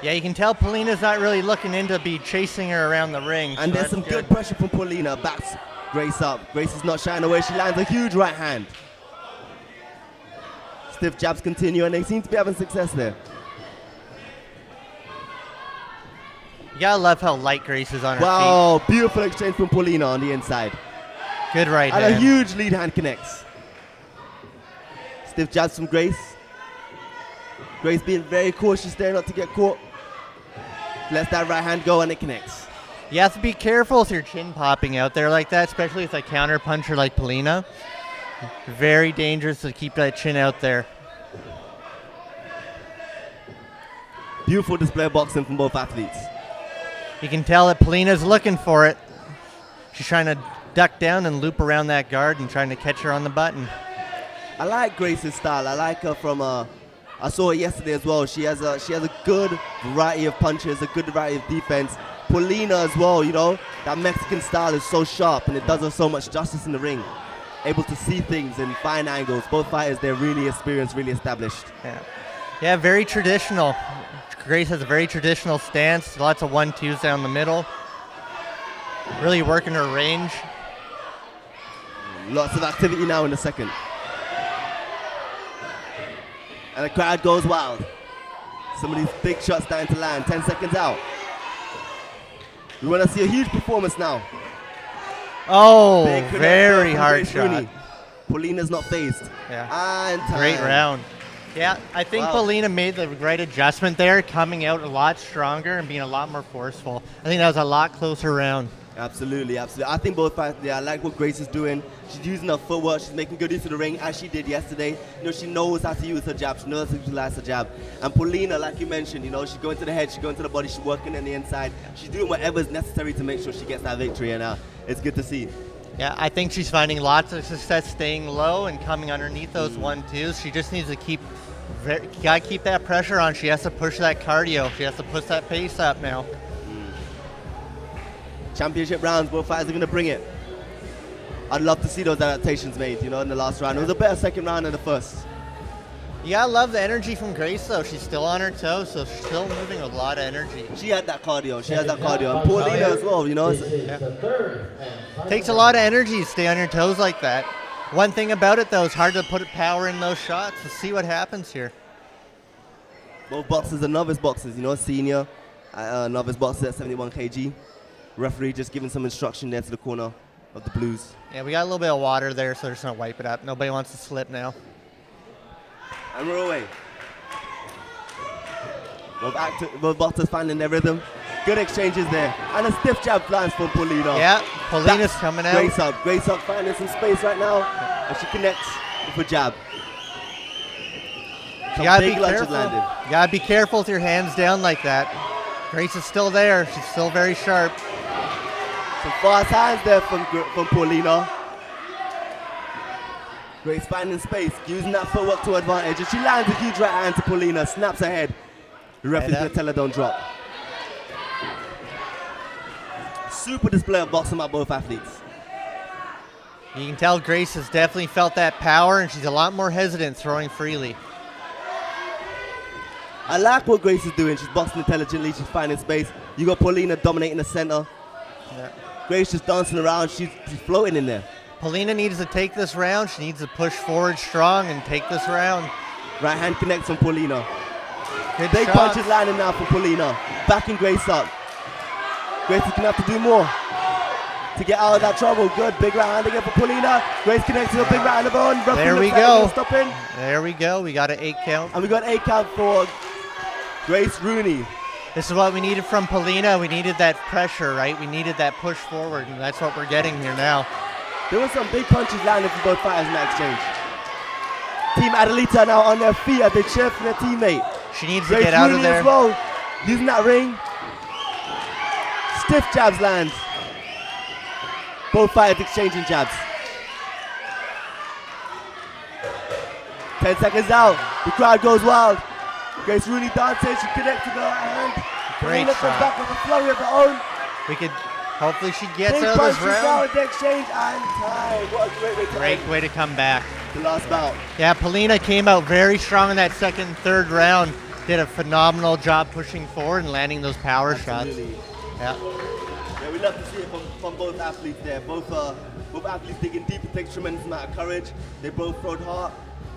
Speaker 6: Yeah, you can tell Paulina's not really looking in to be chasing her around the ring.
Speaker 2: And
Speaker 6: so
Speaker 2: there's some good pressure from Paulina, backs Grace up. Grace is not shying away, she lands a huge right hand. Stiff jabs continue and they seem to be having success there.
Speaker 6: You gotta love how light Grace is on her feet.
Speaker 2: Wow, beautiful exchange from Paulina on the inside.
Speaker 6: Good right hand.
Speaker 2: And a huge lead hand connects. Stiff jabs from Grace. Grace being very cautious there not to get caught. Lets that right hand go and it connects.
Speaker 6: You have to be careful with your chin popping out there like that, especially with a counter puncher like Paulina. Very dangerous to keep that chin out there.
Speaker 2: Beautiful display of boxing from both athletes.
Speaker 6: You can tell that Paulina's looking for it. She's trying to duck down and loop around that guard and trying to catch her on the button.
Speaker 2: I like Grace's style. I like her from I saw her yesterday as well. She has a good variety of punches, a good variety of defense. Paulina as well, you know, that Mexican style is so sharp and it does her so much justice in the ring. Able to see things and find angles. Both fighters, they're really experienced, really established.
Speaker 6: Yeah, very traditional. Grace has a very traditional stance, lots of 1-2s down the middle. Really working her range.
Speaker 2: Lots of activity now in the second. And the crowd goes wild. Some of these big shots starting to land, 10 seconds out. We want to see a huge performance now.
Speaker 6: Oh, very hard shot.
Speaker 2: Paulina's not phased.
Speaker 6: Yeah.
Speaker 2: And time.
Speaker 6: Great round. Yeah, I think
Speaker 2: Wow.
Speaker 6: Paulina made the right adjustment there, coming out a lot stronger and being a lot more forceful. I think that was a lot closer round.
Speaker 2: Absolutely, absolutely. I think both fights, I like what Grace is doing. She's using her footwork. She's making good use of the ring, as she did yesterday. She knows how to use her jab. She knows how to utilize her jab. And Paulina, like you mentioned, she's going to the head, she's going to the body, she's working on the inside. She's doing whatever is necessary to make sure she gets that victory, and it's good to see.
Speaker 6: Yeah, I think she's finding lots of success staying low and coming underneath those 1-2s. She just needs to keep that pressure on. She has to push that cardio. She has to push that pace up now.
Speaker 2: Championship rounds, both fighters are going to bring it. I'd love to see those adaptations made, in the last round. It was a better second round than the first.
Speaker 6: Yeah, I love the energy from Grace, though. She's still on her toes, so she's still moving with a lot of energy.
Speaker 2: She had that cardio. She has that cardio. And Paulina as well,
Speaker 6: Takes a lot of energy to stay on your toes like that. One thing about it, though, it's hard to put power in those shots. Let's see what happens here.
Speaker 2: Both boxers are novice boxers, senior novice boxer at 71 kg. Referee just giving some instruction there to the corner of the Blues.
Speaker 6: Yeah, we got a little bit of water there, so they're just going to wipe it up. Nobody wants to slip now.
Speaker 2: And we're away. Both boxers finding their rhythm. Good exchanges there. And a stiff jab lands from Paulina.
Speaker 6: Yeah, Paulina's coming out.
Speaker 2: Grace up finding some space right now. And she connects with a jab.
Speaker 6: You gotta be careful. You gotta be careful with your hands down like that. Grace is still there. She's still very sharp.
Speaker 2: Some fast hands there from Paulina. Grace finding space, using that footwork to advantage. And she lands a huge right hand to Paulina, snaps her head. The referee's going to tell her don't drop. Super display of boxing by both athletes.
Speaker 6: You can tell Grace has definitely felt that power, and she's a lot more hesitant throwing freely.
Speaker 2: I like what Grace is doing. She's boxing intelligently. She's finding space. You got Paulina dominating the center.
Speaker 6: Yeah.
Speaker 2: Grace just dancing around. She's floating in there.
Speaker 6: Paulina needs to take this round. She needs to push forward strong and take this round.
Speaker 2: Right hand connects on Paulina.
Speaker 6: Good
Speaker 2: Big
Speaker 6: shots.
Speaker 2: punches landing now for Paulina. Backing Grace up. Grace is going to have to do more to get out of that trouble. Good. Big right hand again for Paulina. Grace connects to a big right hand of her own.
Speaker 6: There we go. There we go. We got an 8 count.
Speaker 2: And we got 8 count for Grace Rooney.
Speaker 6: This is what we needed from Paulina. We needed that pressure, right? We needed that push forward, and that's what we're getting here now.
Speaker 2: There were some big punches landing from both fighters in that exchange. Team Adelita now on their feet as they cheer for their teammate.
Speaker 6: She needs to get out of there.
Speaker 2: As well, using that ring. Stiff jabs lands. Both fighters exchanging jabs. 10 seconds out. The crowd goes wild. Grace Rooney dances. She connects with her hand.
Speaker 6: Great
Speaker 2: Paulina comes back with a flurry of her own.
Speaker 6: We could, hopefully she gets
Speaker 2: Big
Speaker 6: out of this
Speaker 2: punches
Speaker 6: round.
Speaker 2: out of the exchange and time. What a great way to end
Speaker 6: Way to come back.
Speaker 2: the last bout.
Speaker 6: Yeah, Paulina came out very strong in that second, third round. Did a phenomenal job pushing forward and landing those power
Speaker 2: Absolutely.
Speaker 6: shots. Yeah.
Speaker 2: Yeah, we love to see it from both athletes there. Both athletes digging deep. It takes tremendous amount of courage. They both throwed hard.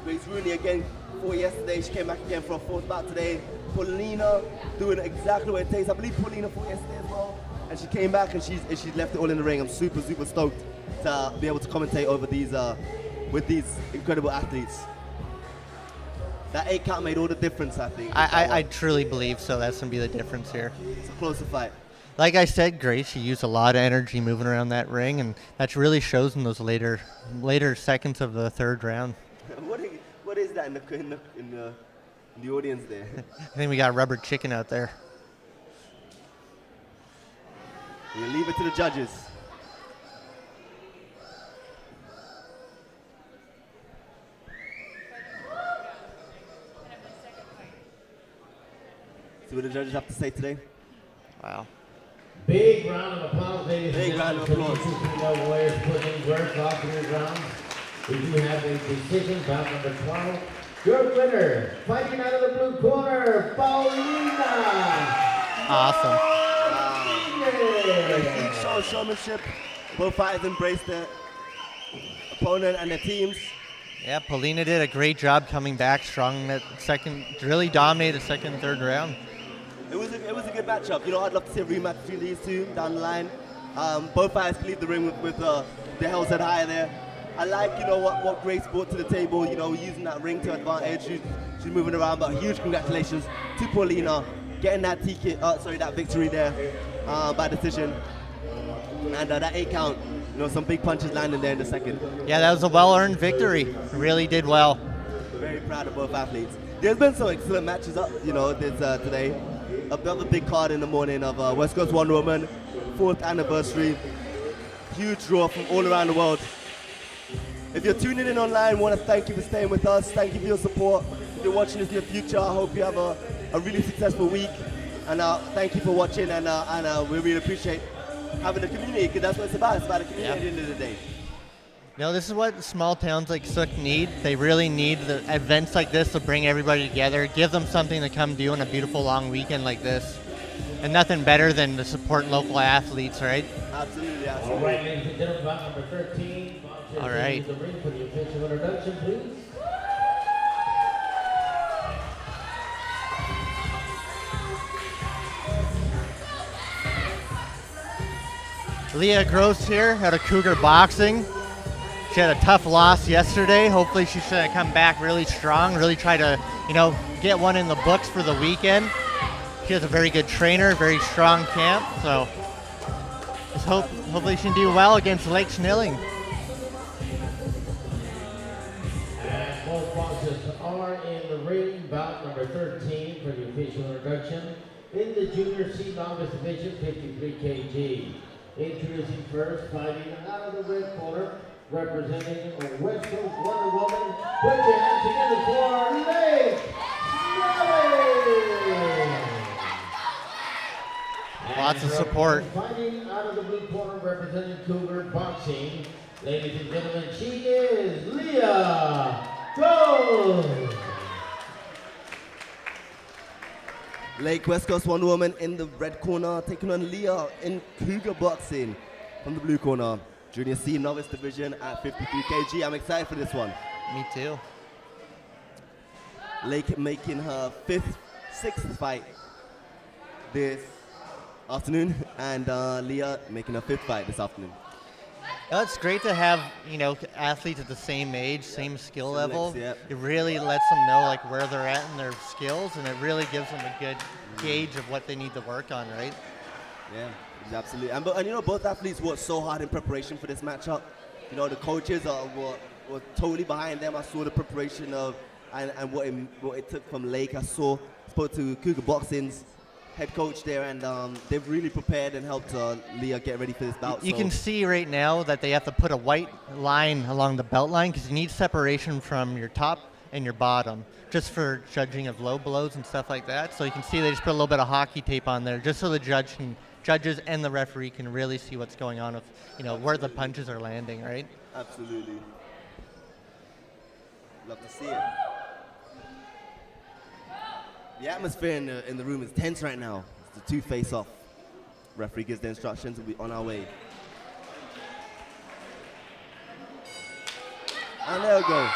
Speaker 2: Grace Rooney again fought yesterday. She came back again for a fourth bout today. Paulina doing exactly what it takes. I believe Paulina fought yesterday as well. And she came back and she's left it all in the ring. I'm super stoked to be able to commentate over these with these incredible athletes. That 8 count made all the difference, I think.
Speaker 6: I truly believe so. That's going to be the difference here.
Speaker 2: It's a closer fight.
Speaker 6: Like I said, Grace, she used a lot of energy moving around that ring, and that really shows in those later seconds of the third round.
Speaker 2: What is that in the audience there?
Speaker 6: I think we got rubber chicken out there.
Speaker 2: We'll leave it to the judges. See what the judges have to say today.
Speaker 6: Wow.
Speaker 1: Big round of applause, ladies and
Speaker 2: Big round
Speaker 1: gentlemen.
Speaker 2: of applause.
Speaker 1: For the Warriors putting work off in the rounds. We do have a decision, bout number 12. Your winner, fighting out of the blue corner, Paulina.
Speaker 6: Awesome.
Speaker 2: Each show showmanship. Both fighters embraced their opponent and their teams.
Speaker 6: Yeah, Paulina did a great job coming back strong in that second, really dominated the second and third round.
Speaker 2: It was a good matchup. I'd love to see a rematch between these two down the line. Both fighters can leave the ring with their heads held high there. I like, what Grace brought to the table, using that ring to advantage. She's moving around, but huge congratulations to Paulina, getting that that victory there by decision. And that 8 count, some big punches landing there in the second.
Speaker 6: Yeah, that was a well-earned victory. Really did well.
Speaker 2: Very proud of both athletes. There's been some excellent matches up, this today. Another big card in the morning of West Coast Wonder Woman, 4th anniversary. Huge draw from all around the world. If you're tuning in online, I want to thank you for staying with us. Thank you for your support. If you're watching this in the future, I hope you have a really successful week. And thank you for watching, and we really appreciate having a community, because that's what it's about. It's about a community at the end of the day.
Speaker 6: This is what small towns like Sook need. They really need the events like this to bring everybody together, give them something to come do on a beautiful long weekend like this. And nothing better than to support local athletes, right?
Speaker 2: Absolutely,
Speaker 1: All
Speaker 2: absolutely.
Speaker 1: right, ladies and gentlemen, bout number 13.
Speaker 6: All right.
Speaker 1: The ring for the official introduction, please.
Speaker 6: Leah Gross here out of Cougar Boxing. She had a tough loss yesterday. Hopefully she's going to come back really strong, really try to, get one in the books for the weekend. She has a very good trainer, very strong camp, so just hopefully she can do well against Lake Schnilling.
Speaker 1: And both boxers are in the ring, bout number 13 for the official introduction. In the junior C novice division, 53 kg. Introducing first, fighting out of the red corner, representing West Coast Wonder Woman. Put your hands together for Lake Schnilling!
Speaker 6: Lots of support.
Speaker 1: Fighting out of the blue corner, representing Cougar Boxing. Ladies and gentlemen, she is Leah Gold.
Speaker 2: Lake West Coast Wonder Woman in the red corner, taking on Leah in Cougar Boxing from the blue corner. Junior C novice division at 53 kg. I'm excited for this one.
Speaker 6: Me too.
Speaker 2: Lake making her 6th fight this afternoon, and Leah making her 5th fight this afternoon.
Speaker 6: It's great to have, athletes at the same age, same skill level.
Speaker 2: Yep.
Speaker 6: It really lets them know where they're at in their skills, and it really gives them a good gauge of what they need to work on, right?
Speaker 2: Yeah, absolutely. And both athletes worked so hard in preparation for this matchup. The coaches were totally behind them. I saw the preparation and what it took from Lake. Spoke to Cougar Boxing's head coach there, and they've really prepared and helped Leah get ready for this bout.
Speaker 6: You can see right now that they have to put a white line along the belt line because you need separation from your top and your bottom, just for judging of low blows and stuff like that. So you can see they just put a little bit of hockey tape on there, just so the judges and the referee can really see what's going on with, where the punches are landing, right?
Speaker 2: Absolutely. Love to see it. The atmosphere in the room is tense right now. It's the 2 face-off. Referee gives the instructions, we'll be on our way. And there we go.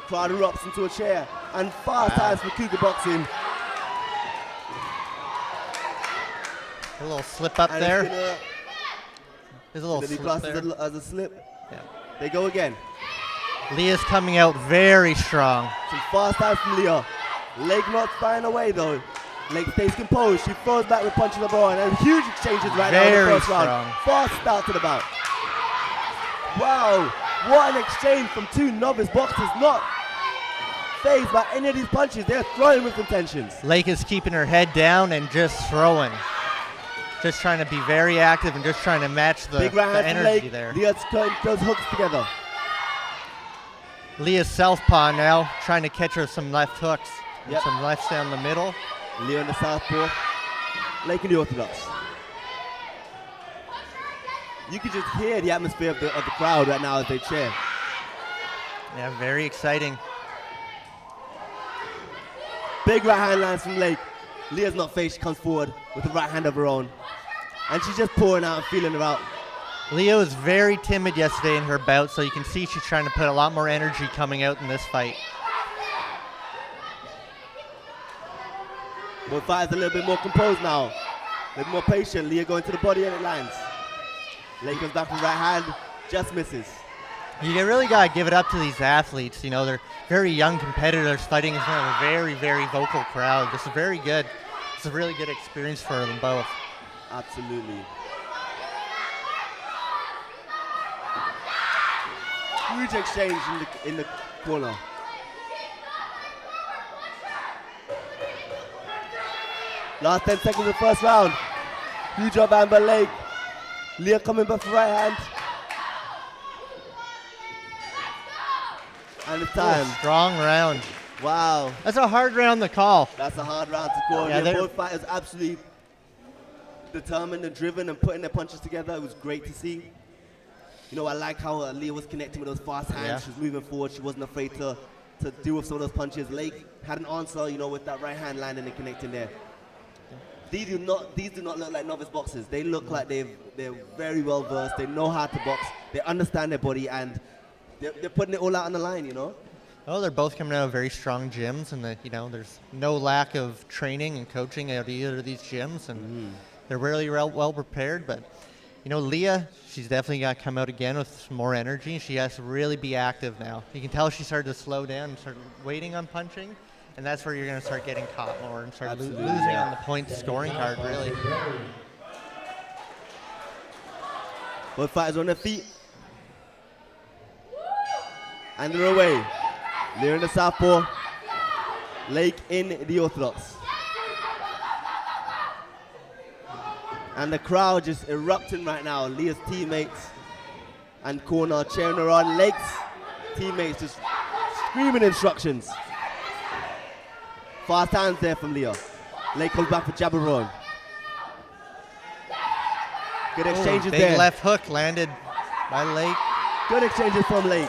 Speaker 2: Crowd erupts into a chair. And fast times for Cougar Boxing.
Speaker 6: A little slip up
Speaker 2: And
Speaker 6: there. There's a little
Speaker 2: Be
Speaker 6: slip
Speaker 2: classed
Speaker 6: there.
Speaker 2: as a slip.
Speaker 6: Yeah.
Speaker 2: They go again.
Speaker 6: Leah's coming out very strong.
Speaker 2: Some fast times from Leah. Lake not flying away though. Lake stays composed. She throws back with punches of her own. And huge exchanges right now in the first round. Fast start to the bout. Wow, what an exchange from 2 novice boxers. Not phased by any of these punches. They're throwing with intentions.
Speaker 6: Lake is keeping her head down and just throwing. Just trying to be very active and just trying to match the,
Speaker 2: Big right hand
Speaker 6: energy
Speaker 2: Lake.
Speaker 6: there.
Speaker 2: Leah's putting those hooks together.
Speaker 6: Leah's southpaw now, trying to catch her some left hooks.
Speaker 2: Yep.
Speaker 6: Some lefts down the middle.
Speaker 2: Leah in the southpaw. Lake in the orthodox. You can just hear the atmosphere of the crowd right now as they cheer.
Speaker 6: Yeah, very exciting.
Speaker 2: Big right hand lands from Lake. Leah's not faced. She comes forward with the right hand of her own. And she's just pouring out and feeling her out.
Speaker 6: Leah was very timid yesterday in her bout, so you can see she's trying to put a lot more energy coming out in this fight.
Speaker 2: Both fighters a little bit more composed now. A little more patient. Leah going to the body and it lands. Lake comes back with right hand, just misses.
Speaker 6: You really got to give it up to these athletes. You know, they're very young competitors fighting in front of a very, very vocal crowd. This is very good. It's a really good experience for them both.
Speaker 2: Absolutely. Huge exchange in the corner. Last 10 seconds of the first round. Huge job, Amber Lake. Leah coming back for right hand. And it's time.
Speaker 6: Ooh, strong round.
Speaker 2: Wow.
Speaker 6: That's a hard round to call.
Speaker 2: That's a hard round to call.
Speaker 6: Yeah,
Speaker 2: Both fighters absolutely determined and driven and putting their punches together. It was great to see. You know, I like how Leah was connecting with those fast hands.
Speaker 6: Yeah.
Speaker 2: She was moving forward. She wasn't afraid to deal with some of those punches. Lake had an answer, you know, with that right hand landing and connecting there. These do not look like novice boxers. They look like they're very well versed. They know how to box. They understand their body, and they're putting it all out on the line, you know?
Speaker 6: Oh, they're both coming out of very strong gyms, and you know, there's no lack of training and coaching at either of these gyms, and they're really well prepared. But you know, Leah, she's definitely got to come out again with some more energy. She has to really be active now. You can tell she started to slow down and start waiting on punching, and that's where you're going to start getting caught more and start losing on the point scoring card, really.
Speaker 2: Both fighters on their feet. And they're away. Leah in the southpaw. Lake in the orthodox. And the crowd just erupting right now. Leah's teammates and corner cheering her on. Lake's teammates just screaming instructions. Fast hands there from Leah. Lake comes back for Jabberon. Good exchanges
Speaker 6: big
Speaker 2: there.
Speaker 6: Big left hook landed by Lake.
Speaker 2: Good exchanges from Lake.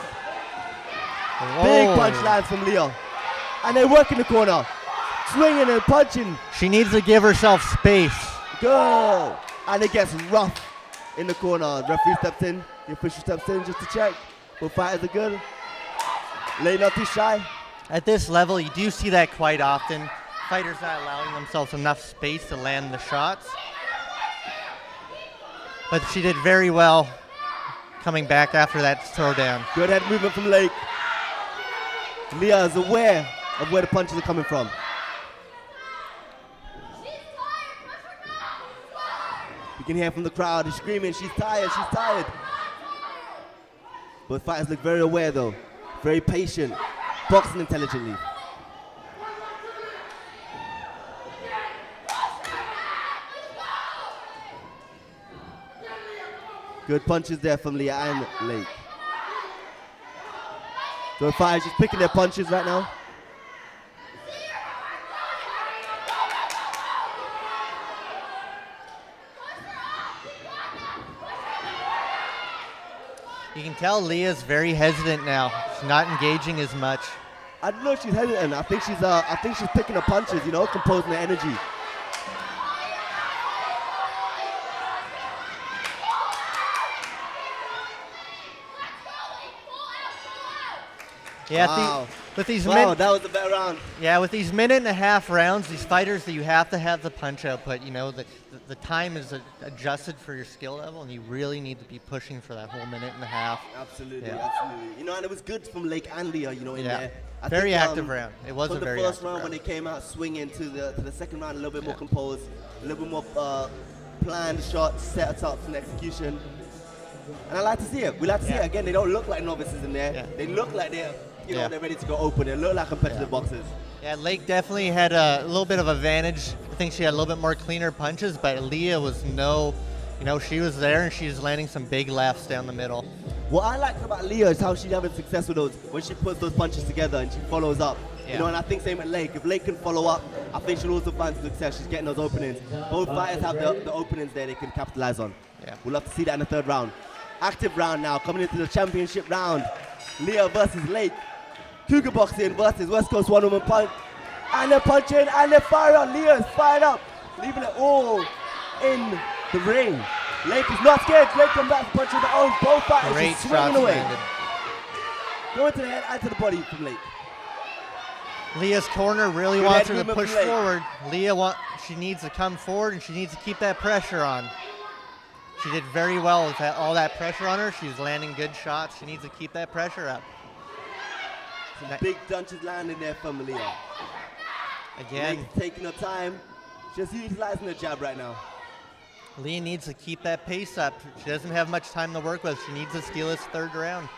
Speaker 6: Whoa.
Speaker 2: Big punch lands from Leah. And they work in the corner. Swinging and punching.
Speaker 6: She needs to give herself space.
Speaker 2: Good. And it gets rough in the corner. The referee steps in. The official steps in just to check. Both fighters are good. Lake not too shy.
Speaker 6: At this level, you do see that quite often. Fighters not allowing themselves enough space to land the shots. But she did very well coming back after that throwdown.
Speaker 2: Good head movement from Lake. Leah is aware of where the punches are coming from. You can hear from the crowd, he's screaming, she's tired, she's tired. Both fighters look very aware though, very patient, boxing intelligently. Good punches there from Leah and Lake. Both fighters just picking their punches right now.
Speaker 6: You can tell Leah's very hesitant now. She's not engaging as much.
Speaker 2: I don't know if she's hesitant. I think she's picking her punches, you know, composing her energy.
Speaker 6: Yeah,
Speaker 2: wow.
Speaker 6: With these
Speaker 2: that was a better round.
Speaker 6: Yeah, with these minute and a half rounds, these fighters that you have to have the punch output. You know, the time is adjusted for your skill level, and you really need to be pushing for that whole minute and a half.
Speaker 2: Absolutely, absolutely. You know, and it was good from Lake and Leah, you know, in there.
Speaker 6: Very active round. It was a very active round.
Speaker 2: The first round when they came out swinging to the second round, a little bit more composed, a little bit more planned shots, set ups and execution. And I like to see it. We like to see it again. They don't look like novices in there. They look like they're they're ready to go open. They look like competitive boxers.
Speaker 6: Yeah, Lake definitely had a little bit of advantage. I think she had a little bit more cleaner punches, but Leah was she was there and she was landing some big lefts down the middle.
Speaker 2: What I like about Leah is how she's having success with those, when she puts those punches together and she follows up. You know, and I think same with Lake. If Lake can follow up, I think she'll also find success. She's getting those openings. Both fighters have the openings there they can capitalize on.
Speaker 6: Yeah.
Speaker 2: We'll love to see that in the third round. Active round now, coming into the championship round. Leah versus Lake. Cougar boxing versus West Coast one woman punch. And they're punching and they're firing. Leah is fired up, leaving it all in the ring. Lake is not scared. Lake comes back punching the own. Both fighters
Speaker 6: Great
Speaker 2: just swinging away.
Speaker 6: landed.
Speaker 2: Going to the head and to the body from Lake.
Speaker 6: Leah's corner really wants her to push forward. Leah she needs to come forward and she needs to keep that pressure on. She did very well with all that pressure on her. She's landing good shots. She needs to keep that pressure up.
Speaker 2: Some big dunches landing there from Leah.
Speaker 6: Again,
Speaker 2: Leah's taking her time. Just utilizing the jab right now.
Speaker 6: Leah needs to keep that pace up. She doesn't have much time to work with. She needs to steal this third round.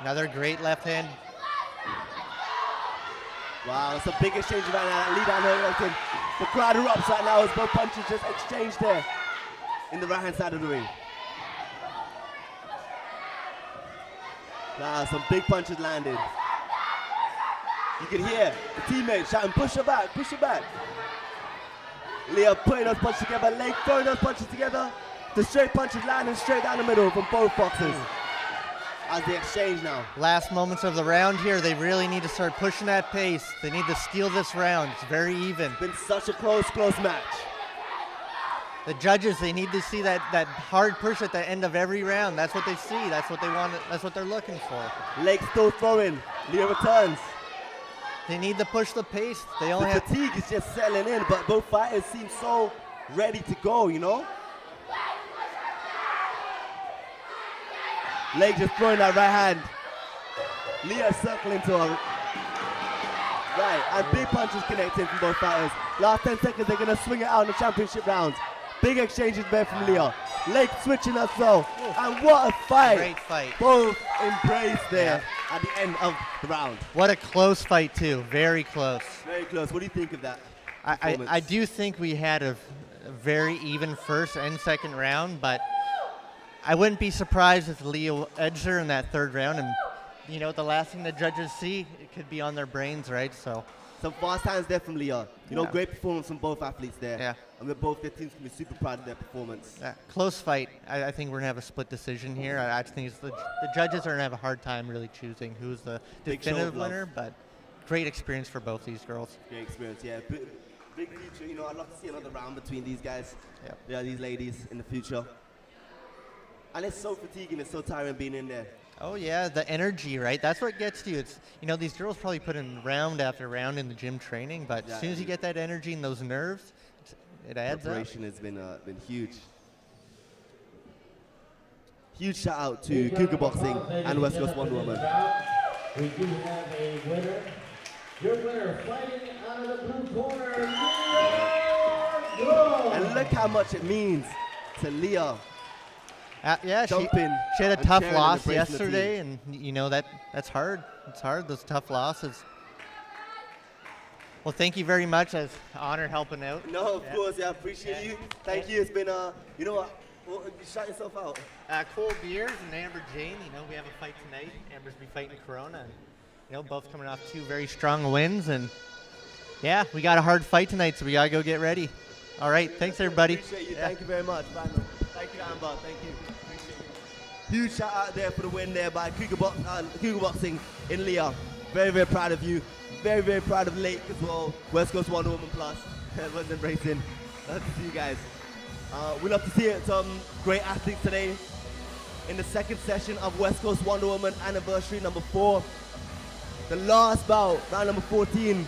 Speaker 6: Another great left hand.
Speaker 2: Wow, it's a big exchange right now. Lead down her left hand. The crowd erupts right now as both punches just exchanged there in the right-hand side of the ring. Wow, some big punches landed. You can hear the teammates shouting, push her back, push her back. Leah putting those punches together, leg throwing those punches together. The straight punches landing straight down the middle from both boxers. As they exchange now.
Speaker 6: Last moments of the round here, they really need to start pushing that pace. They need to steal this round. It's very even.
Speaker 2: Been such a close match.
Speaker 6: The judges, they need to see that hard push at the end of every round. That's what they see. That's what they want. That's what they're looking for.
Speaker 2: Leg still throwing. Leah returns.
Speaker 6: They need to push the pace. They only
Speaker 2: The
Speaker 6: have
Speaker 2: fatigue is just settling in, but both fighters seem so ready to go, you know? Leg just throwing that right hand. Leah circling to her right, and big punches connecting from both fighters. Last 10 seconds, they're gonna swing it out in the championship rounds. Big exchanges there from Leah. Leg switching as well, and what a fight.
Speaker 6: Great fight.
Speaker 2: Both embraced there at the end of the round.
Speaker 6: What a close fight too. Very close.
Speaker 2: Very close. What do you think of that?
Speaker 6: I do think we had a very even first and second round, but I wouldn't be surprised if Leah edged her in that third round, and you know, the last thing the judges see, it could be on their brains, right? So
Speaker 2: some fast hands there from Leah. You know, great performance from both athletes there.
Speaker 6: Yeah.
Speaker 2: And both their teams can be super proud of their performance.
Speaker 6: close fight. I think we're gonna have a split decision here. I think it's the judges are gonna have a hard time really choosing who's the
Speaker 2: Big
Speaker 6: definitive
Speaker 2: show of love.
Speaker 6: winner, but great experience for both these girls.
Speaker 2: Great experience, yeah. Big future, you know, I'd love to see another round between these guys.
Speaker 6: Yep.
Speaker 2: Yeah, these ladies in the future. And it's so fatiguing, it's so tiring being in there.
Speaker 6: Oh yeah, the energy, right? That's what gets to you. It's, you know, these girls probably put in round after round in the gym training, but as soon as you get that energy and those nerves, it adds up.
Speaker 2: Preparation has been huge. Huge shout out to Cougar Boxing and West Coast Wonder Woman.
Speaker 1: We do have a winner. Your winner fighting out of the blue corner, Leah.
Speaker 2: And look how much it means to Leah.
Speaker 6: Yeah, she had a
Speaker 2: and
Speaker 6: tough
Speaker 2: sharing and
Speaker 6: loss
Speaker 2: embracing the
Speaker 6: yesterday, and you know that's hard. It's hard, those tough losses. Well, thank you very much. It's an honor helping out.
Speaker 2: No, of course, I appreciate you. Thank you. It's been, you know what? Well, you shout yourself out.
Speaker 6: Cole Beers and Amber Jane, you know, we have a fight tonight. Amber's be fighting Corona, and, you know, both coming off 2 very strong wins, and yeah, we got a hard fight tonight, so we gotta go get ready. All right, thanks everybody.
Speaker 2: Appreciate you. Thank you very much. Thank you, Amber. Thank you. Appreciate you. Huge shout out there for the win there by Cougar Boxing in Leah. Very, very proud of you. Very, very proud of Lake as well. West Coast Wonder Woman Plus. Everyone's embracing. Love to see you guys. We love to see some great athletes today in the second session of West Coast Wonder Woman anniversary number 4. The last bout, round number 14,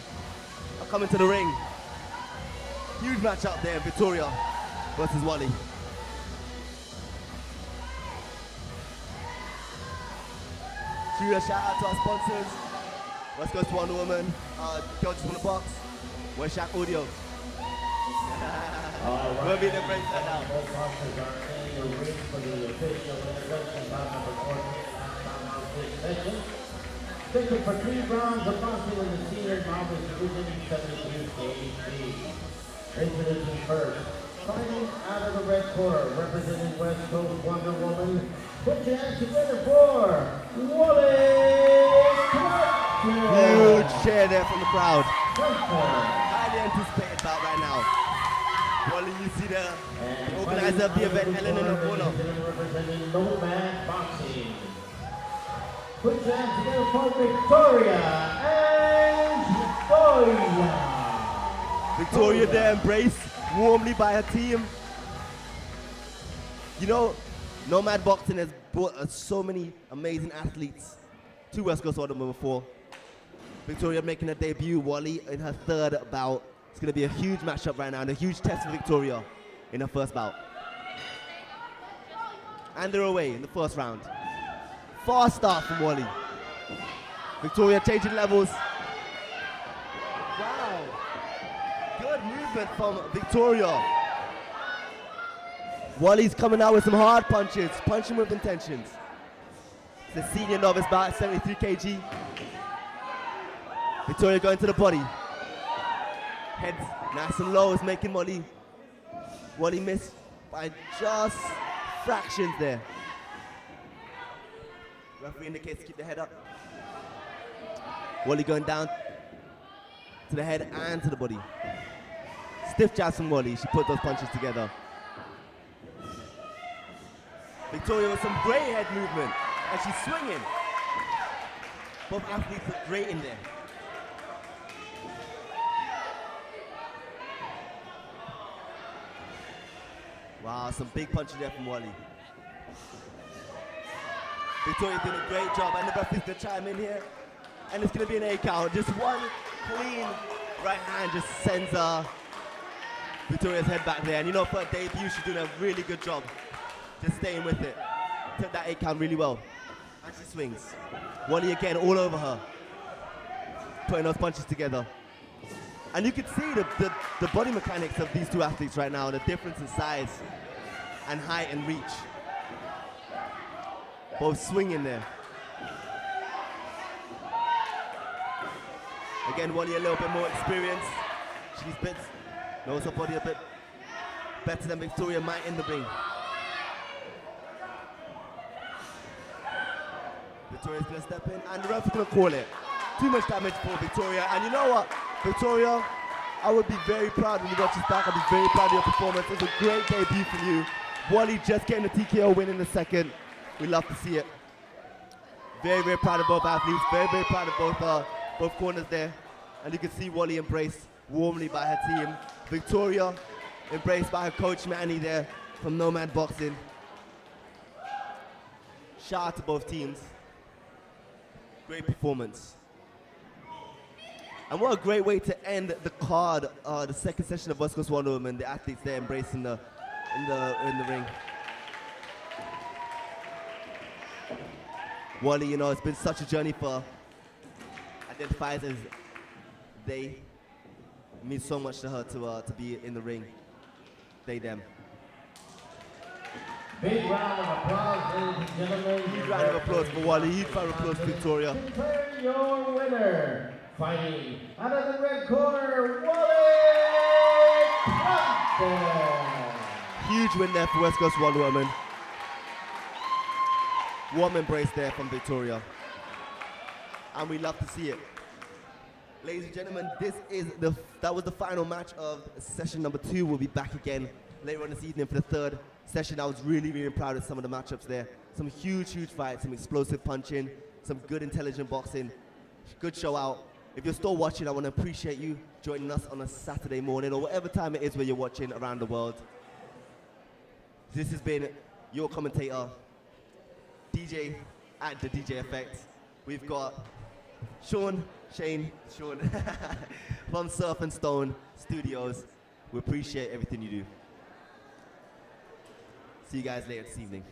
Speaker 2: are coming to the ring. Huge match up there, Victoria versus Wally. Huge shout out to our sponsors. West Coast Wonder Woman, Coaches from the Box, West Shack Audio. We'll be the break that now.
Speaker 1: Both boxers are in the ring for the official introduction bout number 14 of this session. Taken for 3 rounds, the boxing in the senior novice division 72 kg. Introducing first, fighting out of the red corner, representing West Coast Wonder Woman. Put your hands together for Wally.
Speaker 2: Huge cheer there from the crowd. Highly anticipated bout right now. Wally, you see the organizer of the event, Ellen in the corner.
Speaker 1: Representing Nomad Boxing. Put your hands together for Victoria and
Speaker 2: Victoria there embraced warmly by her team. You know, Nomad Boxing has brought so many amazing athletes to West Coast Wonder Woman before. Victoria making her debut, Wally in her 3rd bout. It's going to be a huge matchup right now and a huge test for Victoria in her first bout. And they're away in the first round. Fast start from Wally. Victoria changing levels. Wow. Good movement from Victoria. Wally's coming out with some hard punches, punching with intentions. It's the senior novice bout at 73 kg. Victoria going to the body. Heads nice and low is making Wally missed by just fractions there. Referee indicates to keep the head up. Wally going down to the head and to the body. Stiff jabs from Wally. She put those punches together. Victoria with some great head movement, and she's swinging. Both athletes look great in there. Wow, some big punches there from Wally. Victoria's doing a great job, and the referee's gonna chime in here. And it's gonna be an 8 count. Just one clean right hand just sends Victoria's head back there. And you know, for her debut, she's doing a really good job. Just staying with it. Took that 8 count really well. And she swings. Wally again all over her. Putting those punches together. And you can see the body mechanics of these two athletes right now, the difference in size and height and reach. Both swinging there. Again, Wally a little bit more experienced. She's knows her body a bit better than Victoria might in the ring. Victoria's gonna step in, and the ref is gonna call it. Too much damage for Victoria, and you know what, Victoria, I would be very proud when you watch this back. I'd be very proud of your performance. It was a great debut from you. Wally just getting the TKO win in the second. We love to see it. Very, very proud of both athletes. Very, very proud of both corners there. And you can see Wally embraced warmly by her team. Victoria embraced by her coach Manny there from Nomad Boxing. Shout out to both teams. Great performance. And what a great way to end the card, the second session of West Coast Wonder Woman. The athletes there embracing in the ring. Wally, you know, it's been such a journey for her. Identifies as they. It means so much to her to be in the ring. They, them.
Speaker 1: Big round of applause, ladies and gentlemen.
Speaker 2: Huge round of applause for Wally. Huge round of applause for Victoria.
Speaker 1: Declare your winner. Fighting out of the red corner, Wally Compton.
Speaker 2: Huge win there for West Coast Wonder Woman. Warm embrace there from Victoria. And we love to see it. Ladies and gentlemen, that was the final match of session number 2. We'll be back again later on this evening for the third session. I was really, really proud of some of the matchups there. Some huge, huge fights, some explosive punching, some good intelligent boxing. Good show out. If you're still watching, I want to appreciate you joining us on a Saturday morning or whatever time it is where you're watching around the world. This has been your commentator, DJ at the DJ Effect. We've got Sean from Surf and Stone Studios. We appreciate everything you do. See you guys later this evening.